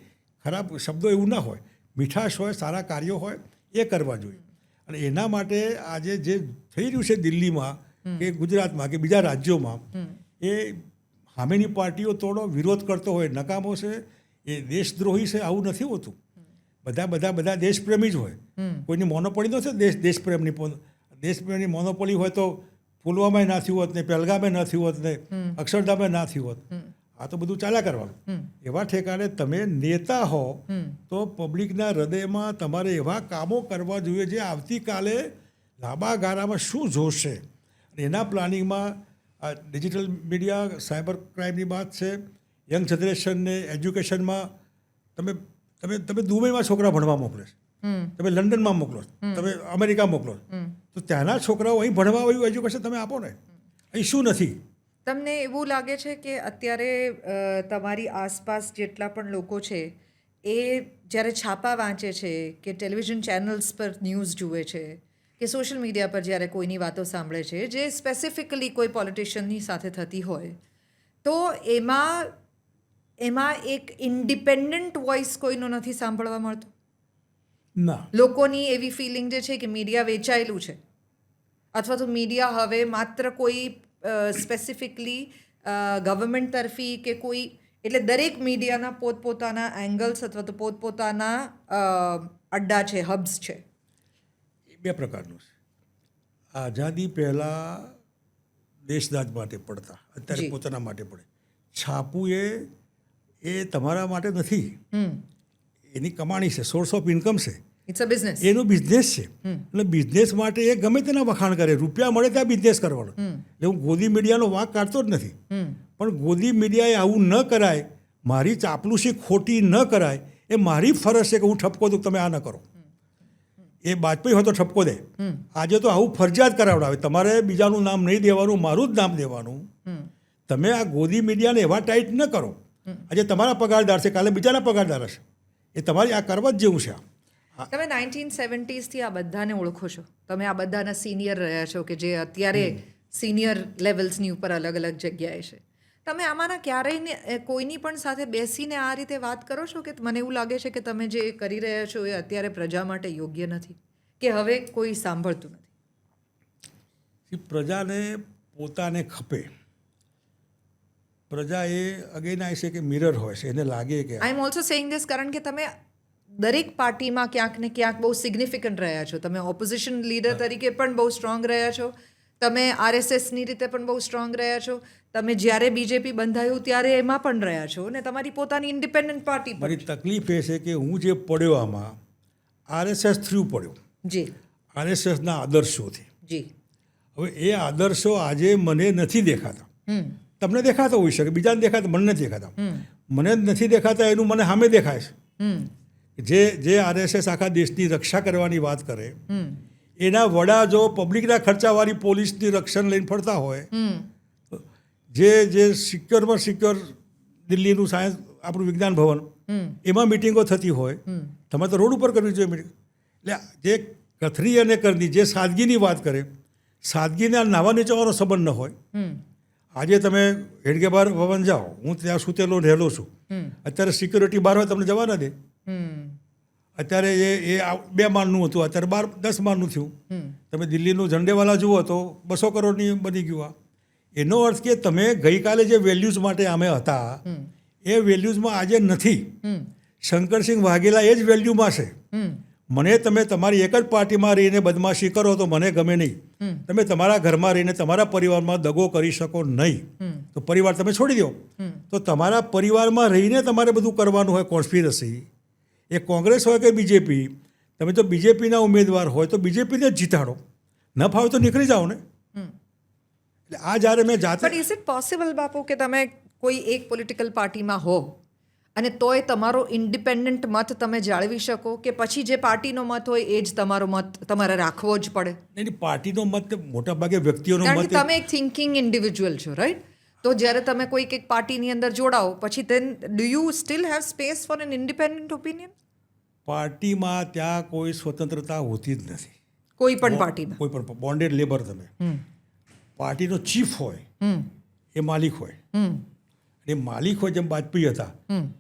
ખરાબ શબ્દો એવું ના હોય, મીઠાશ હોય, સારા કાર્યો હોય, એ કરવા જોઈએ. અને એના માટે આજે જે થઈ રહ્યું છે દિલ્હીમાં કે ગુજરાતમાં કે બીજા રાજ્યોમાં, એ સામેની પાર્ટીઓ થોડો વિરોધ કરતો હોય નકામો છે, એ દેશદ્રોહી છે, આવું નથી હોતું. બધા દેશપ્રેમી જ હોય. કોઈની મોનોપોલી નથી દેશપ્રેમની મોનોપોલી હોય તો પુલવામાય ના થયું હોત ને, પહેલગામે ના થયું હોત ને, અક્ષરધામે ના થયું હોત. આ તો બધું ચાલ્યા કરવાનું. એવા ઠેકાણે તમે નેતા હો તો પબ્લિકના હૃદયમાં તમારે એવા કામો કરવા જોઈએ જે આવતીકાલે લાંબા ગાળામાં શું જોશે. એના પ્લાનિંગમાં ડિજિટલ મીડિયા, સાયબર ક્રાઇમની વાત છે, યંગ જનરેશનને એજ્યુકેશનમાં તમે દુબઈમાં છોકરા ભણવા મોકલે છે, તમે લંડનમાં મોકલો, તમે અમેરિકા મોકલો, તો ત્યાંના છોકરાઓ અહીં ભણવા આવ્યું એજ્યુકેશન તમે આપો ને. અહીં શું નથી? તમને એવું લાગે છે કે અત્યારે તમારી આસપાસ જેટલા પણ લોકો છે એ જ્યારે છાપા વાંચે છે કે ટેલિવિઝન ચેનલ્સ પર ન્યૂઝ જુએ છે કે સોશિયલ મીડિયા પર જ્યારે કોઈની વાતો સાંભળે છે જે સ્પેસિફિકલી કોઈ પોલિટિશિયનની સાથે થતી હોય, તો એમાં એક ઇન્ડિપેન્ડન્ટ વોઇસ કોઈનો નથી સાંભળવા મળતો? ના. લોકોની એવી ફિલિંગ જે છે કે મીડિયા વેચાયેલું છે, અથવા તો મીડિયા હવે માત્ર કોઈ સ્પેસિફિકલી ગવર્મેન્ટ તરફી કે કોઈ, એટલે દરેક મીડિયાના પોતપોતાના એંગલ્સ અથવા તો પોતપોતાના અડ્ડા છે, હબ્સ છે. બે પ્રકારનું છે. આઝાદી પહેલાં દેશદાજ માટે પડતા, અત્યારે પોતાના માટે પડે. છાપવું એ તમારા માટે નથી, એની કમાણી છે, સોર્સ ઓફ ઇન્કમ છે, ઇટ્સ અ બિઝનેસ, એનું બિઝનેસ છે. એટલે બિઝનેસ માટે એ ગમે તેના વખાણ કરે, રૂપિયા મળે ત્યાં બિઝનેસ કરવાનો. એટલે હું ગોદી મીડિયાનો વાંક કાઢતો જ નથી, પણ ગોદી મીડિયાએ આવું ન કરાય, મારી ચાપલુસી ખોટી ન કરાય, એ મારી ફરજ છે કે હું ઠપકો દઉં, તમે આ ન કરો. એ વાજપેયી હોય તો ઠપકો દે. આજે તો આવું ફરજિયાત કરાવડાવે, તમારે બીજાનું નામ નહીં દેવાનું, મારું જ નામ દેવાનું. તમે આ ગોદી મીડિયાને એવા ટાઈટ ન કરો. આજે તમારા પગારદાર છે, કાલે બીજાના પગારદાર હશે. એ તમારી આ કરવા જ જેવું છે. તમે 1970s આ બધાને ઓળખો છો, તમે આ બધાના સિનિયર રહ્યા છો કે જે અત્યારે સિનિયર લેવલ્સની ઉપર અલગ અલગ જગ્યાએ છે. તમે આમાંના ક્યારેય કોઈની પણ સાથે બેસીને આ રીતે વાત કરો છો કે મને એવું લાગે છે કે તમે જે કરી રહ્યા છો એ અત્યારે પ્રજા માટે યોગ્ય નથી, કે હવે કોઈ સાંભળતું નથી? પ્રજાને પોતાને ખપે. પ્રજા એ અગેન આઈ છે કે મિરર હોય છે, એને લાગે કે આઈ એમ ઓલ્સો સેઇંગ ધીસ કારણ કે તમે દરેક પાર્ટીમાં ક્યાંક ને ક્યાંક બહુ સિગ્નિફિકન્ટ રહ્યા છો. તમે ઓપોઝિશન લીડર તરીકે પણ બહુ સ્ટ્રોંગ રહ્યા છો, તમે આરએસએસની રીતે પણ બહુ સ્ટ્રોંગ રહ્યા છો, તમે જ્યારે બીજેપી બંધાયું ત્યારે એમાં પણ રહ્યા છો, અને તમારી પોતાની ઇન્ડિપેન્ડન્ટ પાર્ટી. મારી તકલીફ એ છે કે હું જે પડ્યો આમાં આરએસએસ થ્રુ પડ્યો. જી. આરએસએસના આદર્શોથી. જી. હવે એ આદર્શો આજે મને નથી દેખાતા. તમને દેખાતો હોઈ શકે, બીજાને દેખાતા, મને નથી દેખાતા. મને નથી દેખાતા એનું મને સામે દેખાય છે. જે આરએસએસ આખા દેશની રક્ષા કરવાની વાત કરે, એના વડા જો પબ્લિકના ખર્ચાવાળી પોલીસની રક્ષણ લઈને ફરતા હોય, જે સિક્યોરમાં સિક્યોર દિલ્હીનું સાયન્સ આપણું વિજ્ઞાન ભવન, એમાં મિટિંગો થતી હોય, તમે તો રોડ ઉપર કરવી જોઈએ મિટિંગ. એટલે જે કથરી અને કરની જે સાદગીની વાત કરે, સાદગીને નાવા નીચવાનો સંબંધ ન હોય. આજે તમે હેડગેબાર ભવન જાઓ, હું ત્યાં સૂતેલો રહેલો છું, અત્યારે સિક્યોરિટી બહાર હોય તમને જવા ના દે. અત્યારે એ 2 માળનું હતું, અત્યારે 10 માળનું થયું. તમે દિલ્હીનું ઝંડેવાલા જુઓ તો 200 કરોડની બની ગયું. એનો અર્થ કે તમે ગઈકાલે જે વેલ્યુઝ માટે અમે હતા એ વેલ્યુઝમાં આજે નથી. શંકરસિંહ વાઘેલા એ જ વેલ્યુમાં છે. મને તમે તમારી એક જ પાર્ટીમાં રહીને બદમાશી કરો તો મને ગમે નહીં. તમે તમારા ઘરમાં રહીને તમારા પરિવારમાં દગો કરી શકો નહીં. તો પરિવાર તમે છોડી દો. તો તમારા પરિવારમાં રહીને તમારે બધું કરવાનું હોય કોન્સ્પિરસી. એ કોંગ્રેસ હોય કે બીજેપી, તમે તો બીજેપીના ઉમેદવાર હોય તો બીજેપીને જ જીતાડો, ન ફાવે તો નીકળી જાઓ ને. એટલે આ જ્યારે મેં જાતે, બટ ઇઝ ઇટ પોસિબલ બાપુ કે તમે કોઈ એક પોલિટિકલ પાર્ટીમાં હો અને તોય તમારો ઇન્ડિપેન્ડન્ટ મત તમે જાળવી શકો, કે પછી જે પાર્ટીનો મત હોય એ જ તમારો મત તમારે રાખવો જ પડે? એની પાર્ટીનો મત મોટાભાગે વ્યક્તિઓનો કારણ કે મત. તમે એક થિંકિંગ ઇન્ડિવિજ્યુઅલ છો, રાઈટ? તો જ્યારે તમે કોઈક એક પાર્ટીની અંદર જોડાઓ પછી then do you still have space for an independent opinion? પાર્ટીમાં ત્યાં કોઈ સ્વતંત્રતા હોતી જ નથી. કોઈ પણ પાર્ટીમાં કોઈ પણ બોન્ડેડ લેબર. તમે પાર્ટીનો ચીફ હોય એ માલિક હોય. એ માલિક હોય, જેમ વાજપેયી હતા,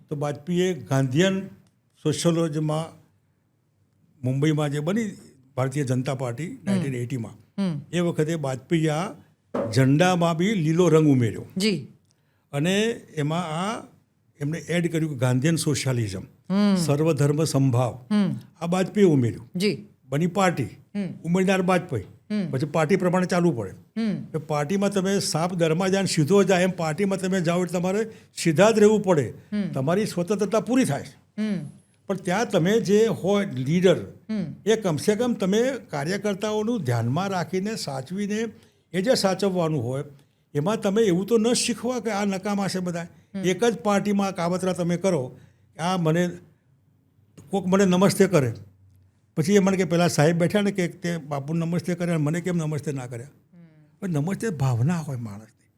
તો વાજપેયીએ ગાંધીયન સોશિયોલોજીમાં મુંબઈમાં જે બની ભારતીય જનતા પાર્ટી 1980માં, એ વખતે વાજપેયીએ આ ઝંડામાં બી લીલો રંગ ઉમેર્યો. જી. અને એમાં એમને એડ કર્યું કે ગાંધીયન સોશિયાલિઝમ, સર્વધર્મ સંભાવ, આ વાજપેયીએ ઉમેર્યું. જી. બની પાર્ટી, ઉમેરનાર વાજપેયી. પછી પાર્ટી પ્રમાણે ચાલવું પડે. પાર્ટીમાં તમે સાપ દરમાં જાય સીધો જાય એમ પાર્ટીમાં તમે જાઓ એટલે તમારે સીધા જ રહેવું પડે. તમારી સ્વતંત્રતા પૂરી થાય. પણ ત્યાં તમે જે હોય લીડર, એ કમસે કમ તમે કાર્યકર્તાઓનું ધ્યાનમાં રાખીને સાચવીને એ જે સાચવવાનું હોય એમાં તમે એવું તો ન શીખવા કે આ નકામા છે બધા. એક જ પાર્ટીમાં કાવતરા તમે કરો, આ મને કોઈક મને નમસ્તે કરે, પછી એ મને કે પેલા સાહેબ બેઠા ને કે તે બાપુ નમસ્તે કર્યા, મને કેમ નમસ્તે ના કર્યા? પણ નમસ્તે ભાવના હોય માણસની.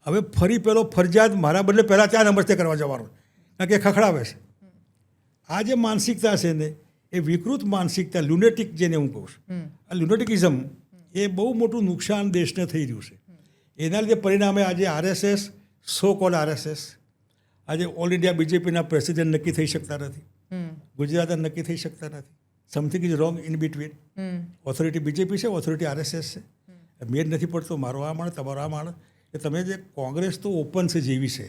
હવે ફરી પેલો ફરજિયાત મારા બદલે પહેલાં ત્યાં નમસ્તે કરવા જવાનો, કારણ કે ખખડાવે છે. આ જે માનસિકતા છે ને એ વિકૃત માનસિકતા, લ્યુનેટિક જેને હું કહું છું, આ લ્યુનેટિકિઝમ એ બહુ મોટું નુકસાન દેશને થઈ રહ્યું છે. એના લીધે પરિણામે આજે આરએસએસ, સો કોલ્ડ આરએસએસ, આજે ઓલ ઇન્ડિયા બીજેપીના પ્રેસિડેન્ટ નક્કી થઈ શકતા નથી, ગુજરાત નક્કી થઈ શકતા નથી. Something is wrong in between. Authority BJP છે, ઓથોરિટી આરએસએસ છે. મેળ નથી પડતો મારો આ માણસ, તમારો આ માણસ. કે તમે જે કોંગ્રેસ તો ઓપન છે જેવી છે,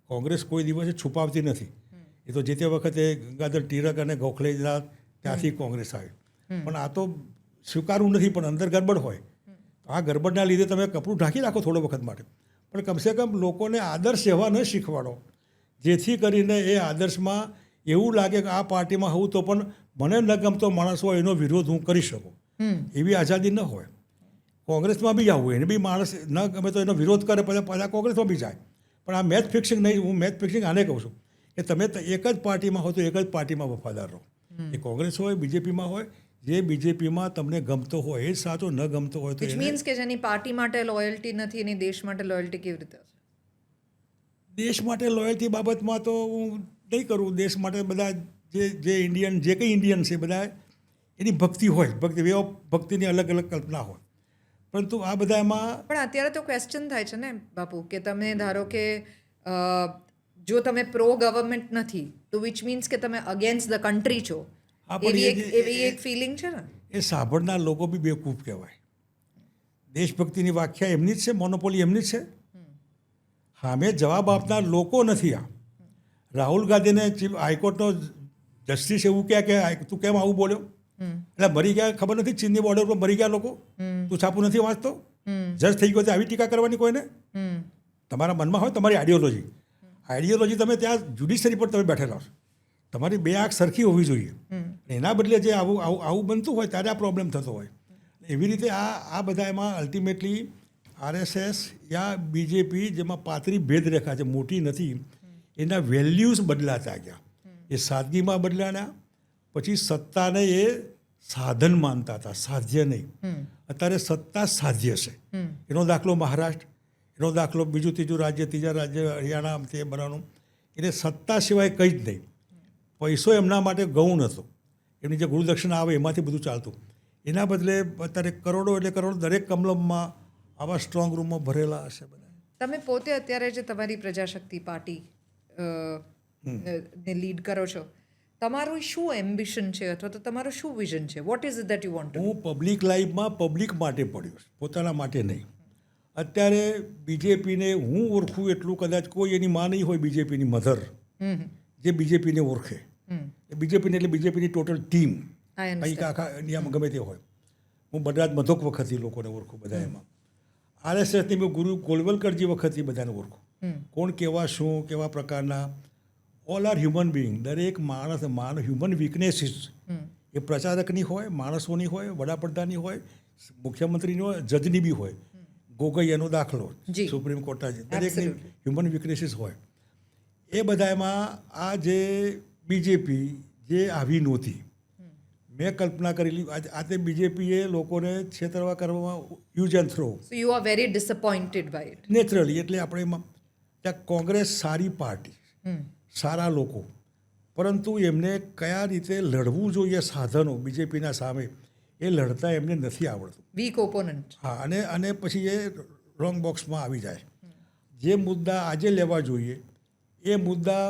કોંગ્રેસ કોઈ દિવસે છુપાવતી નથી. એ તો જે તે વખતે ગંગાધર ટિળક અને ગોખલેના ત્યાંથી કોંગ્રેસ આવી. પણ આ તો સ્વીકારવું નથી, પણ અંદર ગરબડ હોય. આ ગરબડના લીધે તમે કપડું ઢાંકી રાખો થોડો વખત માટે, પણ કમસે કમ લોકોને આદર્શ એવા ન શીખવાડો જેથી કરીને એ આદર્શમાં એવું લાગે કે આ પાર્ટીમાં હોઉં તો પણ મને ન ગમતો માણસ હોય એનો વિરોધ હું કરી શકું, એવી આઝાદી ન હોય. કોંગ્રેસમાં બી જવું, એને બી માણસ ન ગમે તો એનો વિરોધ કરે, પછી કોંગ્રેસમાં બી જાય. પણ આ મેચ ફિક્સિંગ નહીં. હું મેચ ફિક્સિંગ આને કહું છું કે તમે એક જ પાર્ટીમાં હો તો એક જ પાર્ટીમાં વફાદાર રહો. એ કોંગ્રેસ હોય, બીજેપીમાં હોય, જે બીજેપીમાં તમને ગમતો હોય એ જ સાચો, ન ગમતો હોય તો વિચ મીન્સ કે જેની પાર્ટી માટે લોયલ્ટી નથી એની દેશ માટે લોયલ્ટી કેવી રીતે હશે? દેશ માટે લોયલ્ટી બાબતમાં તો હું નહીં કરું. દેશ માટે બધા જે ઇન્ડિયન, જે કંઈ ઇન્ડિયન છે બધા એની ભક્તિ હોય, ભક્તિની અલગ અલગ કલ્પના હોય. પરંતુ આ બધા એમાં પણ અત્યારે તો ક્વેશ્ચન થાય છે ને બાપુ, કે તમે ધારો કે જો તમે પ્રો ગવર્મેન્ટ નથી તો વિચ મીન્સ કે તમે અગેન્સ્ટ ધ કન્ટ્રી છો, એવી એક ફિલિંગ છે ને. એ સાંભળનાર લોકો બી બેવકૂફ કહેવાય. દેશભક્તિની વ્યાખ્યા એમની જ છે, મોનોપોલી એમની જ છે. સામે જવાબ આપનાર લોકો નથી. આ રાહુલ ગાંધીને હાઈકોર્ટનો જસ્ટિસ એવું કહે કે તું કેમ આવું બોલ્યો, એટલે મરી ગયા, ખબર નથી ચીનની બોર્ડર પર મરી ગયા લોકો, તું છાપું નથી વાંચતો, જજ થઈ ગયો, આવી ટીકા કરવાની કોઈને? તમારા મનમાં હોય તમારી આઈડિયોલોજી તમે ત્યાં જ્યુડિશરી પર તમે બેઠેલા છો, તમારી બે આંખ સરખી હોવી જોઈએ. એના બદલે જે આવું બનતું હોય ત્યારે આ પ્રોબ્લેમ થતો હોય. એવી રીતે આ બધા એમાં અલ્ટિમેટલી આરએસએસ યા બીજેપી જેમાં પાતળી ભેદરેખા છે, મોટી નથી, એના વેલ્યુઝ બદલાતા ગયા. એ સાદગીમાં બદલાના, પછી સત્તાને એ સાધન માનતા હતા, સાધ્ય નહીં. અત્યારે સત્તા સાધ્ય છે. એનો દાખલો મહારાષ્ટ્ર, એનો દાખલો બીજું ત્રીજું રાજ્ય, ત્રીજા રાજ્ય હરિયાણા, તે બનાવવાનું. એટલે સત્તા સિવાય કંઈ જ નહીં. પૈસો એમના માટે ગૌણ હતો, એમની જે ગુરુદક્ષિણા આવે એમાંથી બધું ચાલતું. એના બદલે અત્યારે કરોડો એટલે કરોડો દરેક કમલમમાં આવા સ્ટ્રોંગ રૂમમાં ભરેલા હશે બધા. તમે પોતે અત્યારે જે તમારી પ્રજાશક્તિ પાર્ટી ને લીડ કરો છો, તમારું શું એમ્બિશન છે અથવા તો તમારું શું વિઝન છે? What is it that you want two? હું પબ્લિક લાઈફમાં પબ્લિક માટે પડ્યો છું, પોતાના માટે નહીં. અત્યારે બીજેપીને હું ઓળખું એટલું કદાચ કોઈ એની માં નહીં હોય બીજેપીની મધર, જે બીજેપીને ઓળખે. બીજેપીને એટલે બીજેપીની ટોટલ ટીમ, કંઈક આખા ઇન્ડિયામાં ગમે તે હોય. હું બધાજ મધોક વખતથી લોકોને ઓળખું બધા એમાં. આરએસએસની મેં ગુરુ ગોલવલકરજી વખતથી બધાને ઓળખું. કોણ કેવા, શું કેવા પ્રકારના. All are human being. દરેક માણસ હ્યુમન વીકનેસીસ એ પ્રચારકની હોય, માણસોની હોય, વડાપ્રધાનની હોય, મુખ્યમંત્રીની હોય, જજની બી હોય. ગોગોઈ એનો દાખલો, સુપ્રીમ કોર્ટના છે, દરેકની હ્યુમન વીકનેસીસ હોય. એ બધામાં આ જે બીજેપી જે આવી નહોતી, મેં કલ્પના કરેલી. આજે બીજેપીએ લોકોને છેતરવા કરવામાં use and throw. So you are very disappointed by it. Naturally. એટલે આપણે એમાં ત્યાં કોંગ્રેસ સારી પાર્ટી, સારા લોકો, પરંતુ એમને કયા રીતે લડવું જોઈએ સાધનો બીજેપીના સામે એ લડતા એમને નથી આવડતું. Weak opponent. હા. અને પછી એ રોંગ બોક્સમાં આવી જાય. જે મુદ્દા આજે લેવા જોઈએ એ મુદ્દા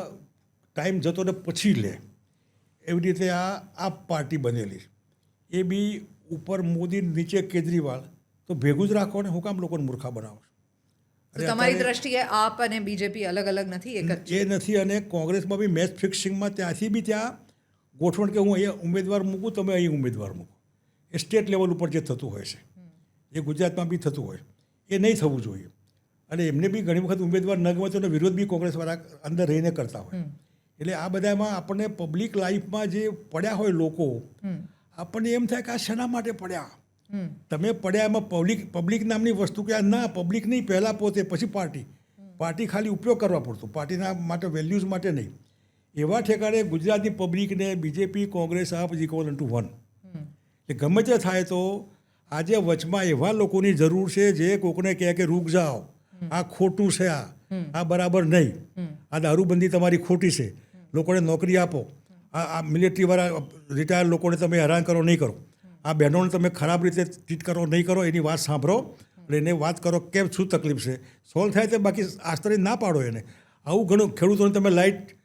ટાઈમ જતો ને પછી લે. એવી રીતે આ પાર્ટી બનેલી. એ બી ઉપર મોદી, નીચે કેજરીવાલ. તો ભેગું જ રાખો ને, હું કામ લોકોને મૂર્ખા બનાવો? તો તમારી દ્રષ્ટિએ આપ અને બીજેપી અલગ અલગ નથી, એક જ એ નથી. અને કોંગ્રેસમાં બી મેચ ફિક્સિંગમાં ત્યાંથી બી ત્યાં ગોઠવણ કે હું અહીંયા ઉમેદવાર મૂકું, તમે અહીં ઉમેદવાર મૂકો. એ સ્ટેટ લેવલ ઉપર જે થતું હોય છે, એ ગુજરાતમાં બી થતું હોય, એ નહીં થવું જોઈએ. અને એમને બી ઘણી વખત ઉમેદવાર ન ગમે તો વિરોધ બી કોંગ્રેસવાળા અંદર રહીને કરતા હોય. એટલે આ બધામાં આપણને પબ્લિક લાઈફમાં જે પડ્યા હોય લોકો, આપણને એમ થાય કે આ શેના માટે પડ્યા? તમે પડ્યા એમાં પબ્લિક નામની વસ્તુ કે ના, પબ્લિક નહીં, પહેલાં પોતે પછી પાર્ટી. પાર્ટી ખાલી ઉપયોગ કરવા પડતું, પાર્ટીના માટે વેલ્યુઝ માટે નહીં. એવા ઠેકાણે ગુજરાતની પબ્લિકને બીજેપી, કોંગ્રેસ આપ ઇક્વલ ટુ વન. એટલે ગમે તે થાય તો આજે વચમાં એવા લોકોની જરૂર છે જે કોકને કહે કે રૂક જાઓ, આ ખોટું છે, આ બરાબર નહીં, આ દારૂબંધી તમારી ખોટી છે, લોકોને નોકરી આપો, આ મિલિટરીવાળા રિટાયર લોકોને તમે હેરાન કરો નહીં કરો, આ બહેનોને તમે ખરાબ રીતે ટ્રીટ કરો નહીં કરો, એની વાત સાંભળો અને એને વાત કરો કેમ શું તકલીફ છે, સોલ્વ થાય તે. બાકી આસ્તરી ના પાડો એને. આવું ઘણું ખેડૂતોને તમે લાઇટ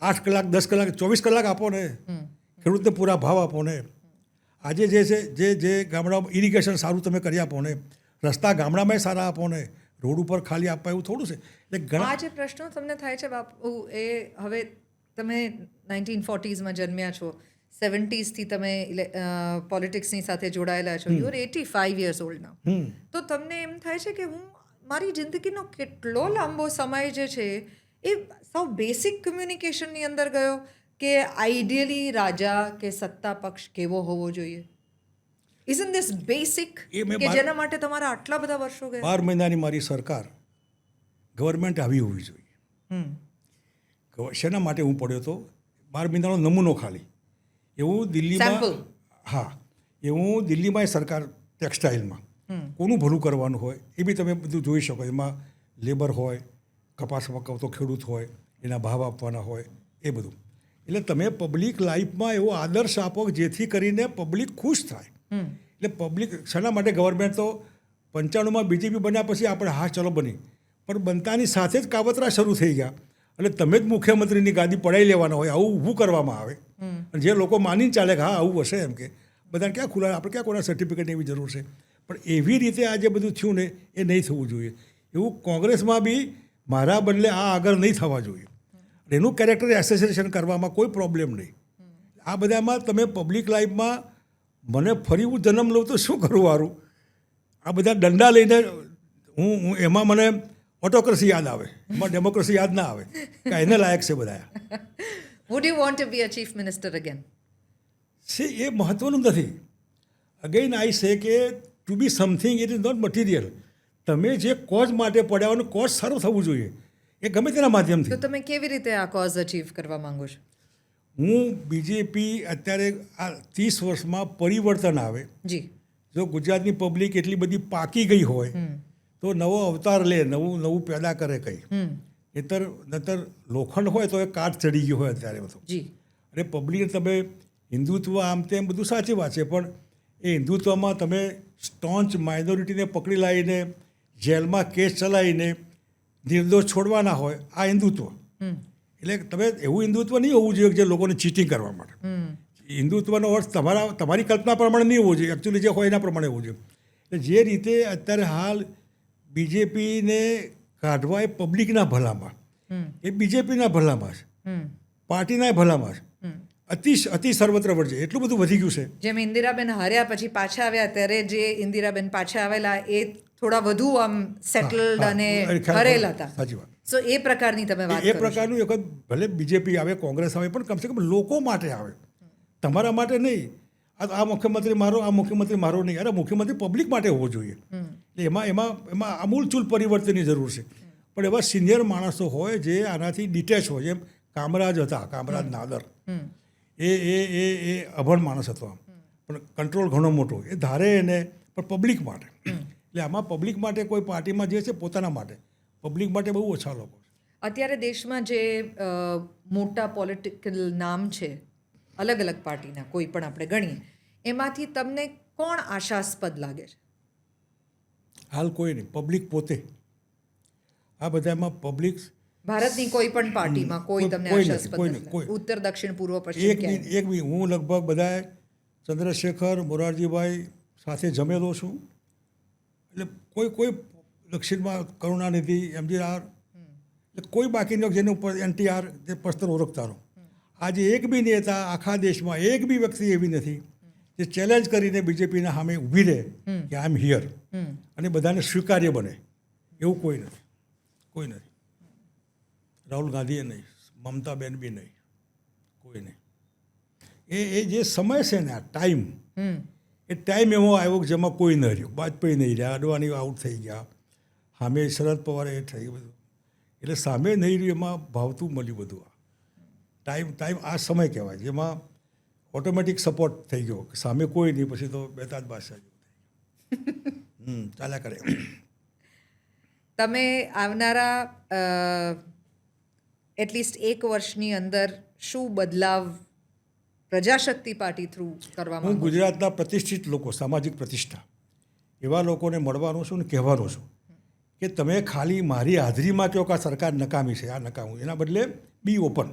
8 કલાક, 10 કલાક, 24 કલાક આપો ને, ખેડૂતને પૂરા ભાવ આપો ને. આજે જે છે જે ગામડામાં ઇરિગેશન સારું તમે કરી આપો ને, રસ્તા ગામડામાં સારા આપો ને, રોડ ઉપર ખાલી આપવા એવું થોડું છે. એટલે ઘણા આ જે પ્રશ્નો તમને થાય છે બાપુ, એ હવે તમે 1940s જન્મ્યા છો, 70sથી તમે પોલિટિક્સની સાથે જોડાયેલા છો, you are 85 years old now. તો તમને એમ થાય છે કે હું મારી જિંદગીનો કેટલો લાંબો સમય જે છે એ સાવ બેસિક કમ્યુનિકેશનની અંદર ગયો કે આઈડિયલી રાજા કે સત્તા પક્ષ કેવો હોવો જોઈએ? ઇઝન્ટ ધીસ બેસિક કે જેના માટે તમારા આટલા બધા વર્ષો ગયા? 12 મહિનાની મારી સરકાર, ગવર્મેન્ટ આવી હોવી જોઈએ. શેના માટે હું પડ્યો હતો? 12 મહિનાનો નમૂનો ખાલી. એવું દિલ્હીમાં, હા, એવું દિલ્હીમાં સરકાર ટેક્સટાઇલમાં કોનું ભલું કરવાનું હોય એ બી તમે બધું જોઈ શકો. એમાં લેબર હોય, કપાસ પકવતો ખેડૂત હોય, એના ભાવ આપવાના હોય, એ બધું. એટલે તમે પબ્લિક લાઈફમાં એવો આદર્શ આપો જેથી કરીને પબ્લિક ખુશ થાય. એટલે પબ્લિક શાના માટે? ગવર્મેન્ટ તો 95માં બીજેપી બન્યા પછી આપણે હા ચલો બની, પણ બનતાની સાથે જ કાવતરા શરૂ થઈ ગયા. એટલે તમે જ મુખ્યમંત્રીની ગાદી પડાવી લેવાના હોય, આવું ઊભું કરવામાં આવે. અને જે લોકો માનીને ચાલે કે હા આવું હશે, એમ કે બધાને ક્યાં ખુલ્લા, આપણે ક્યાં કોના સર્ટિફિકેટની એવી જરૂર છે. પણ એવી રીતે આ જે બધું થયું ને એ નહીં થવું જોઈએ. એવું કોંગ્રેસમાં બી મારા બદલે આ આગળ નહીં થવા જોઈએ. એનું કેરેક્ટર એસોસિએશન કરવામાં કોઈ પ્રોબ્લેમ નહીં. આ બધામાં તમે પબ્લિક લાઈફમાં મને ફરી હું જન્મ લઉં તો શું કરું વારું? આ બધા દંડા લઈને હું એમાં મને ઓટોક્રેસી યાદ આવે, એમાં ડેમોક્રેસી યાદ ના આવે કે એને લાયક છે બધા. Would you want to be a chief minister again? એ મહત્વનું નથી. અગેન આઈ સે કે to be something it is not material. તમે જે કોઝ માટે પડ્યા હોય કોઝ સારું થવું જોઈએ, એ ગમે તેના માધ્યમથી. તો તમે કેવી રીતે આ કોઝ અચીવ કરવા માંગો છો? હું બીજેપી અત્યારે આ 30 વર્ષમાં પરિવર્તન આવે. જી. જો ગુજરાતની પબ્લિક એટલી બધી પાકી ગઈ હોય તો નવો અવતાર લે, નવું પેદા કરે કંઈ. નતર લોખંડ હોય તો એ કાટ ચડી ગયો હોય અત્યારે બધું. જી. અને પબ્લિક તમે હિન્દુત્વ આમ તેમ બધું સાચી વાત છે, પણ એ હિન્દુત્વમાં તમે સ્ટોન્ચ માઇનોરિટીને પકડી લાવીને જેલમાં કેસ ચલાવીને નિર્દોષ છોડવાના હોય, આ હિન્દુત્વ. એટલે તમે એવું હિન્દુત્વ નહીં હોવું જોઈએ જે લોકોને ચીટિંગ કરવા માટે. હિન્દુત્વનો અર્થ તમારી કલ્પના પ્રમાણે નહીં હોવો જોઈએ, એકચ્યુઅલી જે હોય એના પ્રમાણે હોવું જોઈએ. એટલે જે રીતે અત્યારે હાલ બીજેપીને કાઢવા એ પબ્લિકના ભલામાં, એ બીજેપીના ભલામાં છે, પાર્ટીના ભલામાં છે. અતિ સર્વત્ર વળશે એટલું બધું વધી ગયું છે. જેમ ઇન્દિરાબેન હાર્યા પછી પાછા આવ્યા ત્યારે જે ઇન્દિરાબેન પાછા આવેલા એ થોડા વધુ આમ સેટલડ અને ભરેલ હતા. સાચી વાત. સો એ પ્રકારની તમે વાત એ પ્રકારનું એક ભલે બીજેપી આવે, કોંગ્રેસ આવે, પણ કમસે કમ લોકો માટે આવે, તમારા માટે નહીં. આ મુખ્યમંત્રી મારો, આ મુખ્યમંત્રી મારો નહીં. અરે મુખ્યમંત્રી પબ્લિક માટે હોવો જોઈએ. એમાં આમૂલચૂલ પરિવર્તનની જરૂર છે. પણ એવા સિનિયર માણસો હોય જે આનાથી ડિટેચ હોય, જેમ કામરાજ હતા, કામરાજ નાદર, એ અભણ માણસ હતો, પણ કંટ્રોલ ઘણો મોટો, એ ધારે એને પણ પબ્લિક માટે. એટલે આમાં પબ્લિક માટે કોઈ પાર્ટીમાં જે છે પોતાના માટે, પબ્લિક માટે બહુ ઓછા લોકો છે. અત્યારે દેશમાં જે મોટા પોલિટિકલ નામ છે અલગ અલગ પાર્ટીના, કોઈ પણ આપણે ગણીએ, એમાંથી તમને કોણ આશાસ્પદ લાગે છે? હાલ કોઈ નહીં, પબ્લિક પોતે. આ બધામાં પબ્લિક ભારતની કોઈ પણ પાર્ટીમાં કોઈ તમને આશાસ્પદ નથી? ઉત્તર, દક્ષિણ, પૂર્વ, પશ્ચિમ એક બી. હું લગભગ બધાએ ચંદ્રશેખર, મોરારજીભાઈ સાથે જમેલો છું. એટલે કોઈ દક્ષિણમાં કરુણાનિધિ, MGR, એટલે કોઈ બાકી નથી જેની ઉપર NTR જે પસ્તર ઓળખતા રહો. આજે એક બી નેતા આખા દેશમાં, એક બી વ્યક્તિ એવી નથી જે ચેલેન્જ કરીને બીજેપીના સામે ઊભી રહે કે આઈ એમ હિયર અને બધાને સ્વીકાર્ય બને. એવું કોઈ નથી, કોઈ નથી. રાહુલ ગાંધીએ નહીં, મમતાબેન બી નહીં, કોઈ નહીં. એ જે સમય છે ને, આ ટાઈમ, એ ટાઈમ એવો આવ્યો કે જેમાં કોઈ ન રહ્યું. વાજપેયી નહીં રહ્યા, અડવાણી આઉટ થઈ ગયા, સામે શરદ પવારે એ થઈ બધું. એટલે સામે નહીં રહ્યું એમાં ભાવતું મળ્યું બધું. ટાઈમ આ સમય કહેવાય જેમાં ઓટોમેટિક સપોર્ટ થઈ ગયો કે સામે કોઈ નહીં, પછી તો બેતાજ બાદશાહ જેવું ચાલ્યા કરે. તમે આવનારા એટલીસ્ટ 1 વર્ષની અંદર શું બદલાવ પ્રજાશક્તિ પાર્ટી થ્રુ કરવા માંગો છો? હું ગુજરાતના પ્રતિષ્ઠિત લોકો, સામાજિક પ્રતિષ્ઠા એવા લોકોને મળવાનો છું ને કહેવાનો છું કે તમે ખાલી મારી હાજરીમાં કહો કે આ સરકાર નકામી છે, આ નકામું, એના બદલે બી ઓપન,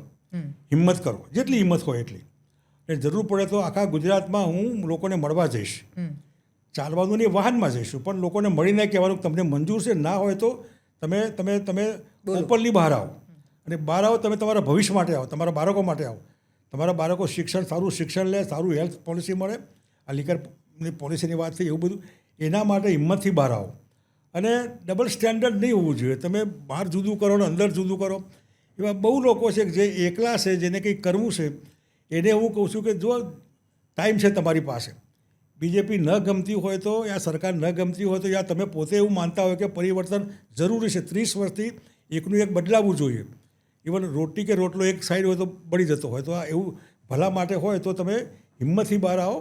હિંમત કરો, જેટલી હિંમત હોય એટલી. અને જરૂર પડે તો આખા ગુજરાતમાં હું લોકોને મળવા જઈશ. ચાલવાનું નહીં, વાહનમાં જઈશું, પણ લોકોને મળીને કહેવાનું તમને મંજૂર છે, ના હોય તો તમે ઓપનલી બહાર આવો. અને બહાર આવો, તમે તમારા ભવિષ્ય માટે આવો, તમારા બાળકો માટે આવો. તમારા બાળકો સારું શિક્ષણ લે, સારું હેલ્થ પોલિસી મળે. આ લીકરની પોલિસીની વાત થઈ, એવું બધું, એના માટે હિંમતથી બહાર આવો. અને ડબલ સ્ટેન્ડર્ડ નહીં હોવું જોઈએ. તમે બહાર જુદું કરો ને અંદર જુદું કરો. એવા બહુ લોકો છે જે એકલા છે, જેને કંઈક કરવું છે, એને હું કહું છું કે જો ટાઈમ છે તમારી પાસે, બીજેપી ન ગમતી હોય તો, યા સરકાર ન ગમતી હોય તો, યા તમે પોતે એવું માનતા હોય કે પરિવર્તન જરૂરી છે, 30 વર્ષથી એકનું એક બદલાવવું જોઈએ. ઇવન રોટી કે રોટલો એક સાઈડ હોય તો બળી જતો હોય, તો આ એવું ભલા માટે હોય તો તમે હિંમતથી બહાર આવો.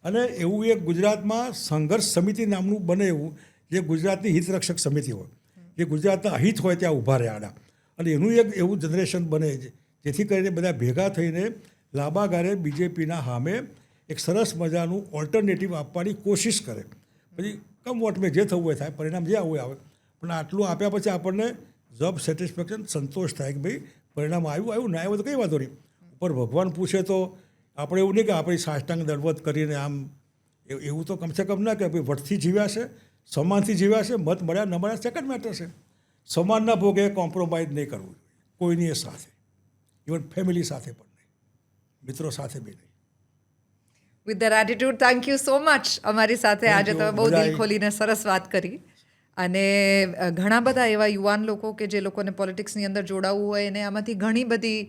અને એવું એક ગુજરાતમાં સંઘર્ષ સમિતિ નામનું બને, એવું જે ગુજરાતની હિતરક્ષક સમિતિ હોય, જે ગુજરાતના અહિત હોય ત્યાં ઊભા રહે આડા. અને એનું એક એવું જનરેશન બને જેથી કરીને બધા ભેગા થઈને લાંબા ગાળે બીજેપીના સામે એક સરસ મજાનું ઓલ્ટરનેટિવ આપવાની કોશિશ કરે. પછી કમ વોટમાં જે થવું હોય થાય, પરિણામ જે આવું આવે, પણ આટલું આપ્યા પછી આપણને જોબ સેટિસ્ફેક્શન, સંતોષ થાય કે ભાઈ પરિણામ આવ્યું, ના આવ્યું તો કંઈ વાંધો નહીં. ઉપર ભગવાન પૂછે તો આપણે એવું નહીં કે આપણી સાષ્ટાંગ દંડવત કરીને આમ, એવું તો કમસે કમ ના કે ભાઈ વટથી જીવ્યા છે, સમાનથી જીવ્યા છે, મત મળ્યા ન મળ્યા સેકન્ડ મેટર છે. સમાનના ભોગે કોમ્પ્રોમાઇઝ નહીં કરવું જોઈએ કોઈની સાથે, ઇવન ફેમિલી સાથે પણ નહીં, મિત્રો સાથે બી નહીં. With that attitude, thank you so much અમારી સાથે આજે તમે બહુ દિલ ખોલીને સરસ વાત કરી. અને ઘણા બધા એવા યુવાન લોકો કે જે લોકોને પોલિટિક્સની અંદર જોડાવવું હોય, અને આમાંથી ઘણી બધી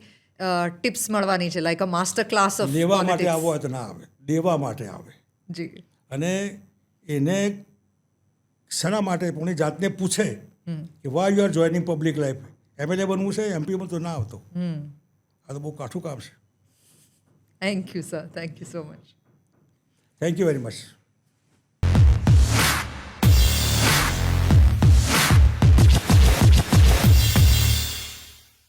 ટિપ્સ મળવાની છે, like a master class of લેવા માટે આવો હોય તો ના આવે, દેવા માટે આવે. જી. અને એને શેના માટે પોતાની જાતને પૂછે કે why you are joining public life, MLA બનવું છે, એમપીમાં તો ના આવતો. આ તો બહુ કાઠું કામ છે. Thank you sir, thank you so much. Thank you very much.